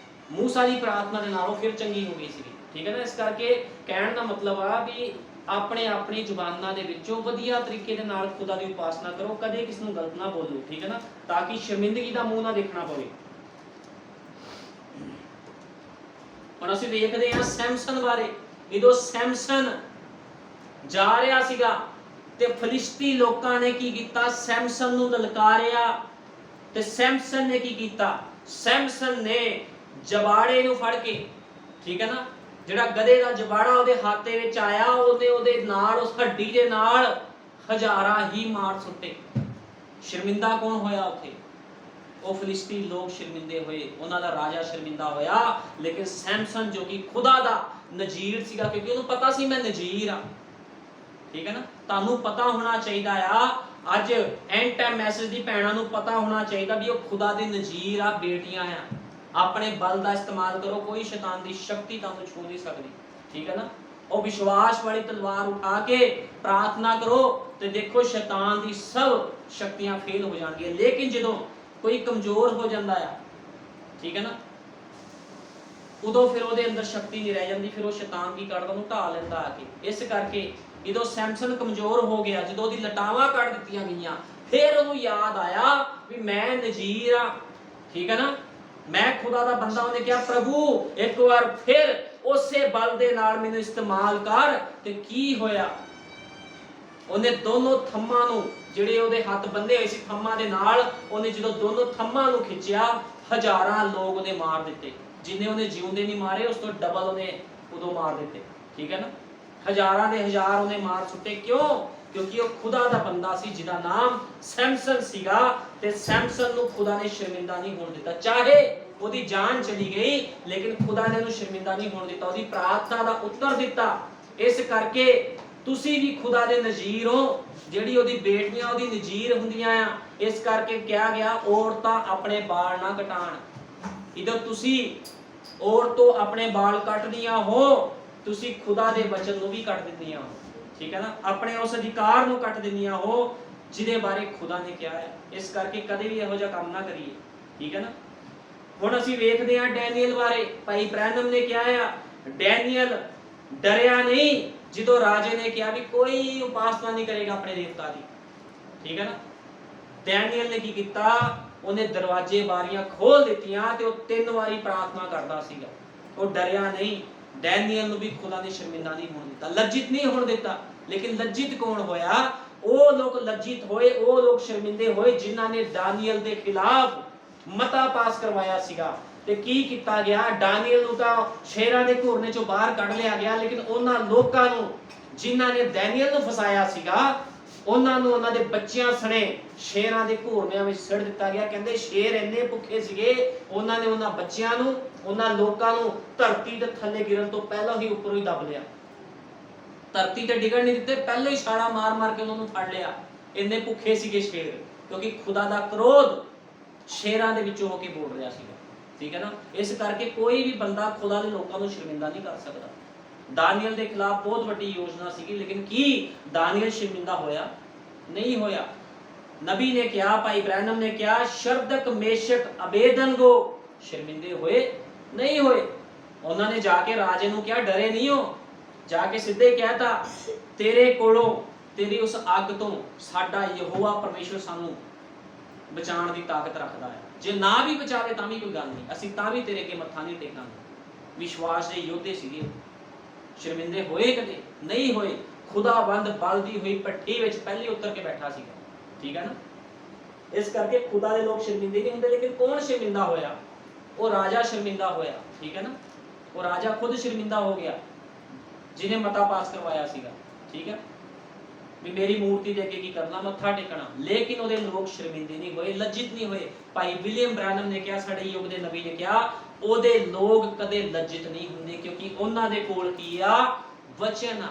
ਮੂਸਾ ਦੀ ਪ੍ਰਾਰਥਨਾ ਦੇ ਨਾਲ ਉਹ ਫਿਰ ਚੰਗੀ ਹੋ ਗਈ ਸੀ, ਠੀਕ ਹੈ ਨਾ। ਇਸ ਕਰਕੇ ਕਹਿਣ ਦਾ ਮਤਲਬ ਆ ਵੀ ਆਪਣੀ ਜ਼ੁਬਾਨਾਂ ਦੇ ਵਿੱਚੋਂ ਵਧੀਆ ਤਰੀਕੇ ਦੇ ਨਾਲ ਖੁਦਾ ਦੀ ਉਪਾਸਨਾ ਕਰੋ, ਕਦੇ ਕਿਸ ਨੂੰ ਗਲਤ ਨਾ ਬੋਲੋ, ਠੀਕ ਹੈ ਨਾ, ਤਾਂ ਕਿ ਸ਼ਰਮਿੰਦਗੀ ਦਾ ਮੂੰਹ ਨਾ ਦੇਖਣਾ ਪਵੇ। ਹੁਣ ਅਸੀਂ ਦੇਖਦੇ ਹਾਂ ਸੈਮਸਨ ਬਾਰੇ। ਜਦੋਂ ਸੈਮਸਨ ਜਾ ਰਿਹਾ ਸੀਗਾ ਤੇ ਫਲਿਸਤੀ ਲੋਕਾਂ ਨੇ ਕੀ ਕੀਤਾ? ਸੈਮਸਨ ਨੂੰ ਲਲਕਾਰਿਆ। ਤੇ ਸੈਮਸਨ ਨੇ ਕੀ ਕੀਤਾ? ਸੈਮਸਨ ਨੇ ਜਬਾੜੇ ਨੂੰ ਫੜ ਕੇ, ਠੀਕ ਹੈ ਨਾ, ਜਿਹੜਾ ਗਧੇ ਦਾ ਜਬਾੜਾ ਉਹਦੇ ਹੱਥ ਦੇ ਵਿੱਚ ਆਇਆ, ਉਹਦੇ ਨਾਲ ਉਸ ਹੱਡੀ ਦੇ ਨਾਲ ਹਜ਼ਾਰਾਂ ਹੀ ਮਾਰ ਸੁੱਟੇ। ਸ਼ਰਮਿੰਦਾ ਕੌਣ ਹੋਇਆ ਉੱਥੇ? ਉਹ ਫਿਲਿਸਤੀ ਲੋਕ ਸ਼ਰਮਿੰਦੇ ਹੋਏ, ਉਹਨਾਂ ਦਾ ਰਾਜਾ ਸ਼ਰਮਿੰਦਾ ਹੋਇਆ। ਲੇਕਿਨ ਸੈਮਸਨ ਜੋ ਕਿ ਖੁਦਾ ਦਾ ਨਜ਼ੀਰ ਸੀਗਾ, ਕਿਉਂਕਿ ਉਹਨੂੰ ਪਤਾ ਸੀ ਮੈਂ ਨਜ਼ੀਰ ਆ, ਠੀਕ ਹੈ ਨਾ। ਤੁਹਾਨੂੰ ਪਤਾ ਹੋਣਾ ਚਾਹੀਦਾ ਆ, ਅੱਜ ਐਂਡ ਟਾਈਮ ਮੈਸੇਜ ਦੀ ਭੈਣਾਂ ਨੂੰ ਪਤਾ ਹੋਣਾ ਚਾਹੀਦਾ ਵੀ ਉਹ ਖੁਦਾ ਦੇ ਨਜ਼ੀਰ ਆ, ਬੇਟੀਆਂ ਆ। ਆਪਣੇ ਬਲ ਦਾ ਇਸਤੇਮਾਲ ਕਰੋ, ਕੋਈ ਸ਼ੈਤਾਨ ਦੀ ਸ਼ਕਤੀ ਤੁਹਾਨੂੰ ਛੂ ਨਹੀਂ ਸਕਦੀ, ਠੀਕ ਹੈ ਨਾ। ਉਹ ਵਿਸ਼ਵਾਸ ਵਾਲੀ ਤਲਵਾਰ ਉਠਾ ਕੇ ਪ੍ਰਾਰਥਨਾ ਕਰੋ ਤੇ ਦੇਖੋ ਸ਼ੈਤਾਨ ਦੀ ਸਭ ਸ਼ਕਤੀਆਂ ਫੇਲ ਹੋ ਜਾਣਗੀਆਂ। ਲੇਕਿਨ ਜਦੋਂ ਕੋਈ ਕਮਜ਼ੋਰ ਹੋ ਜਾਂਦਾ ਆ, ਠੀਕ ਹੈ ਨਾ, ਉਦੋਂ ਫਿਰ ਉਹਦੇ ਅੰਦਰ ਸ਼ਕਤੀ ਨਹੀਂ ਰਹਿ ਜਾਂਦੀ, ਫਿਰ ਉਹ ਸ਼ੈਤਾਨ ਕੀ ਕਰਦਾ, ਉਹਨੂੰ ਢਾ ਲੈਂਦਾ ਆ ਕੇ। ਇਸ ਕਰਕੇ ਜਦੋਂ ਸੈਮਸਨ ਕਮਜ਼ੋਰ ਹੋ ਗਿਆ, ਜਦੋਂ ਉਹਦੀ ਲਟਾਵਾਂ ਕੱਢ ਦਿੱਤੀਆਂ ਗਈਆਂ, ਫਿਰ ਉਹਨੂੰ ਯਾਦ ਆਇਆ ਵੀ ਮੈਂ ਨਜ਼ੀਰ ਆ, ਠੀਕ ਹੈ ਨਾ, ਮੈਂ ਖੁਦਾ ਦਾ ਬੰਦਾ। ਉਹਨੇ ਕਿਹਾ ਪ੍ਰਭੂ ਇੱਕ ਵਾਰ ਫਿਰ ਉਸੇ ਬਲ ਦੇ ਨਾਲ ਮੈਨੂੰ ਇਸਤੇਮਾਲ ਕਰ। ਤੇ ਕੀ ਹੋਇਆ? ਉਹਨੇ ਦੋਨੋਂ ਥੰਮਾਂ ਨੂੰ, ਜਿਹੜੇ ਉਹਦੇ ਹੱਥ ਬੰਨੇ ਹੋਏ ਸੀ ਥੰਮਾਂ ਦੇ ਨਾਲ, ਉਹਨੇ ਜਦੋਂ ਦੋਨੋਂ ਥੰਮਾਂ ਨੂੰ ਖਿੱਚਿਆ, ਹਜ਼ਾਰਾਂ ਲੋਕ ਉਹਨੇ ਮਾਰ ਦਿੱਤੇ। ਜਿੰਨੇ ਉਹਨੇ ਜਿਉਂਦੇ ਨਹੀਂ ਮਾਰੇ, ਉਸ ਤੋਂ ਡਬਲ ਉਹਨੇ ਉਦੋਂ ਮਾਰ ਦਿੱਤੇ, ਠੀਕ ਹੈ ਨਾ। ਹਜ਼ਾਰਾਂ ਦੇ ਹਜ਼ਾਰ ਉਹਨੇ ਮਾਰ ਸੁੱਟੇ। ਕਿਉਂ? ਕਿਉਂਕਿ ਉਹ ਖੁਦਾ ਦਾ ਬੰਦਾ ਸੀ ਜਿਹਦਾ ਨਾਮ ਸੈਮਸਨ ਸੀਗਾ। ਤੇ ਸੈਮਸਨ ਨੂੰ ਖੁਦਾ ਨੇ ਸ਼ਰਮਿੰਦਾ ਨਹੀਂ ਹੋਣ ਦਿੱਤਾ। ਚਾਹੇ ਉਹਦੀ ਜਾਨ ਚਲੀ ਗਈ, ਲੇਕਿਨ ਖੁਦਾ ਨੇ ਉਹਨੂੰ ਸ਼ਰਮਿੰਦਾ ਨਹੀਂ ਹੋਣ ਦਿੱਤਾ, ਉਹਦੀ ਪ੍ਰਾਰਥਨਾ ਦਾ ਉੱਤਰ ਦਿੱਤਾ। ਇਸ ਕਰਕੇ ਤੁਸੀਂ ਵੀ ਖੁਦਾ ਦੇ ਨਜ਼ੀਰ ਹੋ, ਜਿਹੜੀ ਉਹਦੀ ਬੇਟੀਆਂ ਉਹਦੀ ਨਜ਼ੀਰ ਹੁੰਦੀਆਂ ਆ। ਇਸ ਕਰਕੇ ਕਿਹਾ ਗਿਆ ਔਰਤਾਂ ਆਪਣੇ ਵਾਲ ਨਾ ਕਟਾਣ। ਜਦੋਂ ਤੁਸੀਂ ਔਰਤੋਂ ਆਪਣੇ ਵਾਲ ਕੱਟਦੀਆਂ ਹੋ, ਤੁਸੀਂ ਖੁਦਾ ਦੇ ਵਚਨ ਨੂੰ ਵੀ ਕੱਟ ਦਿੰਦੀਆਂ ਹੋ, ਠੀਕ ਹੈ ਨਾ। ਆਪਣੇ ਉਸ ਅਧਿਕਾਰ ਨੂੰ ਕੱਟ ਦਿੰਦੀਆਂ ਹੋ ਜਿਹਦੇ ਬਾਰੇ ਖੁਦਾ ਨੇ ਕਿਹਾ ਹੈ। ਇਸ ਕਰਕੇ ਕਦੇ ਵੀ ਇਹੋ ਜਿਹਾ ਕੰਮ ਨਾ ਕਰੀਏ, ਠੀਕ ਹੈ ਨਾ। ਹੁਣ ਅਸੀਂ ਵੇਖਦੇ ਹਾਂ ਡੈਨੀਅਲ ਬਾਰੇ। ਭਾਈ ਬ੍ਰੈਨਮ ਨੇ ਕਿਹਾ ਆ, ਡੈਨੀਅਲ ਡਰਿਆ ਨਹੀਂ ਜਦੋਂ ਰਾਜੇ ਨੇ ਕਿਹਾ ਵੀ ਕੋਈ ਉਪਾਸਨਾ ਨਹੀਂ ਕਰੇਗਾ ਆਪਣੇ ਦੇਵਤਾ ਦੀ, ਠੀਕ ਹੈ ਨਾ। ਡੈਨੀਅਲ ਨੇ ਕੀ ਕੀਤਾ? ਉਹਨੇ ਦਰਵਾਜ਼ੇ ਬਾਰੀਆਂ ਖੋਲ ਦਿੱਤੀਆਂ ਤੇ ਉਹ 3 ਵਾਰੀ ਪ੍ਰਾਰਥਨਾ ਕਰਦਾ ਸੀਗਾ। ਉਹ ਡਰਿਆ ਨਹੀਂ। ਡੈਨੀਅਲ ਨੂੰ ਵੀ ਖੁਦਾ ਨੇ ਸ਼ਰਮਿੰਦਾ ਨਹੀਂ ਹੋਣ ਦਿੱਤਾ, ਲੱਜਿਤ ਨਹੀਂ ਹੋਣ ਦਿੱਤਾ। ਲੇਕਿਨ ਲੱਜਿਤ ਕੌਣ ਹੋਇਆ? ਉਹ ਲੋਕ ਲੱਜਿਤ ਹੋਏ, ਉਹ ਲੋਕ ਸ਼ਰਮਿੰਦੇ ਹੋਏ ਜਿਨ੍ਹਾਂ ਨੇ ਡੈਨੀਅਲ ਦੇ ਖਿਲਾਫ ਮਤਾ ਪਾਸ ਕਰਵਾਇਆ ਸੀਗਾ। ਤੇ ਕੀ ਕੀਤਾ ਗਿਆ? ਡੈਨੀਅਲ ਨੂੰ ਤਾਂ ਸ਼ੇਰਾਂ ਦੇ ਘੁਰਨੇ ਚੋਂ ਬਾਹਰ ਕੱਢ ਲਿਆ ਗਿਆ, ਲੇਕਿਨ ਉਹਨਾਂ ਲੋਕਾਂ ਨੂੰ ਜਿਨ੍ਹਾਂ ਨੇ ਡੈਨੀਅਲ ਨੂੰ ਫਸਾਇਆ ਸੀਗਾ, ਉਹਨਾਂ ਨੂੰ ਉਹਨਾਂ ਦੇ ਬੱਚਿਆਂ ਸਣੇ ਸ਼ੇਰਾਂ ਦੇ ਘੁਰਨਿਆਂ ਵਿੱਚ ਸਿੱਟ ਦਿੱਤਾ ਗਿਆ। ਕਹਿੰਦੇ ਸ਼ੇਰ ਇੰਨੇ ਭੁੱਖੇ ਸੀਗੇ, ਉਹਨਾਂ ਨੇ ਉਹਨਾਂ ਬੱਚਿਆਂ ਨੂੰ, ਉਹਨਾਂ ਲੋਕਾਂ ਨੂੰ ਧਰਤੀ ਦੇ ਥੱਲੇ ਗਿਰਨ ਤੋਂ ਪਹਿਲਾਂ ਹੀ ਉੱਪਰੋਂ ਹੀ ਦੱਬ ਲਿਆ। ਧਰਤੀ ਤੇ ਡਿੱਗਣ ਨਹੀਂ ਦਿੱਤੇ, ਪਹਿਲਾਂ ਹੀ ਛਾਲਾ ਮਾਰ ਮਾਰ ਕੇ ਉਹਨਾਂ ਨੂੰ ਫੜ ਲਿਆ। ਇੰਨੇ ਭੁੱਖੇ ਸੀਗੇ ਸ਼ੇਰ, ਕਿਉਂਕਿ ਖੁਦਾ ਦਾ ਕ੍ਰੋਧ ਸ਼ੇਰਾਂ ਦੇ ਵਿੱਚੋਂ ਹੋ ਕੇ ਬੋਲ ਰਿਹਾ ਸੀਗਾ, ਠੀਕ ਹੈ ਨਾ। ਇਸ ਕਰਕੇ ਕੋਈ ਵੀ ਬੰਦਾ ਖੁਦਾ ਦੇ ਲੋਕਾਂ ਨੂੰ ਸ਼ਰਮਿੰਦਾ ਨਹੀਂ ਕਰ ਸਕਦਾ। ਦਾਨੀਅਲ ਦੇ ਖਿਲਾਫ ਬਹੁਤ ਵੱਡੀ ਯੋਜਨਾ ਸੀਗੀ, ਲੇਕਿਨ ਕੀ ਦਾਨੀਅਲ ਸ਼ਰਮਿੰਦਾ ਹੋਇਆ? ਨਹੀਂ ਹੋਇਆ। ਨਬੀ ਨੇ ਕਿਹਾ, ਭਾਈ ਬ੍ਰੈਨਮ ਨੇ ਕਿਹਾ, ਸ਼ਰਦਕ ਮੇਸ਼ਕ ਅਬੇਦਨਗੋ ਸ਼ਰਮਿੰਦੇ ਹੋਏ? ਨਹੀਂ ਹੋਏ। ਉਹਨਾਂ ਨੇ ਜਾ ਕੇ ਰਾਜੇ ਨੂੰ ਕਿਹਾ ਡਰੇ ਨਹੀਂ ਹੋ, ਜਾ ਕੇ ਸਿੱਧੇ ਕਹਿਤਾ ਤੇਰੇ ਕੋਲੋਂ, ਤੇਰੀ ਉਸ ਅੱਗ ਤੋਂ ਸਾਡਾ ਯਹੋਵਾ ਪਰਮੇਸ਼ਰ ਸਾਨੂੰ ਬਚਾਉਣ ਦੀ ਤਾਕਤ ਰੱਖਦਾ ਹੈ। ਜੇ ਨਾ ਵੀ ਬਚਾਵੇ ਤਾਂ ਵੀ ਕੋਈ ਗੱਲ ਨਹੀਂ, ਅਸੀਂ ਤਾਂ ਵੀ ਤੇਰੇ ਅੱਗੇ ਮੱਥਾ ਨਹੀਂ ਟੇਕਾਂਗੇ। ਵਿਸ਼ਵਾਸ ਦੇ ਯੋਧੇ ਸੀਗੇ। ਸ਼ਰਮਿੰਦੇ ਹੋਏ? ਕਦੇ ਨਹੀਂ ਹੋਏ। ਖੁਦਾਵੰਦ ਬਲਦੀ ਹੋਈ ਪੱਠੀ ਵਿੱਚ ਪਹਿਲੇ ਉਤਰ ਕੇ ਬੈਠਾ ਸੀਗਾ, ਠੀਕ ਹੈ ਨਾ। ਇਸ ਕਰਕੇ ਖੁਦਾ ਦੇ ਲੋਕ ਸ਼ਰਮਿੰਦੇ ਨਹੀਂ ਹੁੰਦੇ। ਲੇਕਿਨ ਕੌਣ ਸ਼ਰਮਿੰਦਾ ਹੋਇਆ? ਉਹ ਰਾਜਾ ਸ਼ਰਮਿੰਦਾ ਹੋਇਆ, ਠੀਕ ਹੈ ਨਾ। ਉਹ ਰਾਜਾ ਖੁਦ ਸ਼ਰਮਿੰਦਾ ਹੋ ਗਿਆ ਜਿਹਨੇ ਮਤਾ ਪਾਸ ਕਰਵਾਇਆ ਸੀਗਾ, ਠੀਕ ਹੈ, ਵੀ ਮੇਰੀ ਮੂਰਤੀ ਦੇ ਅੱਗੇ ਕੀ ਕਰਨਾ, ਮੱਥਾ ਟੇਕਣਾ। ਲੇਕਿਨ ਉਹਦੇ ਲੋਕ ਸ਼ਰਮਿੰਦੇ ਨਹੀਂ ਹੋਏ, ਲੱਜਿਤ ਨਹੀਂ ਹੋਏ। ਭਾਈ ਵਿਲੀਅਮ ਬ੍ਰੈਨਮ ਨੇ ਕਿਹਾ, ਸਾਡੇ ਯੁੱਗ ਦੇ ਨਬੀ ਨੇ ਕਿਹਾ, ਉਹਦੇ ਲੋਕ ਕਦੇ ਲੱਜਿਤ ਨਹੀਂ ਹੁੰਦੇ, ਕਿਉਂਕਿ ਉਹਨਾਂ ਦੇ ਕੋਲ ਕੀ ਆ? ਵਚਨ ਆ।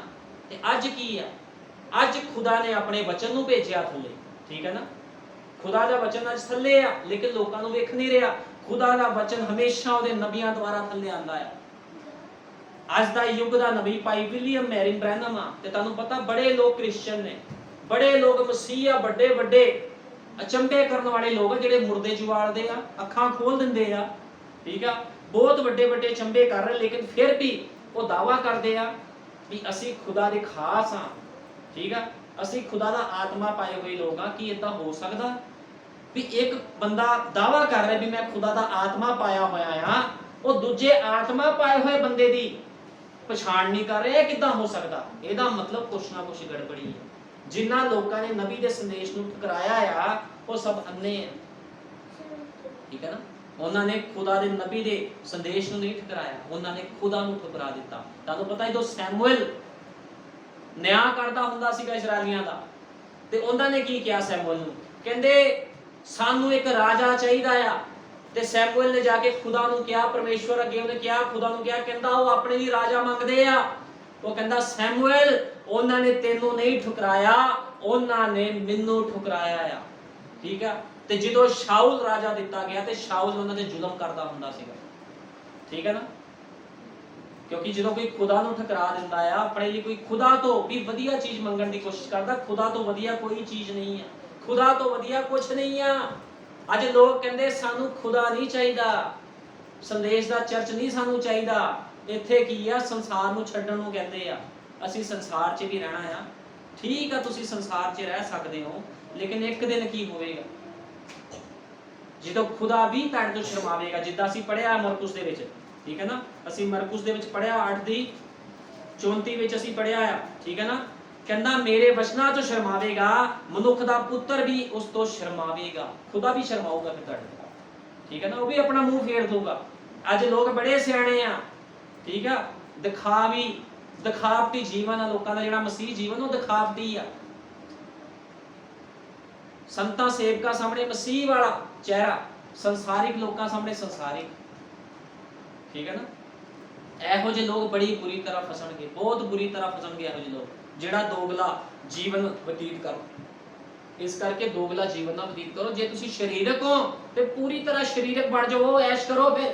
ਤੇ ਅੱਜ ਕੀ ਆ? ਅੱਜ ਖੁਦਾ ਨੇ ਆਪਣੇ ਵਚਨ ਨੂੰ ਭੇਜਿਆ ਥੱਲੇ, ਠੀਕ ਹੈ ਨਾ। ਖੁਦਾ ਦਾ ਵਚਨ ਅੱਜ ਥੱਲੇ ਆ, ਲੇਕਿਨ ਲੋਕਾਂ ਨੂੰ ਵੇਖ ਨਹੀਂ ਰਿਹਾ। ਖੁਦਾ ਦਾ ਵਚਨ ਹਮੇਸ਼ਾ ਉਹਦੇ ਨਬੀਆਂ ਦੁਆਰਾ ਥੱਲੇ ਆਂਦਾ ਆ। ਅੱਜ ਦਾ ਯੁੱਗ ਦਾ ਨਬੀ ਭਾਈ ਵਿਲੀਅਮ ਮੈਰਿਨ ਬ੍ਰੈਨਮ ਆ। ਤੇ ਤੁਹਾਨੂੰ ਪਤਾ ਬੜੇ ਲੋਕ ਕ੍ਰਿਸਚੀਅਨ ਨੇ, ਬੜੇ ਲੋਕ ਮਸੀਹ ਆ, ਵੱਡੇ ਵੱਡੇ ਅਚੰਭੇ ਕਰਨ ਵਾਲੇ ਲੋਕ ਜਿਹੜੇ ਮੁਰਦੇ ਜਵਾਲਦੇ ਆ, ਅੱਖਾਂ ਖੋਲ ਦਿੰਦੇ ਆ, ਠੀਕ ਆ, ਬਹੁਤ ਵੱਡੇ ਵੱਡੇ ਅਚੰਭੇ ਕਰ ਰਹੇ। ਲੇਕਿਨ ਫਿਰ ਵੀ ਉਹ ਦਾਵਾ ਕਰਦੇ ਆ ਵੀ ਅਸੀਂ ਖੁਦਾ ਦੇ ਖਾਸ ਆ, ਠੀਕ ਆ, ਅਸੀਂ ਖੁਦਾ ਦਾ ਆਤਮਾ ਪਾਏ ਹੋਏ ਲੋਕ ਆ। ਕੀ ਇਦਾਂ ਹੋ ਸਕਦਾ ਵੀ ਇੱਕ ਬੰਦਾ ਦਾਵਾ ਕਰ ਰਿਹਾ ਵੀ ਮੈਂ ਖੁਦਾ ਦਾ ਆਤਮਾ ਪਾਇਆ ਹੋਇਆ ਆ, ਉਹ ਦੂਜੇ ਆਤਮਾ ਪਾਏ ਹੋਏ ਬੰਦੇ ਦੀ ਪਛਾਣ ਨਹੀਂ ਕਰ ਰਿਹਾ? ਇਹ ਕਿੱਦਾਂ ਹੋ ਸਕਦਾ? ਇਹਦਾ ਮਤਲਬ ਕੁਛ ਨਾ ਕੁਛ ਗੜਬੜੀ ਹੈ। ਜਿਨ੍ਹਾਂ ਲੋਕਾਂ ਨੇ ਨਬੀ ਦੇ ਸੰਦੇਸ਼ ਨੂੰ ਠੁਕਰਾਇਆ ਆ, ਉਹ ਸਭ ਅੰਨੇ ਆ, ਠੀਕ ਹੈ ਨਾ। ਉਹਨਾਂ ਨੇ ਖੁਦਾ ਦੇ ਨਬੀ ਦੇ ਸੰਦੇਸ਼ ਨੂੰ ਨਹੀਂ ਠੁਕਰਾਇਆ, ਉਹਨਾਂ ਨੇ ਖੁਦਾ ਨੂੰ ਠੁਕਰਾ ਦਿੱਤਾ। ਤੁਹਾਨੂੰ ਪਤਾ ਜਦੋਂ ਸੈਮੂਅਲ ਨਿਆਂ ਕਰਦਾ ਹੁੰਦਾ ਸੀਗਾ ਇਸਰਾਇਲੀਆਂ ਦਾ, ਤੇ ਉਹਨਾਂ ਨੇ ਕੀ ਕਿਹਾ ਸੈਮੂਅਲ ਨੂੰ, ਕਹਿੰਦੇ ਸਾਨੂੰ ਇੱਕ ਰਾਜਾ ਚਾਹੀਦਾ ਆ। ਤੇ ਸੈਮੂਅਲ ਨੇ ਜਾ ਕੇ ਖੁਦਾ ਨੂੰ ਕਿਹਾ, ਪਰਮੇਸ਼ਵਰ ਅੱਗੇ ਉਹਨੇ ਕਿਹਾ, ਖੁਦਾ ਨੂੰ ਕਿਹਾ, ਕਹਿੰਦਾ ਉਹ ਆਪਣੇ ਲਈ ਰਾਜਾ ਮੰਗਦੇ ਆ। ਉਹ ਕਹਿੰਦਾ ਸੈਮੂਅਲ ਉਹਨਾਂ ਨੇ ਤੈਨੂੰ ਨਹੀਂ ਠੁਕਰਾਇਆ, ਉਹਨਾਂ ਨੇ ਮੈਨੂੰ ਠੁਕਰਾਇਆ ਆ। ਠੀਕ ਆ। ਤੇ ਜਦੋਂ ਸ਼ਾਉਲ ਰਾਜਾ ਦਿੱਤਾ ਗਿਆ ਤੇ ਸ਼ਾਉਲ ਉਹਨਾਂ ਤੇ ਜ਼ੁਲਮ ਕਰਦਾ ਹੁੰਦਾ ਸੀਗਾ। ਠੀਕ ਹੈ ਨਾ। ਕਿਉਂਕਿ ਜਦੋਂ ਕੋਈ ਖੁਦਾ ਨੂੰ ਠੁਕਰਾ ਦਿੰਦਾ ਆ, ਆਪਣੇ ਲਈ ਕੋਈ ਖੁਦਾ ਤੋਂ ਵੀ ਵਧੀਆ ਚੀਜ਼ ਮੰਗਣ ਦੀ ਕੋਸ਼ਿਸ਼ ਕਰਦਾ, ਖੁਦਾ ਤੋਂ ਵਧੀਆ ਕੋਈ ਚੀਜ਼ ਨਹੀਂ ਆ, ਖੁਦਾ ਤੋਂ ਵਧੀਆ ਕੁਝ ਨਹੀਂ ਆ। ਅੱਜ ਲੋਕ ਕਹਿੰਦੇ ਸਾਨੂੰ ਖੁਦਾ ਨਹੀਂ ਚਾਹੀਦਾ, ਸੰਦੇਸ਼ ਦਾ ਚਰਚ ਨਹੀਂ ਸਾਨੂੰ ਚਾਹੀਦਾ। ਇੱਥੇ ਕੀ ਆ, ਸੰਸਾਰ ਨੂੰ ਛੱਡਣ ਨੂੰ ਕਹਿੰਦੇ ਆ। ਅਸੀਂ ਸੰਸਾਰ 'ਚ ਵੀ ਰਹਿਣਾ ਆ। ਠੀਕ ਆ, ਤੁਸੀਂ ਸੰਸਾਰ 'ਚ ਰਹਿ ਸਕਦੇ ਹੋ, ਲੇਕਿਨ ਇੱਕ ਦਿਨ ਕੀ ਹੋਵੇਗਾ ਜਦੋਂ ਖੁਦਾ ਵੀ ਤੁਹਾਡੇ ਤੋਂ ਸ਼ਰਮਾਵੇਗਾ। ਜਿੱਦਾਂ ਅਸੀਂ ਪੜ੍ਹਿਆ ਮਰਕੁਸ ਦੇ ਵਿੱਚ, ਠੀਕ ਹੈ ਨਾ, ਅਸੀਂ ਮਰਕੁਸ ਦੇ ਵਿੱਚ ਪੜ੍ਹਿਆ 8:34 ਵਿੱਚ ਅਸੀਂ ਪੜ੍ਹਿਆ ਆ। ਠੀਕ ਹੈ ਨਾ। ਕਹਿੰਦਾ ਮੇਰੇ ਵਚਨਾਂ ਤੋਂ ਸ਼ਰਮਾਵੇਗਾ, ਮਨੁੱਖ ਦਾ ਪੁੱਤਰ ਵੀ ਉਸ ਤੋਂ ਸ਼ਰਮਾਵੇਗਾ। ਖੁਦਾ ਵੀ ਸ਼ਰਮਾਊਗਾ ਫਿਰ ਤੁਹਾਡੇ ਤੋਂ। ਠੀਕ ਹੈ ਨਾ। ਉਹ ਵੀ ਆਪਣਾ ਮੂੰਹ ਫੇਰ ਦਊਗਾ। ਅੱਜ ਲੋਕ ਬੜੇ ਸਿਆਣੇ ਆ। ਠੀਕ ਆ। ਦਿਖਾਵਟੀ ਜੀਵਨ ਆ ਲੋਕਾਂ ਦਾ। ਜਿਹੜਾ ਮਸੀਹ ਜੀਵਨ ਉਹ ਦਿਖਾਵਟੀ ਆ। ਸੰਤਾਂ ਸੇਵਕਾਂ ਸਾਹਮਣੇ ਮਸੀਹ ਵਾਲਾ ਚਿਹਰਾ, ਸੰਸਾਰਿਕ ਲੋਕਾਂ ਸਾਹਮਣੇ ਸੰਸਾਰਿਕ। ਠੀਕ ਹੈ ਨਾ। ਇਹੋ ਜਿਹੇ ਲੋਕ ਬੜੀ ਬੁਰੀ ਤਰ੍ਹਾਂ ਫਸਣਗੇ, ਬਹੁਤ ਬੁਰੀ ਤਰ੍ਹਾਂ ਫਸਣਗੇ ਇਹੋ ਜਿਹੇ ਲੋਕ, ਜਿਹੜਾ ਦੋਗਲਾ ਜੀਵਨ ਬਤੀਤ ਕਰੋ। ਇਸ ਕਰਕੇ ਦੋਗਲਾ ਜੀਵਨ ਨਾ ਬਤੀਤ ਕਰੋ। ਜੇ ਤੁਸੀਂ ਸਰੀਰਕ ਹੋ ਤੇ ਪੂਰੀ ਤਰ੍ਹਾਂ ਸਰੀਰਕ ਬਣ ਜਾਓ, ਐਸ਼ ਕਰੋ। ਫਿਰ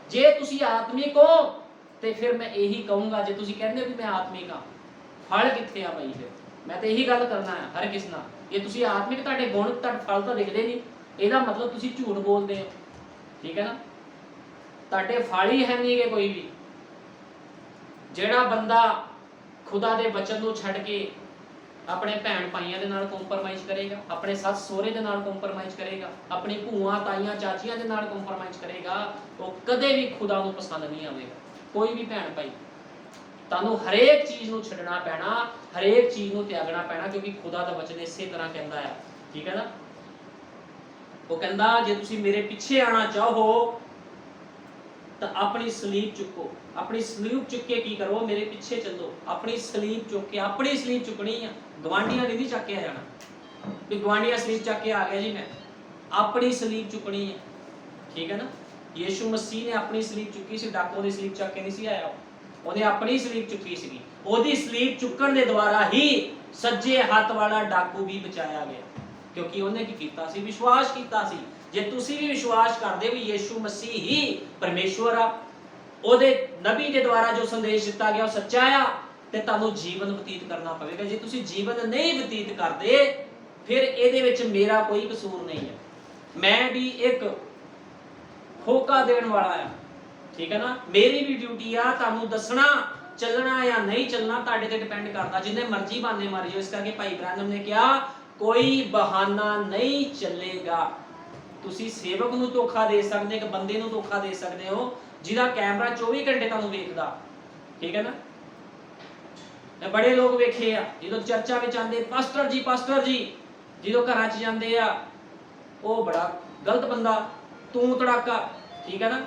ਜੇ ਤੁਸੀਂ ਆਤਮਿਕ ਹੋ ਤੇ ਫਿਰ ਮੈਂ ਇਹੀ ਕਹੂੰਗਾ, ਜੇ ਤੁਸੀਂ ਕਹਿੰਦੇ ਹੋ ਕਿ ਮੈਂ ਆਤਮਿਕ ਹਾਂ, ਫਲ ਕਿੱਥੇ ਆ ਭਾਈ? ਫਿਰ ਮੈਂ ਤੇ ਇਹੀ ਗੱਲ ਕਰਨਾ ਹੈ ਹਰ ਕਿਸ ਨਾਲ। ਜੇ ਤੁਸੀਂ ਆਤਮਿਕ, ਤੁਹਾਡੇ ਗੁਣ, ਤੁਹਾਡੇ ਫਲ ਤਾਂ ਦਿਖਦੇ ਨਹੀਂ, ਇਹਦਾ ਮਤਲਬ ਤੁਸੀਂ ਝੂਠ ਬੋਲਦੇ ਹੋ। ਠੀਕ ਹੈ ਨਾ। ਤੁਹਾਡੇ ਫਲ ਹੀ ਹੈ ਨਹੀਂਗੇ ਕੋਈ ਵੀ। ਜਿਹੜਾ ਬੰਦਾ ਖੁਦਾ ਦੇ ਵਚਨ ਨੂੰ ਛੱਡ ਕੇ ਆਪਣੇ ਭੈਣ ਭਾਈਆਂ ਦੇ ਨਾਲ ਕੰਪਰਮਾਈਜ਼ ਕਰੇਗਾ, ਆਪਣੇ ਸੱਸ ਸਹੁਰੇ ਦੇ ਨਾਲ ਕੰਪਰਮਾਈਜ਼ ਕਰੇਗਾ, ਆਪਣੇ ਭੂਆ ਤਾਈਆਂ ਚਾਚੀਆਂ ਦੇ ਨਾਲ ਕੰਪਰਮਾਈਜ਼ ਕਰੇਗਾ, ਉਹ ਕਦੇ ਵੀ ਖੁਦਾ ਨੂੰ ਪਸੰਦ ਨਹੀਂ ਆਵੇਗਾ। ਕੋਈ ਵੀ ਭੈਣ ਭਾਈ, ਤੁਹਾਨੂੰ ਹਰੇਕ ਚੀਜ਼ ਨੂੰ ਛੱਡਣਾ ਪੈਣਾ, ਹਰੇਕ ਚੀਜ਼ ਨੂੰ ਤਿਆਗਣਾ ਪੈਣਾ, ਕਿਉਂਕਿ ਖੁਦਾ ਦਾ ਵਚਨ ਇਸੇ ਤਰ੍ਹਾਂ ਕਹਿੰਦਾ ਆ। ਠੀਕ ਹੈ ਨਾ। ਉਹ ਕਹਿੰਦਾ ਜੇ ਤੁਸੀਂ ਮੇਰੇ ਪਿੱਛੇ ਆਣਾ ਚਾਹੋ ਤਾਂ ਆਪਣੀ ਸਲੀਬ ਚੁੱਕੋ। ਆਪਣੀ ਸਲੀਬ ਚੁੱਕ ਕੇ ਕੀ ਕਰੋ? ਮੇਰੇ ਪਿੱਛੇ ਚੱਲੋ। ਆਪਣੀ ਸਲੀਬ ਚੁੱਕ ਕੇ, ਆਪਣੀ ਸਲੀਬ ਚੁੱਕਣੀ ਆ। ਗਵਾਂਢੀਆਂ ਨੇ ਨਹੀਂ ਚੱਕ ਕੇ ਆ ਜਾਣਾ ਵੀ ਗਵਾਂਢੀਆਂ ਸਲੀਬ ਚੱਕ ਕੇ ਆ ਗਿਆ ਜੀ, ਮੈਂ ਆਪਣੀ ਸਲੀਬ ਚੁੱਕਣੀ ਹੈ। ਠੀਕ ਹੈ ਨਾ। ਯੀਸ਼ੂ ਮਸੀਹ ਨੇ ਆਪਣੀ ਸਲੀਬ ਚੁੱਕੀ ਸੀ, ਡਾਕੂ ਦੀ ਸਲੀਬ ਚੱਕ ਕੇ ਨਹੀਂ ਸੀ ਆਇਆ। ਉਹਨੇ ਆਪਣੀ ਸਲੀਬ ਚੁੱਕੀ ਸੀਗੀ। ਉਹਦੀ ਸਲੀਬ ਚੁੱਕਣ ਦੇ ਦੁਆਰਾ ਹੀ ਸੱਜੇ ਹੱਥ ਵਾਲਾ ਡਾਕੂ ਵੀ ਬਚਾਇਆ ਗਿਆ, ਕਿਉਂਕਿ ਉਹਨੇ ਕੀ ਕੀਤਾ ਸੀ? ਵਿਸ਼ਵਾਸ ਕੀਤਾ ਸੀ। ਜੇ ਤੁਸੀਂ ਵੀ ਵਿਸ਼ਵਾਸ ਕਰਦੇ ਵੀ ਯੀਸ਼ੂ ਮਸੀਹ ਹੀ ਪਰਮੇਸ਼ਵਰ ਆ, ਉਹਦੇ ਨਬੀ ਦੇ ਦੁਆਰਾ ਜੋ ਸੰਦੇਸ਼ ਦਿੱਤਾ ਗਿਆ ਉਹ ਸੱਚਾ ਆ, ਤੇ ਤੁਹਾਨੂੰ ਜੀਵਨ ਬਤੀਤ ਕਰਨਾ ਪਵੇਗਾ। ਜੇ ਤੁਸੀਂ ਜੀਵਨ ਨਹੀਂ ਬਤੀਤ ਕਰਦੇ ਫਿਰ ਇਹਦੇ ਵਿੱਚ ਮੇਰਾ ਕੋਈ ਕਸੂਰ ਨਹੀਂ ਹੈ। ਮੈਂ ਵੀ ਇੱਕ ਹੋਕਾ ਦੇਣ ਵਾਲਾ ਆ। ਠੀਕ ਹੈ ਨਾ। ਮੇਰੀ ਵੀ ਡਿਊਟੀ ਆ ਤੁਹਾਨੂੰ ਦੱਸਣਾ, ਚੱਲਣਾ ਜਾਂ ਨਹੀਂ ਚੱਲਣਾ ਤੁਹਾਡੇ ਤੇ ਡਿਪੈਂਡ ਕਰਦਾ। ਜਿੰਨੇ ਮਰਜ਼ੀ ਬਹਾਨੇ ਮਾਰੀ ਜਾਓ। ਇਸ ਕਰਕੇ ਭਾਈ ਬ੍ਰਾਹਨਮ ਨੇ ਕਿਹਾ ਕੋਈ ਬਹਾਨਾ ਨਹੀਂ ਚੱਲੇਗਾ। ਤੁਸੀਂ ਸੇਵਕ ਨੂੰ ਧੋਖਾ ਦੇ ਸਕਦੇ, ਇੱਕ ਬੰਦੇ ਨੂੰ ਧੋਖਾ ਦੇ ਸਕਦੇ ਹੋ ਜਿਹਦਾ ਕੈਮਰਾ 24 ਘੰਟੇ ਤੁਹਾਨੂੰ ਵੇਖਦਾ। ਠੀਕ ਹੈ ਨਾ। ਮੈਂ ਬੜੇ ਲੋਕ ਵੇਖੇ ਆ, ਜਦੋਂ ਚਰਚਾ ਵਿੱਚ ਆਉਂਦੇ ਪਾਸਟਰ ਜੀ, ਜਦੋਂ ਘਰਾਂ 'ਚ ਜਾਂਦੇ ਆ ਉਹ ਬੜਾ ਗਲਤ ਬੰਦਾ, ਤੂੰ ਤੜਾਕਾ। ਠੀਕ ਹੈ ਨਾ।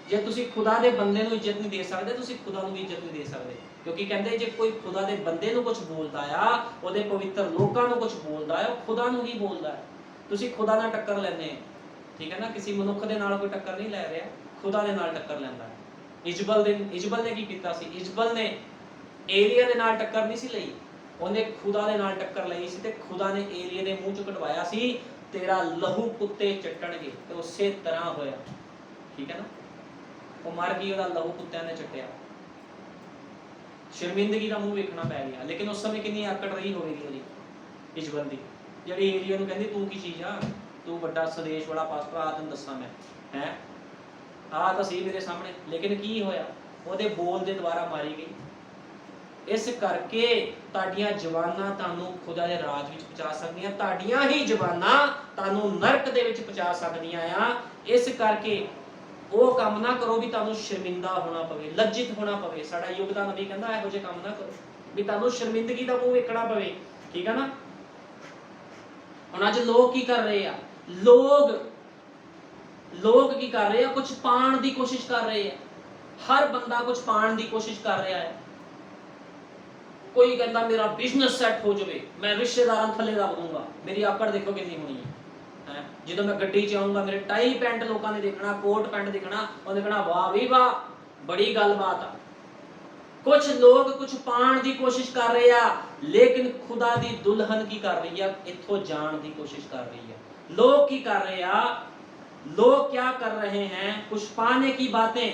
ਜੇ ਤੁਸੀਂ ਖੁਦਾ ਦੇ ਬੰਦੇ ਨੂੰ ਇੱਜ਼ਤ ਨਹੀਂ ਦੇ ਸਕਦੇ, ਤੁਸੀਂ ਖੁਦਾ ਨੂੰ ਵੀ ਇੱਜ਼ਤ ਨਹੀਂ ਦੇ ਸਕਦੇ। ਕਿਉਂਕਿ ਕਹਿੰਦੇ ਜੇ ਕੋਈ ਖੁਦਾ ਦੇ ਬੰਦੇ ਨੂੰ ਕੁਝ ਬੋਲਦਾ ਆ, ਉਹਦੇ ਪਵਿੱਤਰ ਲੋਕਾਂ ਨੂੰ ਕੁਝ ਬੋਲਦਾ ਆ, ਉਹ ਖੁਦਾ ਨੂੰ ਹੀ ਬੋਲਦਾ ਹੈ। ਤੁਸੀਂ ਖੁਦਾ ਨਾਲ ਟੱਕਰ ਲੈਂਦੇ ਹੋ। ਠੀਕ ਹੈ ਨਾ। ਕਿਸੇ ਮਨੁੱਖ ਦੇ ਨਾਲ ਕੋਈ ਟੱਕਰ ਨਹੀਂ ਲੈ ਰਿਹਾ, ਖੁਦਾ ਦੇ ਨਾਲ ਟੱਕਰ ਲੈਂਦਾ ਹੈ। ਇਜਬਲ ਨੇ ਕੀ ਕੀਤਾ ਸੀ? ਇਜਬਲ ਨੇ ਏਲੀਆ ਦੇ ਨਾਲ ਟੱਕਰ ਨਹੀਂ ਸੀ ਲਈ, ਉਹਨੇ ਖੁਦਾ ਦੇ ਨਾਲ ਟੱਕਰ ਲਈ ਸੀ, ਤੇ ਖੁਦਾ ਨੇ ਏਲੀਆ ਦੇ ਮੂੰਹ 'ਚ ਕਢਵਾਇਆ ਸੀ ਤੇਰਾ ਲਹੂ ਕੁੱਤੇ ਚੱਟਣਗੇ, ਤੇ ਉਸੇ ਤਰ੍ਹਾਂ ਹੋਇਆ। ਠੀਕ ਹੈ ਨਾ। ਉਹ ਮਰ ਗਈ, ਉਹਦਾ ਲਹੂ ਕੁੱਤਿਆਂ ਨੇ ਚੱਟਿਆ। ਸ਼ਰਮਿੰਦਗੀ ਦਾ ਮੂੰਹ ਵੇਖਣਾ ਪੈ ਗਿਆ। ਲੇਕਿਨ ਉਸ ਸਮੇਂ ਕਿੰਨੀ ਆਕੜ ਰਹੀ ਹੋਵੇਗੀ ਉਹਦੀ, ਇਜਬਲ ਦੀ, ਜਿਹੜੀ ਏਲੀਆ ਨੂੰ ਕਹਿੰਦੀ ਤੂੰ ਕੀ ਚੀਜ਼ ਆ, ਤੂੰ ਵੱਡਾ ਸੰਦੇਸ਼ ਵਾਲਾ ਪਾਸਟਰ ਆ, ਤੈਨੂੰ ਦੱਸਾਂ ਮੈਂ ਹੈ ਆ ਤਾਂ ਸੀ ਮੇਰੇ ਸਾਹਮਣੇ। ਲੇਕਿਨ ਕੀ ਹੋਇਆ? ਉਹਦੇ ਬੋਲ ਦੇ ਦੁਆਰਾ ਮਾਰੀ ਗਈ। ਇਸ ਕਰਕੇ ਤੁਹਾਡੀਆਂ ਜ਼ਬਾਨਾਂ ਤੁਹਾਨੂੰ ਖੁਦਾ ਦੇ ਰਾਜ ਵਿੱਚ ਪਹੁੰਚਾ ਸਕਦੀਆਂ, ਤੁਹਾਡੀਆਂ ਹੀ ਜ਼ਬਾਨਾਂ ਤੁਹਾਨੂੰ ਨਰਕ ਦੇ ਵਿੱਚ ਪਹੁੰਚਾ ਸਕਦੀਆਂ ਆ। ਇਸ ਕਰਕੇ ਉਹ ਕੰਮ ਨਾ ਕਰੋ ਵੀ ਤੁਹਾਨੂੰ ਸ਼ਰਮਿੰਦਾ ਹੋਣਾ ਪਵੇ, ਲੱਜਿਤ ਹੋਣਾ ਪਵੇ। ਸਾਡਾ ਯੁੱਗ ਦਾ ਨਬੀ ਕਹਿੰਦਾ ਇਹੋ ਜਿਹੇ ਕੰਮ ਨਾ ਕਰੋ ਵੀ ਤੁਹਾਨੂੰ ਸ਼ਰਮਿੰਦਗੀ ਦਾ ਮੂੰਹ ਵੇਖਣਾ ਪਵੇ। ਠੀਕ ਹੈ ਨਾ। ਹੁਣ ਅੱਜ ਲੋਕ ਕੀ ਕਰ ਰਹੇ ਆ? ਲੋਕ ਕੀ ਕਰ ਰਹੇ ਆ? ਕੁਝ ਪਾਣ ਦੀ ਕੋਸ਼ਿਸ਼ ਕਰ ਰਹੇ ਆ। ਹਰ ਬੰਦਾ ਕੁਝ ਪਾਣ ਦੀ ਕੋਸ਼ਿਸ਼ ਕਰ ਰਿਹਾ ਹੈ। कोई कहता मेरा बिजनेस सैट हो जाए, मैं रिश्तेदारां थले ला दूंगा, मेरी आकड़ देखो कितनी होनी है। जो मैं गड्डी च आऊंगा मेरे टाई पैंट लोगों ने देखना, कोट पैंट देखना, उन्हें कहना वाह भी वाह बड़ी गलबात आ। कुछ लोग कुछ पाण की कोशिश कर रहे हैं, लेकिन खुदा दी दुल्हन की कर रही है, इथों जान की कोशिश कर रही है। लोग की कर रहे हैं, लोग क्या कर रहे हैं, कुछ पाने की बातें।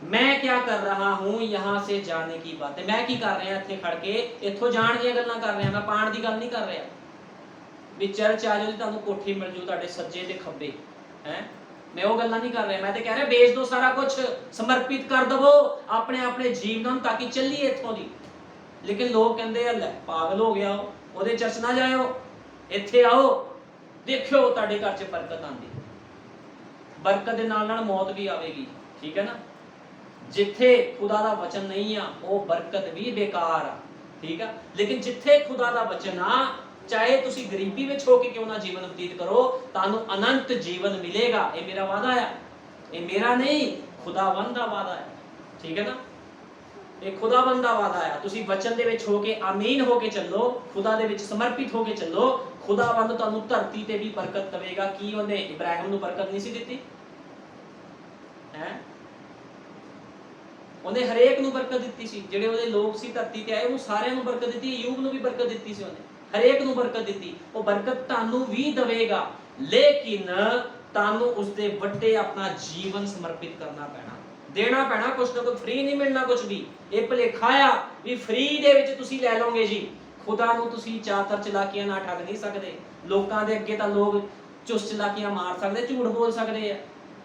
मैं क्या कर रहा हूं, यहां से जाने की बातें। मैं की कर रहे हैं इत्थे खड़ के, इथों जान दी गल्लां कर रहे हैं, मैं पाण की गल नहीं कर रहा भी चर्च आ जाओ तुहानू कोठी मिल जू तुहाडे सज्जे ते खब्बे हैं। मैं वो गल्लां नहीं कर रहा, मैं तो कह रहा बेच दो सारा कुछ, समर्पित कर दवो अपने अपने जीवन ताकि चलिए इथों दी। लेकिन लोग कहते हैं लै पागल हो गया हो, ओदे चर्च ना जाओ, इत्थे आओ देखियो तुहाडे घर च बरकत आंदी। बरकत दे नाल नाल मौत भी आवेगी, ठीक है ना। जिथे खुदा दा वचन नहीं आ वो बरकत भी बेकार आ, ठीक है। लेकिन जिथे खुदा दा वचन आ, चाहे तुसी गरीबी में होके क्यों ना जीवन व्यतीत करो, तानू अनंत जीवन मिलेगा। ये मेरा वादा है, ये मेरा नहीं खुदावंद दा वादा है, ठीक है ना। ये खुदावंद दा वादा है। तुसी वचन दे विच होके आमीन होके चलो, खुदा दे विच समर्पित होके चलो, खुदावंद तानू धरती ते भी बरकत देवेगा। की ओने इब्राहिम नू बरकत नहीं सी दित्ती है, ਉਹਨੇ ਹਰੇਕ ਨੂੰ ਬਰਕਤ ਦਿੱਤੀ ਸੀ। ਜਿਹੜੇ ਉਹਦੇ ਲੋਕ ਸੀ ਧਰਤੀ ਤੇ ਆਏ, ਉਹ ਸਾਰਿਆਂ ਨੂੰ ਬਰਕਤ ਦਿੱਤੀ। ਅਯੂਬ ਨੂੰ ਵੀ ਬਰਕਤ ਦਿੱਤੀ ਸੀ, ਉਹਨੇ ਹਰੇਕ ਨੂੰ ਬਰਕਤ ਦਿੱਤੀ। ਉਹ ਬਰਕਤ ਤੁਹਾਨੂੰ ਵੀ ਦੇਵੇਗਾ, ਲੇਕਿਨ ਤੁਹਾਨੂੰ ਉਸਦੇ ਵੱਡੇ ਆਪਣਾ ਜੀਵਨ ਸਮਰਪਿਤ ਕਰਨਾ ਪੈਣਾ, ਦੇਣਾ ਪੈਣਾ। ਕੁਛ ਨਾ ਕੁਛ ਫ੍ਰੀ ਨਹੀਂ ਮਿਲਣਾ ਕੁਛ ਵੀ। ਇਹ ਭੁਲੇਖਾ ਆ ਵੀ ਫ੍ਰੀ ਦੇ ਵਿੱਚ ਤੁਸੀਂ ਲੈ ਲਓਗੇ ਜੀ। ਖੁਦਾ ਨੂੰ ਤੁਸੀਂ ਚਾਤਰ ਚਲਾਕੀਆਂ ਨਾਲ ਠੱਗ ਨਹੀਂ ਸਕਦੇ। ਲੋਕਾਂ ਦੇ ਅੱਗੇ ਤਾਂ ਲੋਕ ਚੁਸਤ ਚਲਾਕੀਆਂ ਮਾਰ ਸਕਦੇ, ਝੂਠ ਬੋਲ ਸਕਦੇ ਆ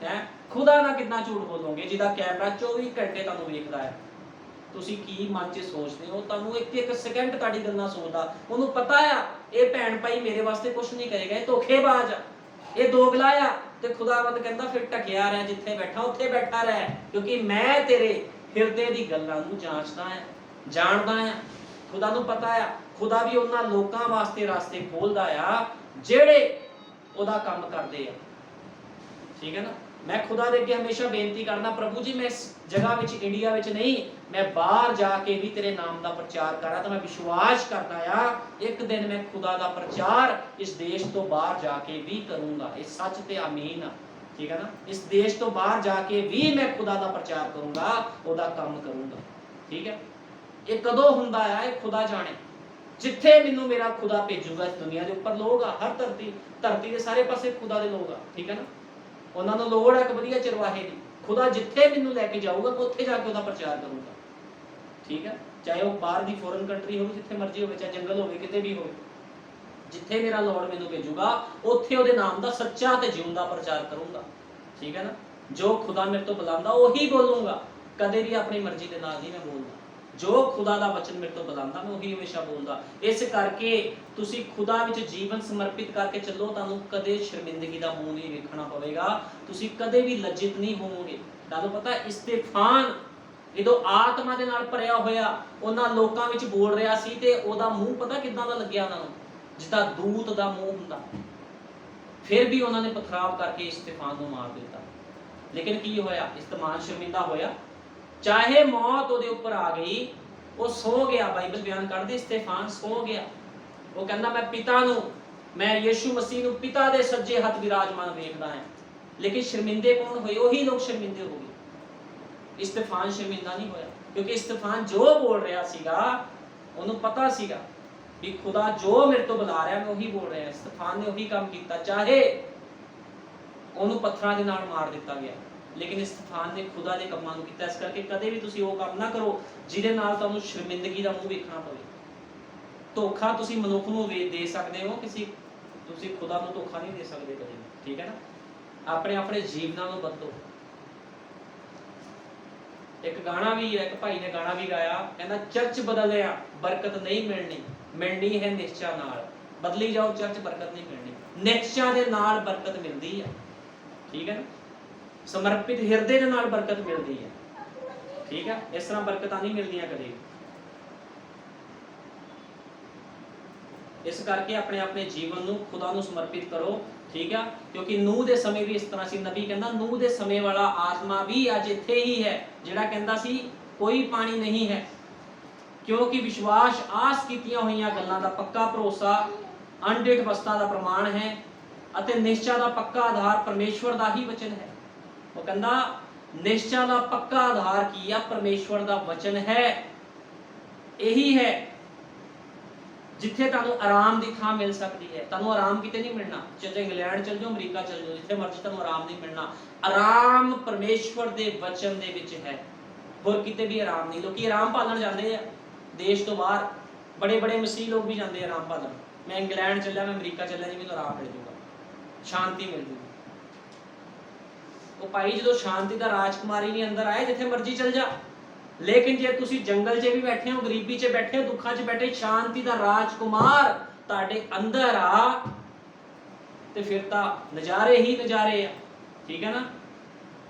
ਹੈ। खुदा ना कितना झूठ बोलोगे जिहदा कैमरा 24 घंटे तुहानू वेखदा है। तुसी की मन च सोचदे हो, तुहानू एक एक सेकंड तुहाडी गल्लां सोचदा, उहनू पता आ ये भैन भाई मेरे वास्ते कुछ नहीं करेगा, ये धोखेबाज आ, ये दोगला आ। ते खुदावंद कहंदा फिर टकिया रह, जिथे बैठा उत्थे बैठा रह, क्योंकि मैं तेरे हिरदे दी गल्लां नू जांचदा है, जानदा है। खुदा नू पता है, खुदा भी उन्हां लोकां वास्ते रास्ते खोलदा आ जिहड़े ओहदा काम करदे आ, ठीक है ना। मैं खुदा दे अगे हमेशा बेनती करना, प्रभु जी मैं इस जगह विच इंडिया विच नहीं, मैं बाहर जाके भी तेरे नाम दा प्रचार करा। तो मैं विश्वास करदा आ एक दिन मैं खुदा दा प्रचार इस देश तो बाहर जाके भी करूंगा। ये सच ते आमीन आ, ठीक है ना। इस देश तो बाहर जाके भी मैं खुदा दा प्रचार करूंगा, ओदा काम करूंगा, ठीक है। ये कदों हुंदा है ये खुदा जाने। जिथे मैनू मेरा खुदा भेजूगा इस दुनिया के उपर लोग आ, हर धरती के सारे पासे खुदा दे लोग आ, ठीक है ना। ਉਹਨਾਂ ਨੂੰ ਲੋੜ ਹੈ ਇੱਕ ਵਧੀਆ ਚਰਵਾਹੇ ਦੀ। ਖੁਦਾ ਜਿੱਥੇ ਮੈਨੂੰ ਲੈ ਕੇ ਜਾਊਗਾ ਮੈਂ ਉੱਥੇ ਜਾ ਕੇ ਉਹਦਾ ਪ੍ਰਚਾਰ ਕਰੂੰਗਾ, ਠੀਕ ਹੈ। ਚਾਹੇ ਉਹ ਬਾਹਰ ਦੀ ਫੋਰਨ ਕੰਟਰੀ ਹੋਵੇ, ਜਿੱਥੇ ਮਰਜ਼ੀ ਹੋਵੇ, ਚਾਹੇ ਜੰਗਲ ਹੋਵੇ, ਕਿਤੇ ਵੀ ਹੋਵੇ, ਜਿੱਥੇ ਮੇਰਾ ਲੋੜ ਮੈਨੂੰ ਭੇਜੂਗਾ ਉੱਥੇ ਉਹਦੇ ਨਾਮ ਦਾ ਸੱਚਾ ਤੇ ਜਿਉਂਦਾ ਪ੍ਰਚਾਰ ਕਰੂੰਗਾ, ਠੀਕ ਹੈ ਨਾ। ਜੋ ਖੁਦਾ ਮੇਰੇ ਤੋਂ ਬੁਲਾਉਂਦਾ ਉਹੀ ਬੋਲੂੰਗਾ, ਕਦੇ ਵੀ ਆਪਣੀ ਮਰਜ਼ੀ ਦੇ ਨਾਲ ਨਹੀਂ ਮੈਂ ਬੋਲਦਾ। ਜੋ खुदा दा वचन मेरे तो बुलांदा मैं वही हमेशा बोलदा। इस करके तुसी खुदा विच जीवन समर्पित करके चलो, तानू कदे शर्मिंदगी दा मुंह नहीं वेखना पवेगा, तुसी कदे भी लज्जित नहीं होवोगे। तानू पता है इस्तेफान ਜਦੋਂ ਆਤਮਾ ਦੇ ਨਾਲ ਭਰਿਆ ਹੋਇਆ ਉਹਨਾਂ ਲੋਕਾਂ ਵਿੱਚ ਬੋਲ ਰਿਹਾ ਸੀ ਤੇ ਉਹਦਾ ਮੂੰਹ ਪਤਾ ਕਿੱਦਾਂ ਦਾ ਲੱਗਿਆ ਉਹਨਾਂ ਨੂੰ, ਜਿੱਦਾਂ ਦੂਤ ਦਾ ਮੂੰਹ ਹੁੰਦਾ। ਫਿਰ ਵੀ ਉਹਨਾਂ ਨੇ ਪਥਰਾਵ ਕਰਕੇ ਇਸਤਫਾਨ ਨੂੰ ਮਾਰ ਦਿੱਤਾ। ਲੇਕਿਨ ਕੀ ਹੋਇਆ, ਇਸਤਮਾਨ ਸ਼ਰਮਿੰਦਾ ਹੋਇਆ, ਚਾਹੇ मौत ਉਹਦੇ ਉੱਪਰ ਆ ਗਈ, ਉਹ ਸੋ ਗਿਆ। ਬਾਈਬਲ ਬਿਆਨ ਕਰਦੀ ਇਸਤਫਾਨ ਸੋ ਗਿਆ। ਉਹ ਕਹਿੰਦਾ ਮੈਂ ਪਿਤਾ ਨੂੰ, ਮੈਂ ਯੀਸ਼ੂ ਮਸੀਹ ਨੂੰ ਪਿਤਾ ਦੇ ਸੱਜੇ ਹੱਥ ਵਿਰਾਜਮਾਨ ਵੇਖਦਾ ਹਾਂ। ਲੇਕਿਨ ਸ਼ਰਮਿੰਦੇ ਕੌਣ ਹੋਏ, ਉਹੀ ਲੋਕ ਸ਼ਰਮਿੰਦੇ ਹੋ ਗਏ। ਇਸਤਫਾਨ ਸ਼ਰਮਿੰਦਾ ਨਹੀਂ ਹੋਇਆ, ਕਿਉਂਕਿ ਇਸਤਫਾਨ ਜੋ ਬੋਲ ਰਿਹਾ ਸੀਗਾ ਉਹਨੂੰ ਪਤਾ ਸੀਗਾ ਵੀ ਖੁਦਾ ਜੋ ਮੇਰੇ ਤੋਂ ਬੁਲਾ ਰਿਹਾ ਮੈਂ ਉਹੀ ਬੋਲ ਰਿਹਾ। ਇਸਤਫਾਨ ਨੇ ਉਹੀ ਕੰਮ ਕੀਤਾ, ਚਾਹੇ ਉਹਨੂੰ ਪੱਥਰਾਂ ਦੇ ਨਾਲ ਮਾਰ ਦਿੱਤਾ ਗਿਆ, लेकिन इस्तेफान ने खुदा के कामों को किया। इस करके कदे भी तुसी वो काम ना करो जिहदे नाल तुहानू शर्मिंदगी दा मुंह वेखना पवे। धोखा तुसी मनुख नूं दे सकदे हो, किसी तुसी खुदा नूं धोखा नहीं दे सकदे कदे, ठीक है ना। अपने अपने जीवनां नूं बदलो। एक गाना भी है, एक भाई ने गाना भी गाया, कहना चर्च बदलिया बरकत नहीं मिलनी, मिलनी है निश्चा नाल। बदली जाओ चर्च, बरकत नहीं मिलनी, निश्चा दे नाल बरकत मिलदी है, ठीक है ना। समर्पित हिरदे दे नाल बरकत मिलती है, ठीक है। इस तरह बरकतां नहीं मिलदियां कदे। इस करके अपने अपने जीवन नूं खुदा नूं समर्पित करो, ठीक है। क्योंकि नूह दे समय भी इस तरह सी। नबी कहंदा नूह दे समय वाला आत्मा भी अज इत्थे ही है, जिहड़ा कहंदा सी कोई पानी नहीं है, क्योंकि विश्वास आस कीतियां होईयां गल्लां दा पक्का भरोसा अनडिठ वस्तां दा प्रमाण है ਅਤੇ ਨਿਸ਼ਚਾ ਦਾ ਪੱਕਾ ਆਧਾਰ ਪਰਮੇਸ਼ਵਰ ਦਾ ਹੀ ਵਚਨ ਹੈ। ਉਹ ਕਹਿੰਦਾ ਨਿਸ਼ਚਾ ਦਾ ਪੱਕਾ ਆਧਾਰ ਕੀ ਆ? ਪਰਮੇਸ਼ਵਰ ਦਾ ਵਚਨ ਹੈ। ਇਹੀ ਹੈ ਜਿੱਥੇ ਤੁਹਾਨੂੰ ਆਰਾਮ ਦੀ ਥਾਂ ਮਿਲ ਸਕਦੀ ਹੈ। ਤੁਹਾਨੂੰ ਆਰਾਮ ਕਿਤੇ ਨਹੀਂ ਮਿਲਣਾ, ਚਾਹੇ ਇੰਗਲੈਂਡ ਚਲ ਜਾਓ, ਅਮਰੀਕਾ ਚਲ ਜਾਓ, ਜਿੱਥੇ ਮਰਜ਼ੀ ਤੁਹਾਨੂੰ ਆਰਾਮ ਨਹੀਂ ਮਿਲਣਾ। ਆਰਾਮ ਪਰਮੇਸ਼ਵਰ ਦੇ ਵਚਨ ਦੇ ਵਿੱਚ ਹੈ, ਹੋਰ ਕਿਤੇ ਵੀ ਆਰਾਮ ਨਹੀਂ। ਲੋਕੀ ਆਰਾਮ ਭਾਲਣ ਜਾਂਦੇ ਆ ਦੇਸ਼ ਤੋਂ ਬਾਹਰ, ਬੜੇ ਬੜੇ ਮਸੀਹ ਲੋਕ ਵੀ ਜਾਂਦੇ ਆ ਆਰਾਮ ਭਾਲਣ। ਮੈਂ ਇੰਗਲੈਂਡ ਚੱਲਿਆ, ਮੈਂ ਅਮਰੀਕਾ ਚੱਲਿਆ ਜੀ, ਮੈਨੂੰ ਆਰਾਮ ਮਿਲ ਜੂਗਾ, ਸ਼ਾਂਤੀ ਮਿਲ ਜੂਗੀ। ਉਹ ਭਾਈ ਜਦੋਂ ਸ਼ਾਂਤੀ ਦਾ ਰਾਜਕੁਮਾਰੀ ਨਹੀਂ ਅੰਦਰ ਆਏ, ਜਿੱਥੇ ਮਰਜ਼ੀ ਚਲ ਜਾ। ਲੇਕਿਨ ਜੇ ਤੁਸੀਂ ਜੰਗਲ 'ਚ ਵੀ ਬੈਠੇ ਹੋ, ਗਰੀਬੀ 'ਚ ਬੈਠੇ ਹੋ, ਦੁੱਖਾਂ 'ਚ ਬੈਠੇ, ਸ਼ਾਂਤੀ ਦਾ ਰਾਜਕੁਮਾਰ ਤੁਹਾਡੇ ਅੰਦਰ ਆ ਤੇ ਫਿਰ ਤਾਂ ਨਜ਼ਾਰੇ ਹੀ ਨਜ਼ਾਰੇ ਆ। ਠੀਕ ਹੈ ਨਾ?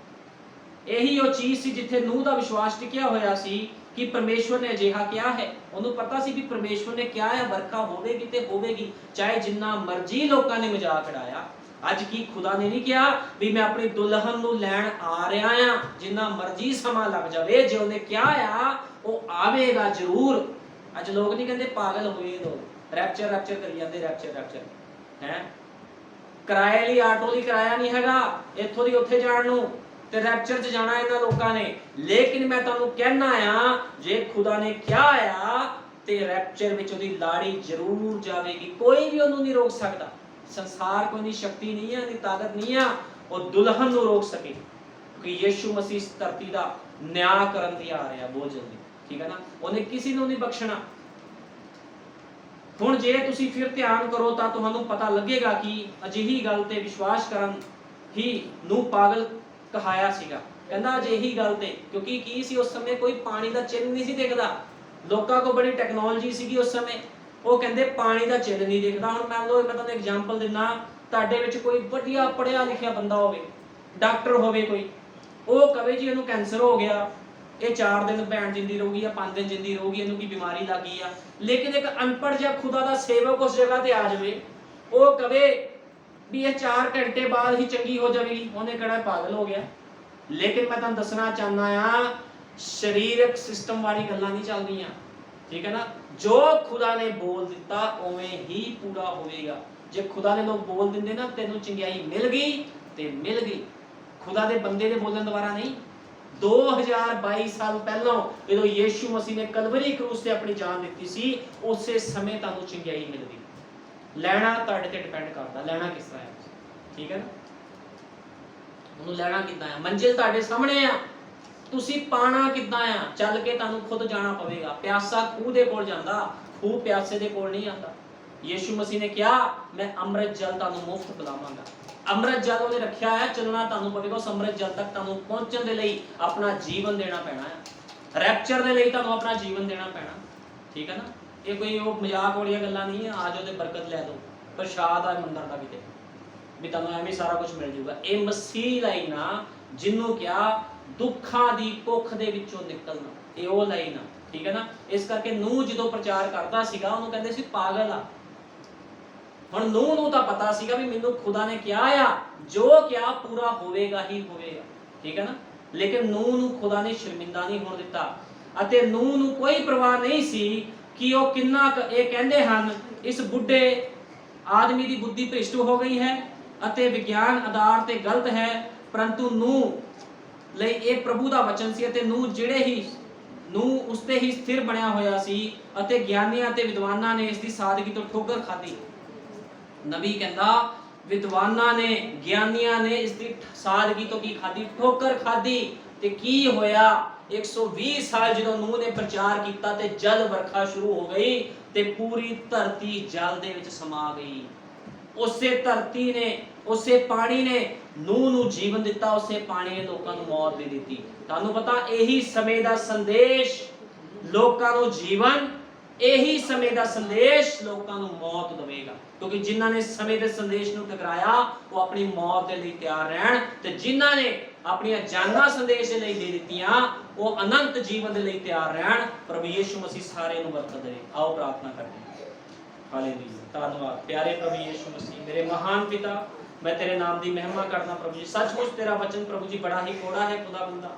ਇਹੀ ਉਹ ਚੀਜ਼ ਸੀ ਜਿੱਥੇ ਨੂਹ ਦਾ ਵਿਸ਼ਵਾਸ ਟਿਕਿਆ ਹੋਇਆ ਸੀ ਕਿ ਪਰਮੇਸ਼ਵਰ ਨੇ ਅਜਿਹਾ ਕਿਹਾ ਹੈ। ਉਹਨੂੰ ਪਤਾ ਸੀ ਵੀ ਪਰਮੇਸ਼ਵਰ ਨੇ ਕਿਹਾ ਹੈ ਵਰਖਾ ਹੋਵੇਗੀ ਤੇ ਹੋਵੇਗੀ, ਚਾਹੇ ਜਿੰਨਾ ਮਰਜ਼ੀ ਲੋਕਾਂ ਨੇ ਮਜ਼ਾਕ ਉਡਾਇਆ। ਅੱਜ ਕੀ ਖੁਦਾ ਨੇ ਨਹੀਂ ਕਿਹਾ ਵੀ ਮੈਂ ਆਪਣੀ ਦੁਲਹਨ ਨੂੰ ਲੈਣ ਆ ਰਿਹਾ ਆ, ਜਿੰਨਾ ਮਰਜ਼ੀ ਸਮਾਂ ਲੱਗ ਜਾਵੇ, ਜੇ ਉਹਨੇ ਕਿਹਾ ਆ ਉਹ ਆਵੇਗਾ ਜ਼ਰੂਰ। ਅੱਜ ਲੋਕ ਨਹੀਂ ਕਹਿੰਦੇ, ਪਾਗਲ ਹੋਏ ਲੋਕ, ਰੈਪਚਰ ਰੈਪਚਰ ਕਰੀ ਜਾਂਦੇ, ਰੈਪਚਰ ਰੈਪਚਰ ਹੈ। ਕਿਰਾਏ ਲਈ ਆਟੋ ਲਈ ਕਿਰਾਇਆ ਨਹੀਂ ਹੈਗਾ ਇੱਥੋਂ ਦੀ ਉੱਥੇ ਜਾਣ ਨੂੰ, ਤੇ ਰੈਪਚਰ 'ਚ ਜਾਣਾ ਇਹਨਾਂ ਲੋਕਾਂ ਨੇ। ਲੇਕਿਨ ਮੈਂ ਤੁਹਾਨੂੰ ਕਹਿਣਾ ਆ, ਜੇ ਖੁਦਾ ਨੇ ਕਿਹਾ ਆ ਤੇ ਰੈਪਚਰ ਵਿੱਚ ਉਹਦੀ ਲਾੜੀ ਜ਼ਰੂਰ ਜਾਵੇਗੀ, ਕੋਈ ਵੀ ਉਹਨੂੰ ਨਹੀਂ ਰੋਕ ਸਕਦਾ। ਸੰਸਾਰ ਕੋਈ ਨਹੀਂ ਸ਼ਕਤੀ ਨਹੀਂ ਆ, ਨਹੀਂ ਤਾਕਤ ਨਹੀਂ ਆ ਉਹ ਦੁਲਹਨ ਨੂੰ ਰੋਕ ਸਕੇ, ਕਿਉਂਕਿ ਯਿਸੂ ਮਸੀਹ ਇਸ ਧਰਤੀ ਦਾ ਨਿਆਂ ਕਰਨ ਲਈ ਆ ਰਿਹਾ ਬਹੁਤ ਜਲਦੀ। ਠੀਕ ਹੈ ਨਾ? ਉਹਨੇ ਕਿਸੇ ਨੂੰ ਨਹੀਂ ਬਖਸ਼ਣਾ। ਹੁਣ ਜੇ ਤੁਸੀਂ ਫਿਰ ਧਿਆਨ ਕਰੋ ਤਾਂ ਤੁਹਾਨੂੰ ਪਤਾ ਲੱਗੇਗਾ ਕਿ ਅਜਿਹੀ ਗੱਲ ਤੇ ਵਿਸ਼ਵਾਸ ਕਰਨ ਹੀ ਨੂੰ ਪਾਗਲ ਕਹਾਇਆ ਸੀਗਾ। ਕਹਿੰਦਾ ਅਜਿਹੀ ਗੱਲ ਤੇ, ਕਿਉਂਕਿ ਕੀ ਸੀ ਉਸ ਸਮੇਂ ਕੋਈ ਪਾਣੀ ਦਾ ਚਿੰਨ੍ਹ ਨਹੀਂ ਸੀ ਦਿਖਦਾ। ਲੋਕਾਂ ਕੋਲ ਬੜੀ ਟੈਕਨੋਲੋਜੀ ਸੀਗੀ ਉਸ ਸਮੇਂ, ਉਹ ਕਹਿੰਦੇ ਪਾਣੀ ਦਾ ਚਿੰਨ੍ਹ ਨਹੀਂ ਦਿਖਦਾ। ਹੁਣ ਮੰਨ ਲਓ, ਮੈਂ ਤੁਹਾਨੂੰ ਐਗਜ਼ਾਮਪਲ ਦਿੰਦਾ, ਤੁਹਾਡੇ ਵਿੱਚ ਕੋਈ ਵਧੀਆ ਪੜ੍ਹਿਆ ਲਿਖਿਆ ਬੰਦਾ ਹੋਵੇ, ਡਾਕਟਰ ਹੋਵੇ ਕੋਈ, ਉਹ ਕਹੇ ਜੀ ਇਹਨੂੰ ਕੈਂਸਰ ਹੋ ਗਿਆ, ਇਹ 4 ਦਿਨ ਭੈਣ ਜਿੰਦੀ ਰਹੂਗੀ ਜਾਂ 5 ਦਿਨ ਜਿੰਦੀ ਰਹੂਗੀ, ਇਹਨੂੰ ਕੀ ਬਿਮਾਰੀ ਲੱਗ ਗਈ ਆ। ਲੇਕਿਨ ਇੱਕ ਅਨਪੜ੍ਹ ਜਿਹਾ ਖੁਦਾ ਦਾ ਸੇਵਕ ਉਸ ਜਗ੍ਹਾ ਤੇ ਆ ਜਾਵੇ, ਉਹ ਕਹੇ ਵੀ ਇਹ 4 ਘੰਟੇ ਬਾਅਦ ਹੀ ਚੰਗੀ ਹੋ ਜਾਵੇਗੀ, ਉਹਨੇ ਕਿਹੜਾ ਪਾਗਲ ਹੋ ਗਿਆ। ਲੇਕਿਨ ਮੈਂ ਤੁਹਾਨੂੰ ਦੱਸਣਾ ਚਾਹੁੰਦਾ ਆ, ਸਰੀਰਕ ਸਿਸਟਮ ਵਾਲੀ ਗੱਲਾਂ ਨਹੀਂ ਚੱਲਦੀਆਂ। ਠੀਕ ਹੈ ਨਾ? ਜੋ ਖੁਦਾ ਨੇ ਬੋਲ ਦਿੱਤਾ ਉਵੇਂ ਹੀ ਪੂਰਾ ਹੋਵੇਗਾ। ਜੇ ਖੁਦਾ ਨੇ ਲੋਕ ਬੋਲ ਦਿੰਦੇ ਨਾ, ਤੈਨੂੰ ਚੰਗਿਆਈ ਮਿਲ ਗਈ ਤੇ ਮਿਲ ਗਈ। ਖੁਦਾ ਦੇ ਬੰਦੇ ਦੇ ਬੋਲਣ ਦੁਆਰਾ ਨਹੀਂ। 2022 ਸਾਲ ਪਹਿਲਾਂ ਜਦੋਂ ਯਿਸੂ ਮਸੀਹ ਨੇ ਕਲਵਰੀ ਕਰੂਸ ਤੇ ਆਪਣੀ ਜਾਨ ਦਿੱਤੀ ਸੀ, ਉਸੇ ਸਮੇਂ ਤੁਹਾਨੂੰ ਚੰਗਿਆਈ ਮਿਲ ਗਈ। ਲੈਣਾ ਤੁਹਾਡੇ ਤੇ ਡਿਪੈਂਡ ਕਰਦਾ, ਲੈਣਾ ਕਿਸ ਤਰ੍ਹਾਂ ਹੈ। ਠੀਕ ਹੈ ਨਾ? ਉਹਨੂੰ ਲੈਣਾ ਕਿੱਦਾਂ ਆ? ਮੰਜ਼ਿਲ ਤੁਹਾਡੇ ਸਾਹਮਣੇ ਆ, ਤੁਸੀਂ ਪਾਣਾ ਕਿੱਦਾਂ ਆ? ਚੱਲ ਕੇ ਤੁਹਾਨੂੰ ਖੁਦ ਜਾਣਾ ਪਵੇਗਾ। ਪਿਆਸਾ ਖੂਹ ਦੇ ਕੋਲ ਜਾਂਦਾ, ਖੂਹ ਪਿਆਸੇ ਦੇ ਕੋਲ ਨਹੀਂ ਆਉਂਦਾ। ਯਿਸੂ ਮਸੀਹ ਨੇ ਕਿਹਾ ਮੈਂ ਅੰਮ੍ਰਿਤ ਜਲ ਤੁਹਾਨੂੰ ਮੁਫਤ ਪਿਲਾਵਾਂਗਾ। ਅੰਮ੍ਰਿਤ ਜਲ ਉਹਨੇ ਰੱਖਿਆ ਹੈ, ਚੱਲਣਾ ਤੁਹਾਨੂੰ ਪਵੇਗਾ। ਉਸ ਅੰਮ੍ਰਿਤ ਜਲ ਤੱਕ ਤੁਹਾਨੂੰ ਪਹੁੰਚਣ ਦੇ ਲਈ ਆਪਣਾ ਜੀਵਨ ਦੇਣਾ ਪੈਣਾ ਹੈ। ਰੈਪਚਰ ਦੇ ਲਈ ਤੁਹਾਨੂੰ ਆਪਣਾ ਜੀਵਨ ਦੇਣਾ ਪੈਣਾ। ਠੀਕ ਹੈ ਨਾ? ਇਹ ਕੋਈ ਉਹ ਮਜ਼ਾਕ ਵਾਲੀਆਂ ਗੱਲਾਂ ਨਹੀਂ ਆ ਜਾਓ ਤੇ ਬਰਕਤ ਲੈ ਲਓ, ਪ੍ਰਸ਼ਾਦ ਆ ਮੰਦਰ ਦਾ ਕਿਤੇ ਵੀ ਤੁਹਾਨੂੰ ਐਵੇਂ ਸਾਰਾ ਕੁਝ ਮਿਲ ਜਾਊਗਾ। ਇਹ ਮਸੀਹ ਲਾਈਨ ਆ ਜਿਹਨੂੰ ਕਿਹਾ ਦੁੱਖਾਂ ਦੀ ਕੁੱਖ ਦੇ ਵਿੱਚੋਂ ਨਿਕਲਣਾ, ਇਹ ਉਹ ਲਾਈਨ ਆ। ਠੀਕ ਹੈ ਨਾ? ਇਸ ਕਰਕੇ ਨੂਹ ਜਦੋਂ ਪ੍ਰਚਾਰ ਕਰਦਾ ਸੀਗਾ, ਉਹਨੂੰ ਕਹਿੰਦੇ ਸੀ ਪਾਗਲ ਆ। ਹੁਣ ਨੂਹ ਨੂੰ ਤਾਂ ਪਤਾ ਸੀਗਾ ਵੀ ਮੈਨੂੰ ਖੁਦਾ ਨੇ ਕਿਹਾ ਆ, ਜੋ ਕਿਹਾ ਪੂਰਾ ਹੋਵੇਗਾ ਹੀ ਹੋਵੇਗਾ। ਠੀਕ ਹੈ ਨਾ? ਲੇਕਿਨ ਨੂਹ ਨੂੰ ਖੁਦਾ ਨੇ ਸ਼ਰਮਿੰਦਾ ਨਹੀਂ ਹੋਣ ਦਿੱਤਾ, ਅਤੇ ਨੂਹ ਨੂੰ ਕੋਈ ਪਰਵਾਹ ਨਹੀਂ ਸੀ ਕਿ ਉਹ ਕਿੰਨਾ। ਇਹ ਕਹਿੰਦੇ ਹਨ ਇਸ ਬੁੱਢੇ ਆਦਮੀ ਦੀ ਬੁੱਧੀ ਭ੍ਰਿਸ਼ਟ ਹੋ ਗਈ ਹੈ ਅਤੇ ਵਿਗਿਆਨ ਆਧਾਰ ਤੇ ਗਲਤ ਹੈ, ਪਰੰਤੂ ਨੂਹ ਲਈ ਇਹ ਪ੍ਰਭੂ ਦਾ ਵਚਨ ਸੀ ਅਤੇ ਨੂਹ ਉਸ ਤੇ ਹੀ ਸਥਿਰ ਬਣਿਆ ਹੋਇਆ ਸੀ ਅਤੇ ਗਿਆਨੀਆਂ ਤੇ ਵਿਦਵਾਨਾਂ ਨੇ ਇਸ ਦੀ ਸਾਦਗੀ ਤੋਂ ਠੋਕਰ ਖਾਧੀ। ਨਬੀ ਕਹਿੰਦਾ ਵਿਦਵਾਨਾਂ ਨੇ, ਗਿਆਨੀਆਂ ਨੇ ਇਸ ਦੀ ਸਾਦਗੀ ਤੋਂ ਕੀ ਖਾਧੀ? ਠੋਕਰ ਖਾਧੀ। ਤੇ ਕੀ ਹੋਇਆ? 120 ਸਾਲ ਜਦੋਂ ਨੂਹ ਨੇ ਪ੍ਰਚਾਰ ਕੀਤਾ ਤੇ ਜਲ ਵਰਖਾ ਸ਼ੁਰੂ ਹੋ ਗਈ ਤੇ ਪੂਰੀ ਧਰਤੀ ਜਲ ਦੇ ਵਿੱਚ ਸਮਾ ਗਈ। ਉਸੇ ਧਰਤੀ ਨੇ, ਉਸੇ ਪਾਣੀ ਨੇ ਨੂਹ ਨੂੰ ਜੀਵਨ ਦਿੱਤਾ, ਉਸੇ ਪਾਣੀ ਨੇ ਲੋਕਾਂ ਨੂੰ ਮੌਤ ਦੇ ਦਿੱਤੀ। ਤੁਹਾਨੂੰ ਪਤਾ ਇਹੀ ਸਮੇਂ ਦਾ ਸੰਦੇਸ਼ ਲੋਕਾਂ ਨੂੰ ਜੀਵਨ, ਇਹੀ ਸਮੇਂ ਦਾ ਸੰਦੇਸ਼ ਲੋਕਾਂ ਨੂੰ ਮੌਤ ਦੇਵੇਗਾ। ਕਿਉਂਕਿ ਜਿਨ੍ਹਾਂ ਨੇ ਸਮੇਂ ਦੇ ਸੰਦੇਸ਼ ਨੂੰ ਠੁਕਰਾਇਆ ਉਹ ਆਪਣੀ ਮੌਤ ਦੇ ਲਈ ਤਿਆਰ ਰਹਿਣ, ਤੇ ਜਿਨ੍ਹਾਂ ਨੇ ਆਪਣੀਆਂ ਜਾਨਾਂ ਸੰਦੇਸ਼ ਦੇ ਲਈ ਦੇ ਦਿੱਤੀਆਂ ਉਹ ਅਨੰਤ ਜੀਵਨ ਦੇ ਲਈ ਤਿਆਰ ਰਹਿਣ। ਪ੍ਰਭੂ ਯਿਸੂ ਮਸੀਹ ਸਾਰਿਆਂ ਨੂੰ ਬਰਕਤ ਦੇਵੇ। ਆਓ ਪ੍ਰਾਰਥਨਾ ਕਰਦੇ ਹਾਂ। ਹਾਲੇਲੂਇਆ। ਧੰਨਵਾਦ ਪਿਆਰੇ ਪ੍ਰਭੂ ਯਿਸੂ ਮਸੀਹ, ਮੇਰੇ ਮਹਾਨ ਪਿਤਾ, मैं तेरे नाम की महिमा करना प्रभु जी। सचमुच तेरा वचन प्रभु जी बड़ा ही कोड़ा है खुदा बंदा,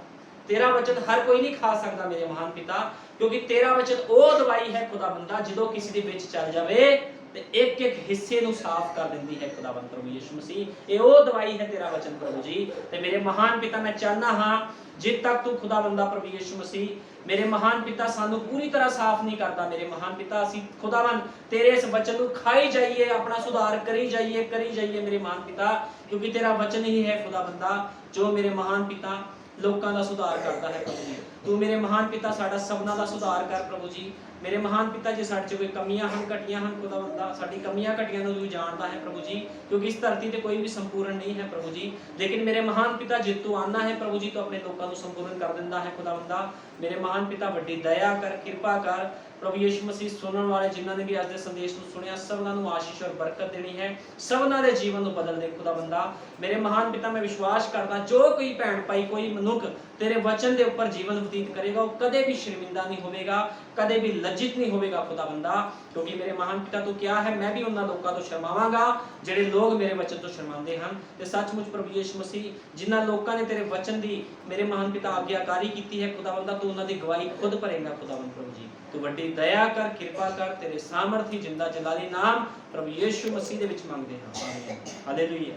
ਤੇਰਾ ਵਚਨ ਹਰ ਕੋਈ ਨਹੀਂ ਖਾ ਸਕਦਾ ਮੇਰੇ ਮਹਾਨ ਪਿਤਾ, ਕਿਉਂਕਿ ਤੇਰਾ ਵਚਨ ਉਹ ਦਵਾਈ ਹੈ ਖੁਦਾਵੰਦਾ, ਜਦੋਂ ਕਿਸੇ ਦੇ ਵਿੱਚ ਚੱਲ ਜਾਵੇ ਤੇ ਇੱਕ ਇੱਕ ਹਿੱਸੇ ਨੂੰ ਸਾਫ਼ ਕਰ ਦਿੰਦੀ ਹੈ ਖੁਦਾਵੰਦ ਪ੍ਰਭੂ ਯਿਸੂ ਮਸੀਹ। ਇਹ ਉਹ ਦਵਾਈ ਹੈ ਤੇਰਾ ਵਚਨ ਪ੍ਰਭੂ ਜੀ। ਤੇ ਮੇਰੇ ਮਹਾਨ ਪਿਤਾ ਮੈਂ ਚਾਹਨਾ ਹਾਂ ਜਿੱਦ ਤੱਕ ਤੂੰ ਖੁਦਾਵੰਦਾ ਪ੍ਰਭੂ ਯਿਸੂ ਮਸੀਹ ਮੇਰੇ ਮਹਾਨ ਪਿਤਾ ਸਾਨੂੰ ਪੂਰੀ ਤਰ੍ਹਾਂ ਸਾਫ਼ ਨਹੀਂ ਕਰਦਾ ਮੇਰੇ ਮਹਾਨ ਪਿਤਾ, ਅਸੀਂ ਖੁਦਾਵੰਦ ਤੇਰੇ ਇਸ ਵਚਨ ਨੂੰ ਖਾਈ ਜਾਈਏ, ਆਪਣਾ ਸੁਧਾਰ ਕਰੀ ਜਾਈਏ ਮੇਰੇ ਮਹਾਨ ਪਿਤਾ, ਕਿਉਂਕਿ ਤੇਰਾ ਵਚਨ ਹੀ ਹੈ ਖੁਦਾਵੰਦਾ ਜੋ ਮੇਰੇ ਮਹਾਨ ਪਿਤਾ ਲੋਕਾਂ ਦਾ ਸੁਧਾਰ ਕਰਦਾ ਹੈ ਪ੍ਰਭੂ ਜੀ। ਤੂੰ ਮੇਰੇ ਮਹਾਨ ਪਿਤਾ ਸਾਡਾ ਸਭਨਾ ਦਾ ਸੁਧਾਰ ਕਰ ਪ੍ਰਭੂ ਜੀ। ਮੇਰੇ ਮਹਾਨ ਪਿਤਾ ਜੇ ਸਾਡੇ 'ਚ ਕੋਈ ਕਮੀਆਂ ਹਨ, ਘਟੀਆਂ ਹਨ ਖੁਦਾਵੰਦਾ, ਸਾਡੀ ਕਮੀਆਂ ਘਟੀਆਂ ਨੂੰ ਤੂੰ ਜਾਣਦਾ ਹੈ ਪ੍ਰਭੂ ਜੀ, ਕਿਉਂਕਿ ਇਸ ਧਰਤੀ ਤੇ ਕੋਈ ਵੀ ਸੰਪੂਰਨ ਨਹੀਂ ਹੈ ਪ੍ਰਭੂ ਜੀ। ਲੇਕਿਨ ਮੇਰੇ ਮਹਾਨ ਪਿਤਾ ਜੇ ਤੂੰ ਆਨਾ ਹੈ ਪ੍ਰਭੂ ਜੀ, ਤੂੰ ਆਪਣੇ ਲੋਕਾਂ ਨੂੰ ਸੰਪੂਰਨ ਕਰ ਦਿੰਦਾ ਹੈ ਖੁਦਾਵੰਦਾ। ਮੇਰੇ ਮਹਾਨ ਪਿਤਾ ਵੱਡੀ ਦਇਆ ਕਰ, ਕਿਰਪਾ ਕਰ ਪ੍ਰਭੂ ਯਿਸੂ ਮਸੀਹ। ਸੁਣਨ ਵਾਲੇ ਜਿਨ੍ਹਾਂ ਨੇ ਵੀ ਅੱਜ ਦੇ ਸੰਦੇਸ਼ ਨੂੰ ਸੁਣਿਆ, ਸਭਨਾਂ ਨੂੰ ਆਸ਼ੀਸ਼ ਔਰ ਬਰਕਤ ਦੇਣੀ ਹੈ, ਸਭਨਾਂ ਦੇ ਜੀਵਨ ਨੂੰ ਬਦਲ ਦੇ ਖੁਦਾਵੰਦਾ। ਮੇਰੇ ਮਹਾਨ ਪਿਤਾ ਮੈਂ ਵਿਸ਼ਵਾਸ ਕਰਦਾ ਜੋ ਕੋਈ ਭੈਣ ਭਾਈ ਕੋਈ ਮਨੁੱਖ ਤੇਰੇ ਵਚਨ ਦੇ ਉੱਪਰ ਜੀਵਨ ਬਤੀਤ ਕਰੇਗਾ ਉਹ ਕਦੇ ਵੀ ਸ਼ਰਮਿੰਦਾ ਨਹੀਂ ਹੋਵੇਗਾ, ਕਦੇ ਵੀ ਲੱਜਿਤ ਨਹੀਂ ਹੋਵੇਗਾ ਖੁਦਾਵੰਦਾ, ਕਿਉਂਕਿ ਮੇਰੇ ਮਹਾਨ ਪਿਤਾ ਤੂੰ ਕਿਹਾ ਹੈ ਮੈਂ ਵੀ ਉਹਨਾਂ ਲੋਕਾਂ ਤੋਂ ਸ਼ਰਮਾਵਾਂਗਾ ਜਿਹੜੇ ਲੋਕ ਮੇਰੇ ਵਚਨ ਤੋਂ ਸ਼ਰਮਾਉਂਦੇ ਹਨ। ਤੇ ਸੱਚਮੁੱਚ ਪ੍ਰਭੂ ਯਿਸੂ ਮਸੀਹ ਜਿਨ੍ਹਾਂ ਲੋਕਾਂ ਨੇ ਤੇਰੇ ਵਚਨ ਦੀ ਮੇਰੇ ਮਹਾਨ ਪਿਤਾ ਆਗਿਆਕਾਰੀ ਕੀਤੀ ਹੈ ਖੁਦਾਵੰਦਾ, ਤੂੰ ਉਹਨਾਂ ਦੀ ਗਵਾਹੀ ਖੁਦ ਭਰੇਗਾ ਖੁਦਾਵੰਦ ਪ੍ਰਭੂ ਜੀ। ਤੂੰ ਵੱਡੀ ਦਇਆ ਕਰ, ਕਿਰਪਾ ਕਰ, ਤੇਰੇ ਸਾਮਰਥੀ ਜਿੰਦਾ ਜਲਾਲੀ ਨਾਮ ਪ੍ਰਭੂ ਯਿਸੂ ਮਸੀਹ ਦੇ ਵਿੱਚ ਮੰਗਦੇ ਹਾਂ, ਆਮੀਨ। ਹਾਲੇਲੂਇਆ।